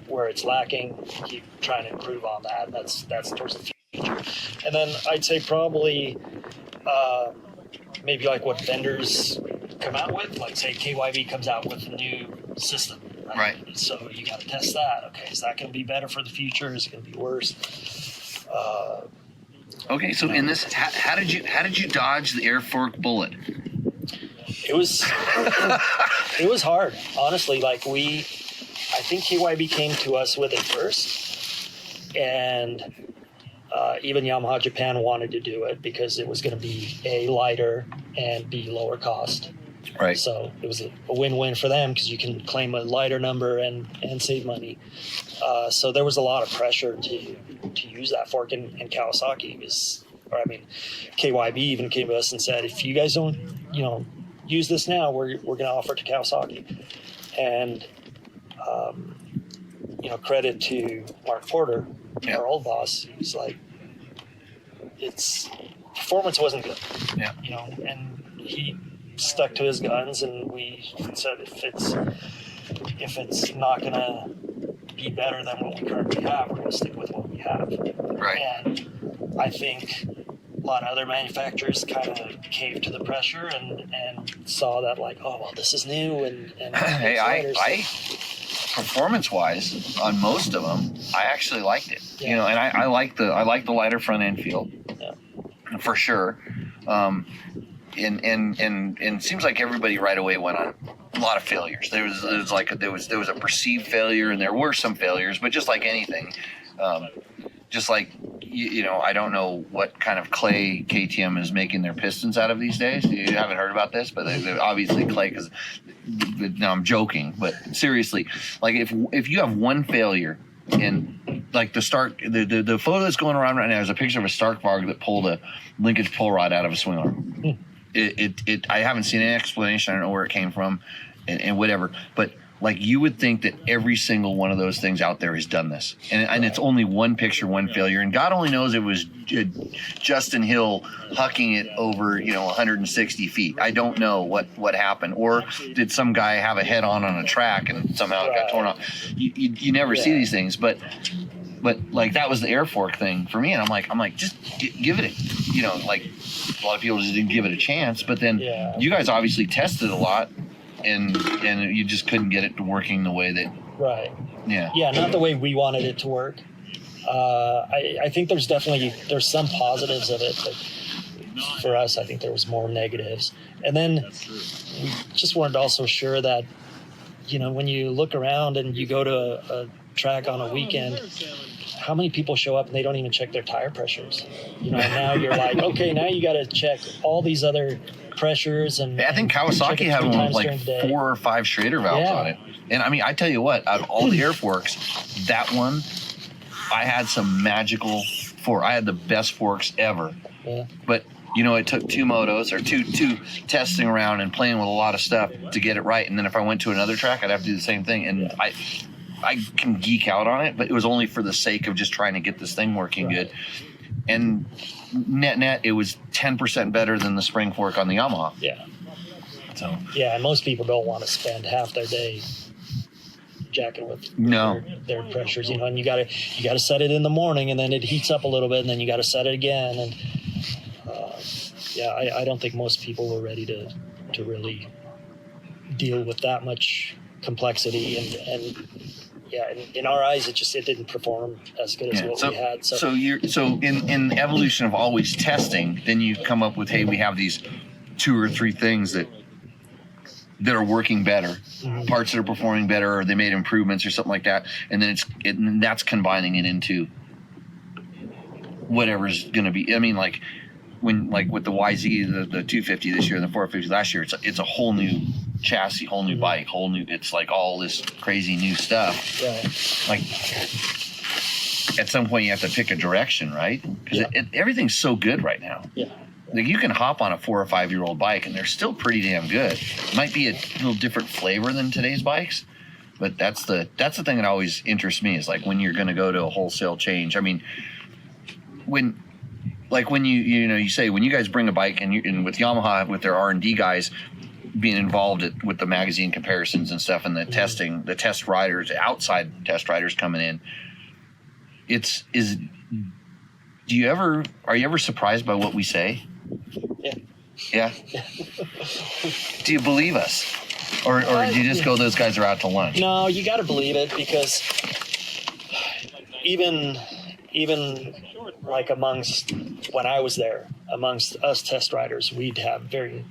where it's lacking, keep trying to improve on that. That's towards the future. And then I'd say probably maybe like what vendors come out with, like say KYB comes out with a new system. Right. So you got to test that. Okay, is that going to be better for the future? Is it going to be worse? Okay, so in this, how did you dodge the air fork bullet? It was hard, honestly. Like I think KYB came to us with it first, and even Yamaha Japan wanted to do it because it was going to be A, lighter, and B, lower cost. Right. So it was a win-win for them because you can claim a lighter number and save money. So there was a lot of pressure to use that fork, and Kawasaki KYB even came to us and said, if you guys don't, use this now, we're going to offer it to Kawasaki. And credit to Mark Porter, our old boss. He's like, performance wasn't good. Yeah. And he stuck to his guns, and we said if it's not going to be better than what we currently have, we're going to stick with what we have. Right. And I think a lot of other manufacturers kind of caved to the pressure and saw that, like, oh well, this is new and hey, I performance-wise on most of them, I actually liked it. Yeah. And I like the lighter front end feel, for sure. And it seems like everybody right away went on a lot of failures. There was a perceived failure, and there were some failures, but just like anything, just like I don't know what kind of clay KTM is making their pistons out of these days. You haven't heard about this, but they're obviously clay. Because now I'm joking, but seriously, like if you have one failure in like the photo that's going around right now is a picture of a Starkvarg that pulled a linkage pull rod out of a swing arm. I haven't seen any explanation. I don't know where it came from, and whatever. But like, you would think that every single one of those things out there has done this, and it's only one picture, one failure, and God only knows it was Justin Hill hucking it over 160 feet. I don't know what happened, or did some guy have a head on a track and somehow it got torn off? You never see these things, but like, that was the air fork thing for me, and I'm like just give it like a lot of people just didn't give it a chance, but then you guys obviously tested a lot, and you just couldn't get it to working the way that not the way we wanted it to work. I think there's some positives of it, but for us, I think there was more negatives. And then we just weren't also sure that when you look around and you go to a track on a weekend, how many people show up and they don't even check their tire pressures? You know, and now you're like, okay, now you got to check all these other pressures. And I think and check Kawasaki it had 3 one with times like during the day. 4 or 5 Schrader valves Yeah. on it. And I mean, I tell you what, out of all the air forks, that one, I had some magical fork. I had the best forks ever. Yeah. But you know, it took 2 motos or two testing around and playing with a lot of stuff to get it right. And then if I went to another track, I'd have to do the same thing. And I can geek out on it, but it was only for the sake of just trying to get this thing working good. And net, it was 10% better than the spring fork on the Yamaha. Yeah. So Yeah, and most people don't want to spend half their day jacking with their pressures, you know, and you gotta set it in the morning, and then it heats up a little bit, and then you gotta set it again, and I don't think most people were ready to really deal with that much complexity, and in our eyes, it didn't perform as good as what we had. So in the evolution of always testing, then you come up with, hey, we have these 2 or 3 things that are working better, parts that are performing better, or they made improvements or something like that, and then that's combining it into whatever's going to be. I mean, like with the YZ, the 250 this year and the 450 last year, it's a whole new chassis, whole new bike, it's like all this crazy new stuff. Right. Like at some point you have to pick a direction, right? Because everything's so good right now. Yeah. Like you can hop on a 4 or 5 year old bike and they're still pretty damn good. It might be a little different flavor than today's bikes, but that's the thing that always interests me, is like when you're going to go to a wholesale change. I mean, when you say when you guys bring a bike and with Yamaha, with their R&D guys being involved with the magazine comparisons and stuff, and the testing, the test riders, outside test riders coming in, are you ever surprised by what we say? Yeah. Do you believe us, or do you just go, those guys are out to lunch? No, you got to believe it, because even like when I was there, amongst us test riders, we'd have varying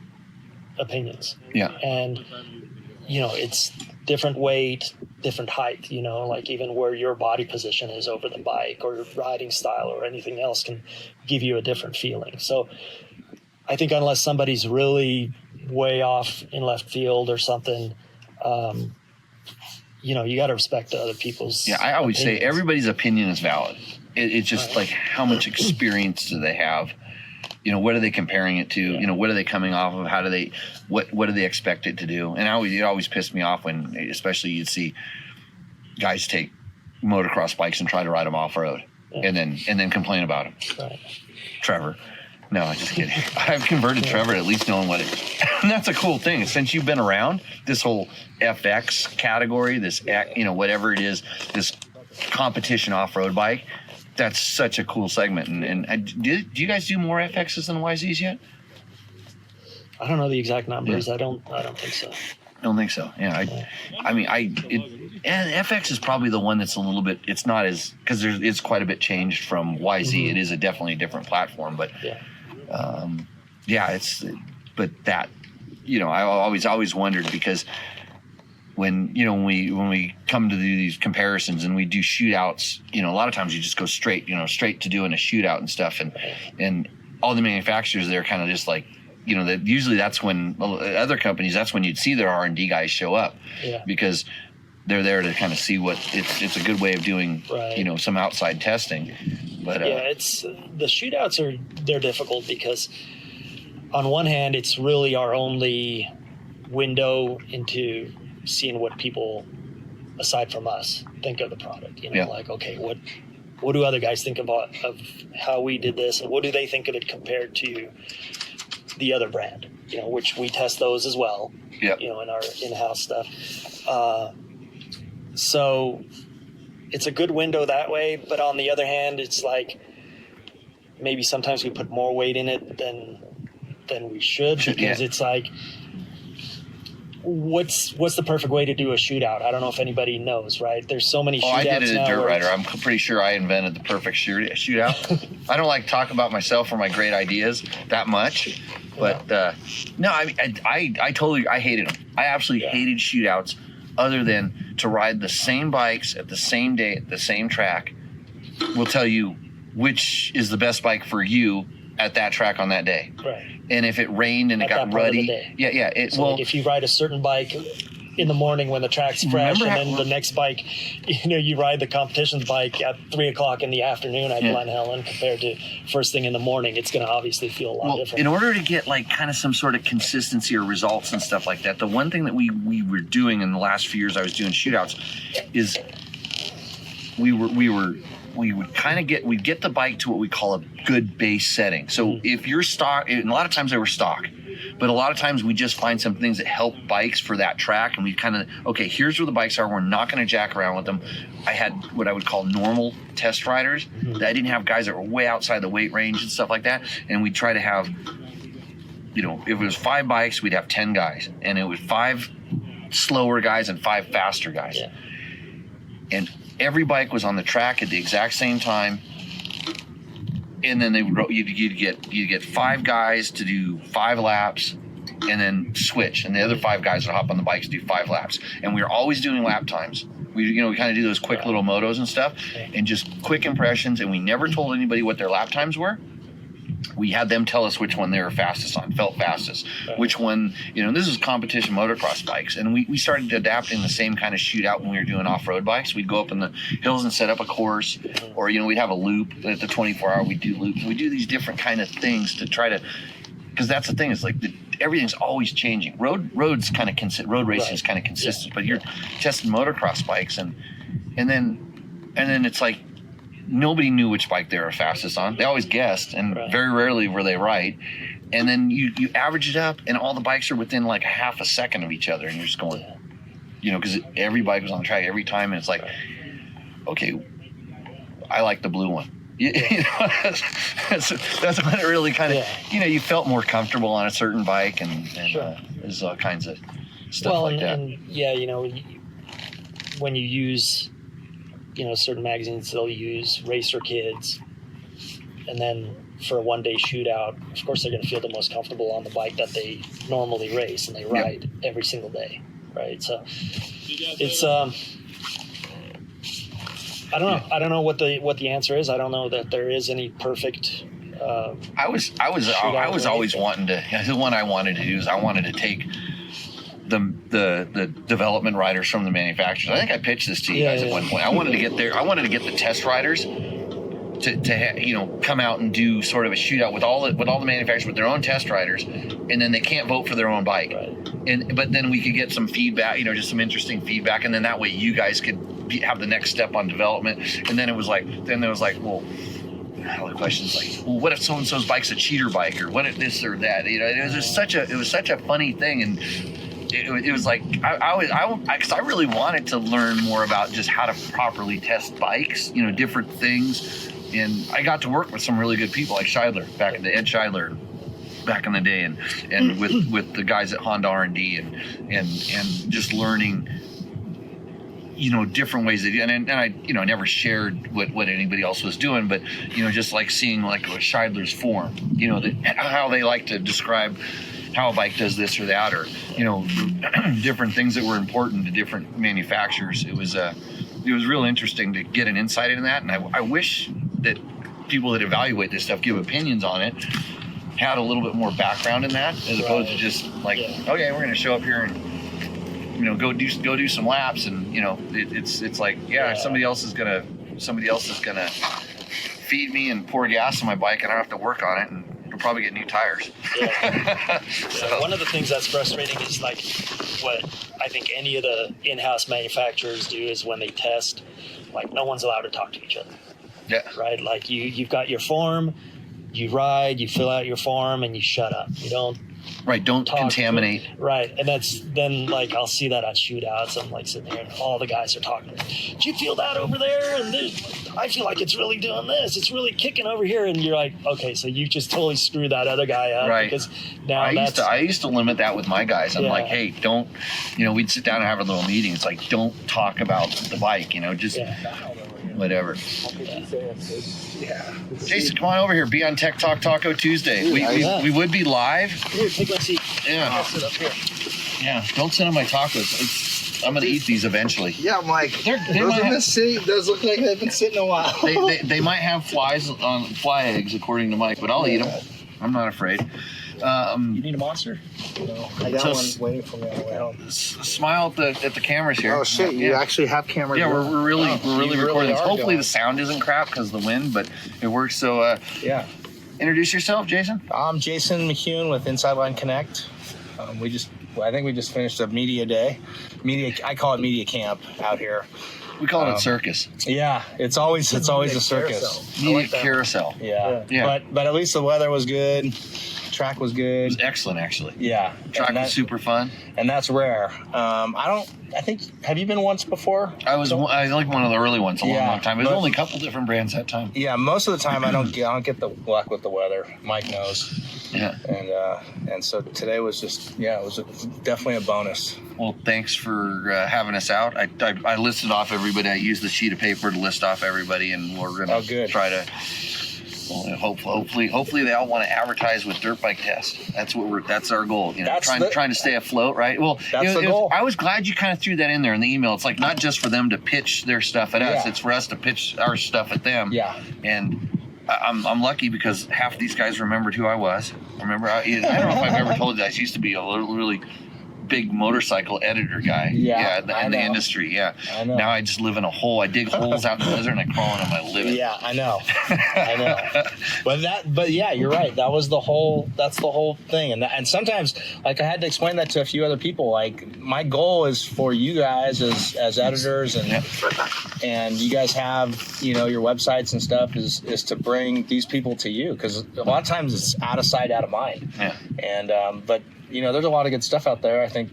opinions. Yeah. And, you know, it's different weight, different height, you know, like even where your body position is over the bike, or riding style, or anything else can give you a different feeling. So I think unless somebody's really way off in left field or something, you know, you got to respect other people's I always opinions. say everybody's opinion is valid. It's just like, how much experience do they have? You know, what are they comparing it to? You know, what are they coming off of? How do they, what do they expect it to do? And it always pissed me off when, especially, you'd see guys take motocross bikes and try to ride them off road, and then complain about them. Right. Trevor. No, I'm just kidding. I've converted Trevor to at least knowing what it is. And that's a cool thing. Since you've been around this whole FX category, this, you know, whatever it is, this competition off-road bike, that's such a cool segment. And do you guys do more FXs than YZs yet? I don't know the exact numbers. I don't think so. I don't think so. Yeah. And FX is probably the one that's a little bit, it's not as, because it's quite a bit changed from YZ. It is definitely a different platform, but but that, you know, I always wondered, because when we come to do these comparisons and we do shootouts, you know, a lot of times you just go straight to doing a shootout and stuff, and all the manufacturers, they're kind of just like, you know, that usually that's when other companies, that's when you'd see their R&D guys show up, because they're there to kind of see what it's a good way of doing, you know, some outside testing. But it's the shootouts they're difficult, because on one hand, it's really our only window into seeing what people aside from us think of the product. You know, like, okay, what do other guys think of how we did this, and what do they think of it compared to the other brand? You know, which we test those as well. Yeah. You know, in our in-house stuff. So it's a good window that way, but on the other hand, it's like maybe sometimes we put more weight in it than we should, because it's like, what's the perfect way to do a shootout? I don't know if anybody knows, right? There's so many shootouts. I did it at Dirt Rider. I'm pretty sure I invented the perfect shootout. I don't like to talk about myself or my great ideas that much, but no, I totally hated them. I absolutely hated shootouts, other than to ride the same bikes at the same day at the same track will tell you which is the best bike for you at that track on that day. Right. And if it rained and it At got that part of the ruddy, day. yeah. So like if you ride a certain bike in the morning when the track's fresh, Remember and then the next bike, you ride the competition's bike at 3:00 in the afternoon at Glen Helen compared to first thing in the morning, it's going to obviously feel a lot different. In order to get like kind of some sort of consistency or results and stuff like that, the one thing that we were doing in the last few years I was doing shootouts is we'd get the bike to what we call a good base setting. So if you're stock, and a lot of times they were stock, but a lot of times we just find some things that help bikes for that track, and we kind of, okay, here's where the bikes are. We're not going to jack around with them. I had what I would call normal test riders. I didn't have guys that were way outside the weight range and stuff like that, and we'd try to have, if it was 5 bikes, we'd have 10 guys, and it was 5 slower guys and 5 faster guys. Yeah. And every bike was on the track at the exact same time, and then you'd get 5 guys to do 5 laps, and then switch, and the other 5 guys would hop on the bikes to do 5 laps. And we were always doing lap times. We kind of do those quick little motos and stuff, and just quick impressions. And we never told anybody what their lap times were. We had them tell us which one they were fastest on, felt fastest, which one, this is competition motocross bikes. And we started adapting the same kind of shootout when we were doing off-road bikes. We'd go up in the hills and set up a course, or, we'd have a loop at the 24-hour, we'd do loops. We do these different kind of things to try to, because that's the thing, is like everything's always changing. Road racing is kind of consistent, but you're testing motocross bikes and then it's like, nobody knew which bike they were fastest on. They always guessed, and very rarely were they right. And then you average it up, and all the bikes are within like half a second of each other, and you're just going, because every bike was on track every time, and it's like, okay, I like the blue one. That's when it really kind of, you felt more comfortable on a certain bike, and there's all kinds of stuff that. When you use certain magazines, they'll use Racer Kids, and then for a one-day shootout, of course they're going to feel the most comfortable on the bike that they normally race and they ride every single day, right? So it's I don't know what the answer is. I don't know that there is any perfect I was always wanting to, the one I wanted to do is I wanted to take the development riders from the manufacturers. I think I pitched this to you guys at one point. I wanted to get the test riders to come out and do sort of a shootout with all the manufacturers with their own test riders, and then they can't vote for their own bike. Right. But then we could get some feedback, just some interesting feedback, and then that way you guys could have the next step on development. And then it was like, well, the questions like, well, what if so and so's bike's a cheater bike, or what if this or that? It was just such a funny thing, and it was like because I really wanted to learn more about just how to properly test bikes, different things, and I got to work with some really good people like Scheidler Ed Scheidler back in the day, and with the guys at Honda R&D and just learning different ways they do, and I never shared what anybody else was doing, but just like seeing like Scheidler's form, how they like to describe how a bike does this or that, or different things that were important to different manufacturers. It was real interesting to get an insight into that, and I wish that people that evaluate this stuff, give opinions on it, had a little bit more background in that, as opposed to just like, okay, we're going to show up here and go do some laps, and it's like, somebody else is gonna feed me and pour gas on my bike, and I don't have to work on it, and you'll probably get new tires. So one of the things that's frustrating is like what I think any of the in-house manufacturers do is when they test, like no one's allowed to talk to each other. Yeah. Right. Like you've got your form, you ride, you fill out your form, and you shut up. You don't. Right, don't contaminate. Right, and that's then like I'll see that at shootouts. I'm like sitting there, and all the guys are talking. Did you feel that over there? And I feel like it's really doing this. It's really kicking over here, and you're like, okay, so you just totally screwed that other guy up. Right. Because now I used to limit that with my guys. I'm like, hey, don't. We'd sit down and have a little meeting. It's like, don't talk about the bike. Just. Whatever. Jason, come on over here. Be on Tech Talk Taco Tuesday. We would be live. Here, take my seat. Yeah. I'll sit up here. Yeah. Don't send them my tacos. I'm gonna eat these eventually. Yeah, I'm like, They those might have been have- sitting. Those look like they've been sitting a while. They might have fly eggs according to Mike, but I'll eat them. I'm not afraid. You need a monster? No, I got So one waiting for me on the way home. Smile at the cameras here. Oh shit! You actually have cameras. Yeah, going? we're really you recording this. are Hopefully going. the sound isn't crap because of the wind, but it works. So Yeah. introduce yourself, Jason. I'm Jason McCune with Inside Line Connect. I think we just finished a media day. I call it media camp out here. We call it a circus. Yeah, it's always a circus. Media carousel. Yeah. Yeah. But at least the weather was good. Track was It good. was excellent, actually. Yeah. Track and was super fun. and that's rare. Have you been once before? I like one of the early ones a long, Yeah, long time. There's but- only a couple different brands that time. Yeah, most of the time I don't get the luck with the weather. Mike knows. Yeah. And so today was it was definitely a bonus. Well, thanks for having us out. I listed off everybody. I used the sheet of paper to list off everybody, and we're gonna try to. Well, hopefully they all want to advertise with Dirt Bike Test. That's our goal. You know, trying to stay afloat, right? Well, That's the goal. I was glad you kind of threw that in there in the email. It's like not just for them to pitch their stuff at us; Yeah. it's for us to pitch our stuff at them. Yeah. And I'm lucky because half of these guys remembered who I was. I don't know if I've ever told you. I used to be a really big motorcycle editor guy. In the industry. Yeah. I know. Now I just live in a hole. I dig holes out in the desert and I crawl into my living. Yeah, I know. But yeah, you're right. That's the whole thing. And sometimes, like, I had to explain that to a few other people. Like, my goal is for you guys as editors and you guys have, your websites and stuff is to bring these people to you. Because a lot of times it's out of sight, out of mind. Yeah. And, but there's a lot of good stuff out there. I think,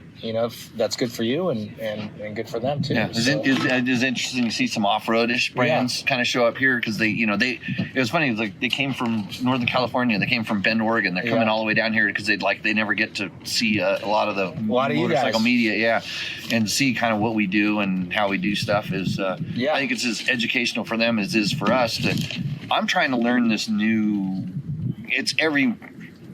that's good for you and good for them too. Yeah, it's interesting to see some off-roadish brands kind of show up here because it was funny. Like they came from Northern California, they came from Bend, Oregon. They're coming all the way down here because they never get to see a lot of the motorcycle media. Yeah, and see kind of what we do and how we do stuff is. I think it's as educational for them as it is for us. I'm trying to learn this new.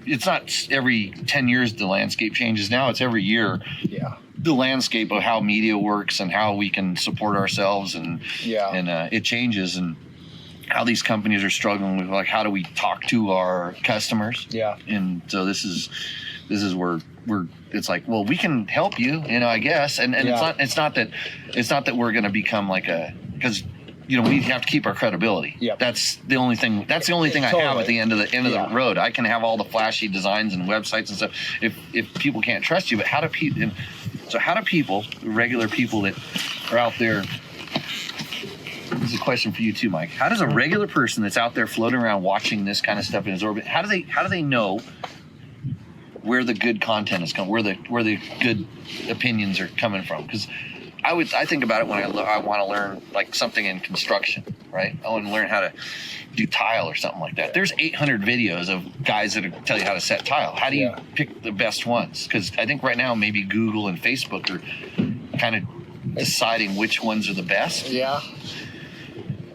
It's not every 10 years the landscape changes now. It's every year. Yeah. The landscape of how media works and how we can support ourselves and it changes and how these companies are struggling with like how do we talk to our customers. Yeah. And so this is where it's like, well, we can help you, I guess. And it's not that we're going to become like because we have to keep our credibility. Yep. That's the only thing I have at the end of the road. I can have all the flashy designs and websites and stuff if people can't trust you. But how do people, regular people that are out there, this is a question for you too, Mike. How does a regular person that's out there floating around watching this kind of stuff in his orbit, how do they know where the good content is coming, where the good opinions are coming from? Because I think about it when I want to learn like something in construction, right? I want to learn how to do tile or something like that. There's 800 videos of guys that tell you how to set tile. How do you pick the best ones? Because I think right now maybe Google and Facebook are kind of deciding which ones are the best. Yeah.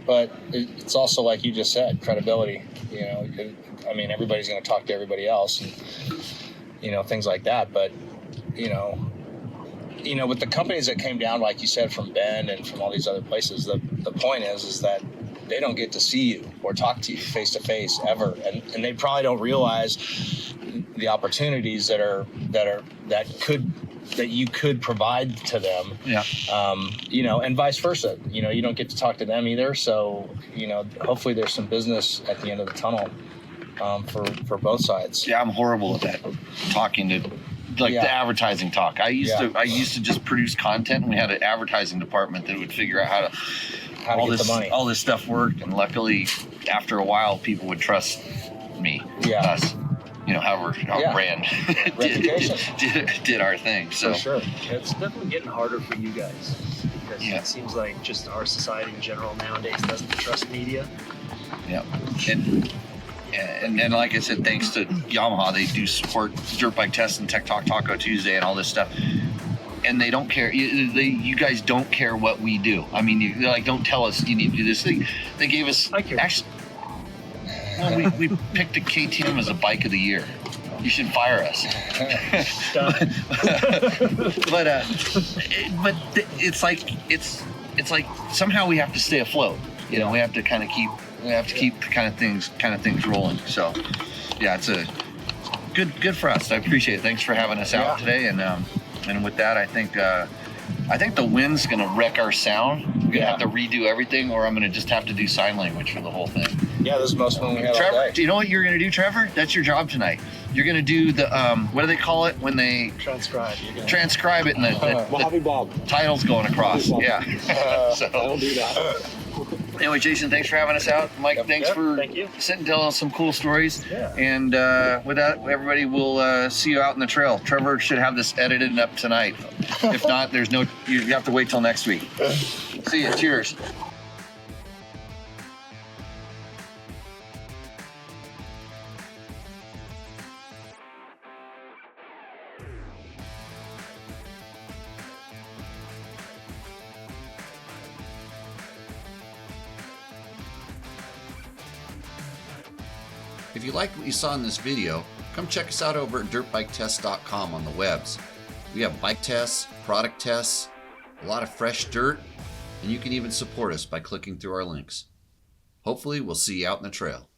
But it's also like you just said, credibility. Everybody's going to talk to everybody else and, things like that. But, with the companies that came down, like you said, from Bend and from all these other places, the point is that they don't get to see you or talk to you face to face ever, and they probably don't realize the opportunities that you could provide to them. Yeah. And vice versa. You don't get to talk to them either. So, hopefully there's some business at the end of the tunnel for both sides. Yeah, I'm horrible at that. Talking to. The advertising talk. I used to just produce content, and we had an advertising department that would figure out how to get the money. All this stuff worked, and luckily, after a while, people would trust me, us. However our brand did our thing. So for sure, it's definitely getting harder for you guys because it seems like just our society in general nowadays doesn't trust media. Yeah, and then, like I said, thanks to Yamaha, they do support Dirt Bike Test and Tech Talk Taco Tuesday and all this stuff. And they don't care. You guys don't care what we do. I mean, don't tell us you need to do this thing. They gave us. I care. Actually, we picked a KTM as a bike of the year. You should fire us. but it's like somehow we have to stay afloat. You know, we have to keep kind of things rolling. So yeah, it's a good for us. I appreciate it. Thanks for having us out today. And with that, I think the wind's gonna wreck our sound. We're gonna have to redo everything, or I'm gonna just have to do sign language for the whole thing. Yeah, this is most fun we had Trevor, all day. do you know what you're gonna do, Trevor? That's your job tonight. You're gonna do the what do they call it when they Transcribe. transcribe it and the Mojave Bob. title's going across? Yeah. I So don't do that. anyway, Jason, thanks for having us out. Mike, thanks for thank you. sitting telling us some cool stories. Yeah. And with that, everybody, we'll see you out in the trail. Trevor should have this edited up tonight. If not, you have to wait till next week. See you. Cheers. If you liked what you saw in this video, come check us out over at dirtbiketest.com on the webs. We have bike tests, product tests, a lot of fresh dirt, and you can even support us by clicking through our links. Hopefully, we'll see you out in the trail.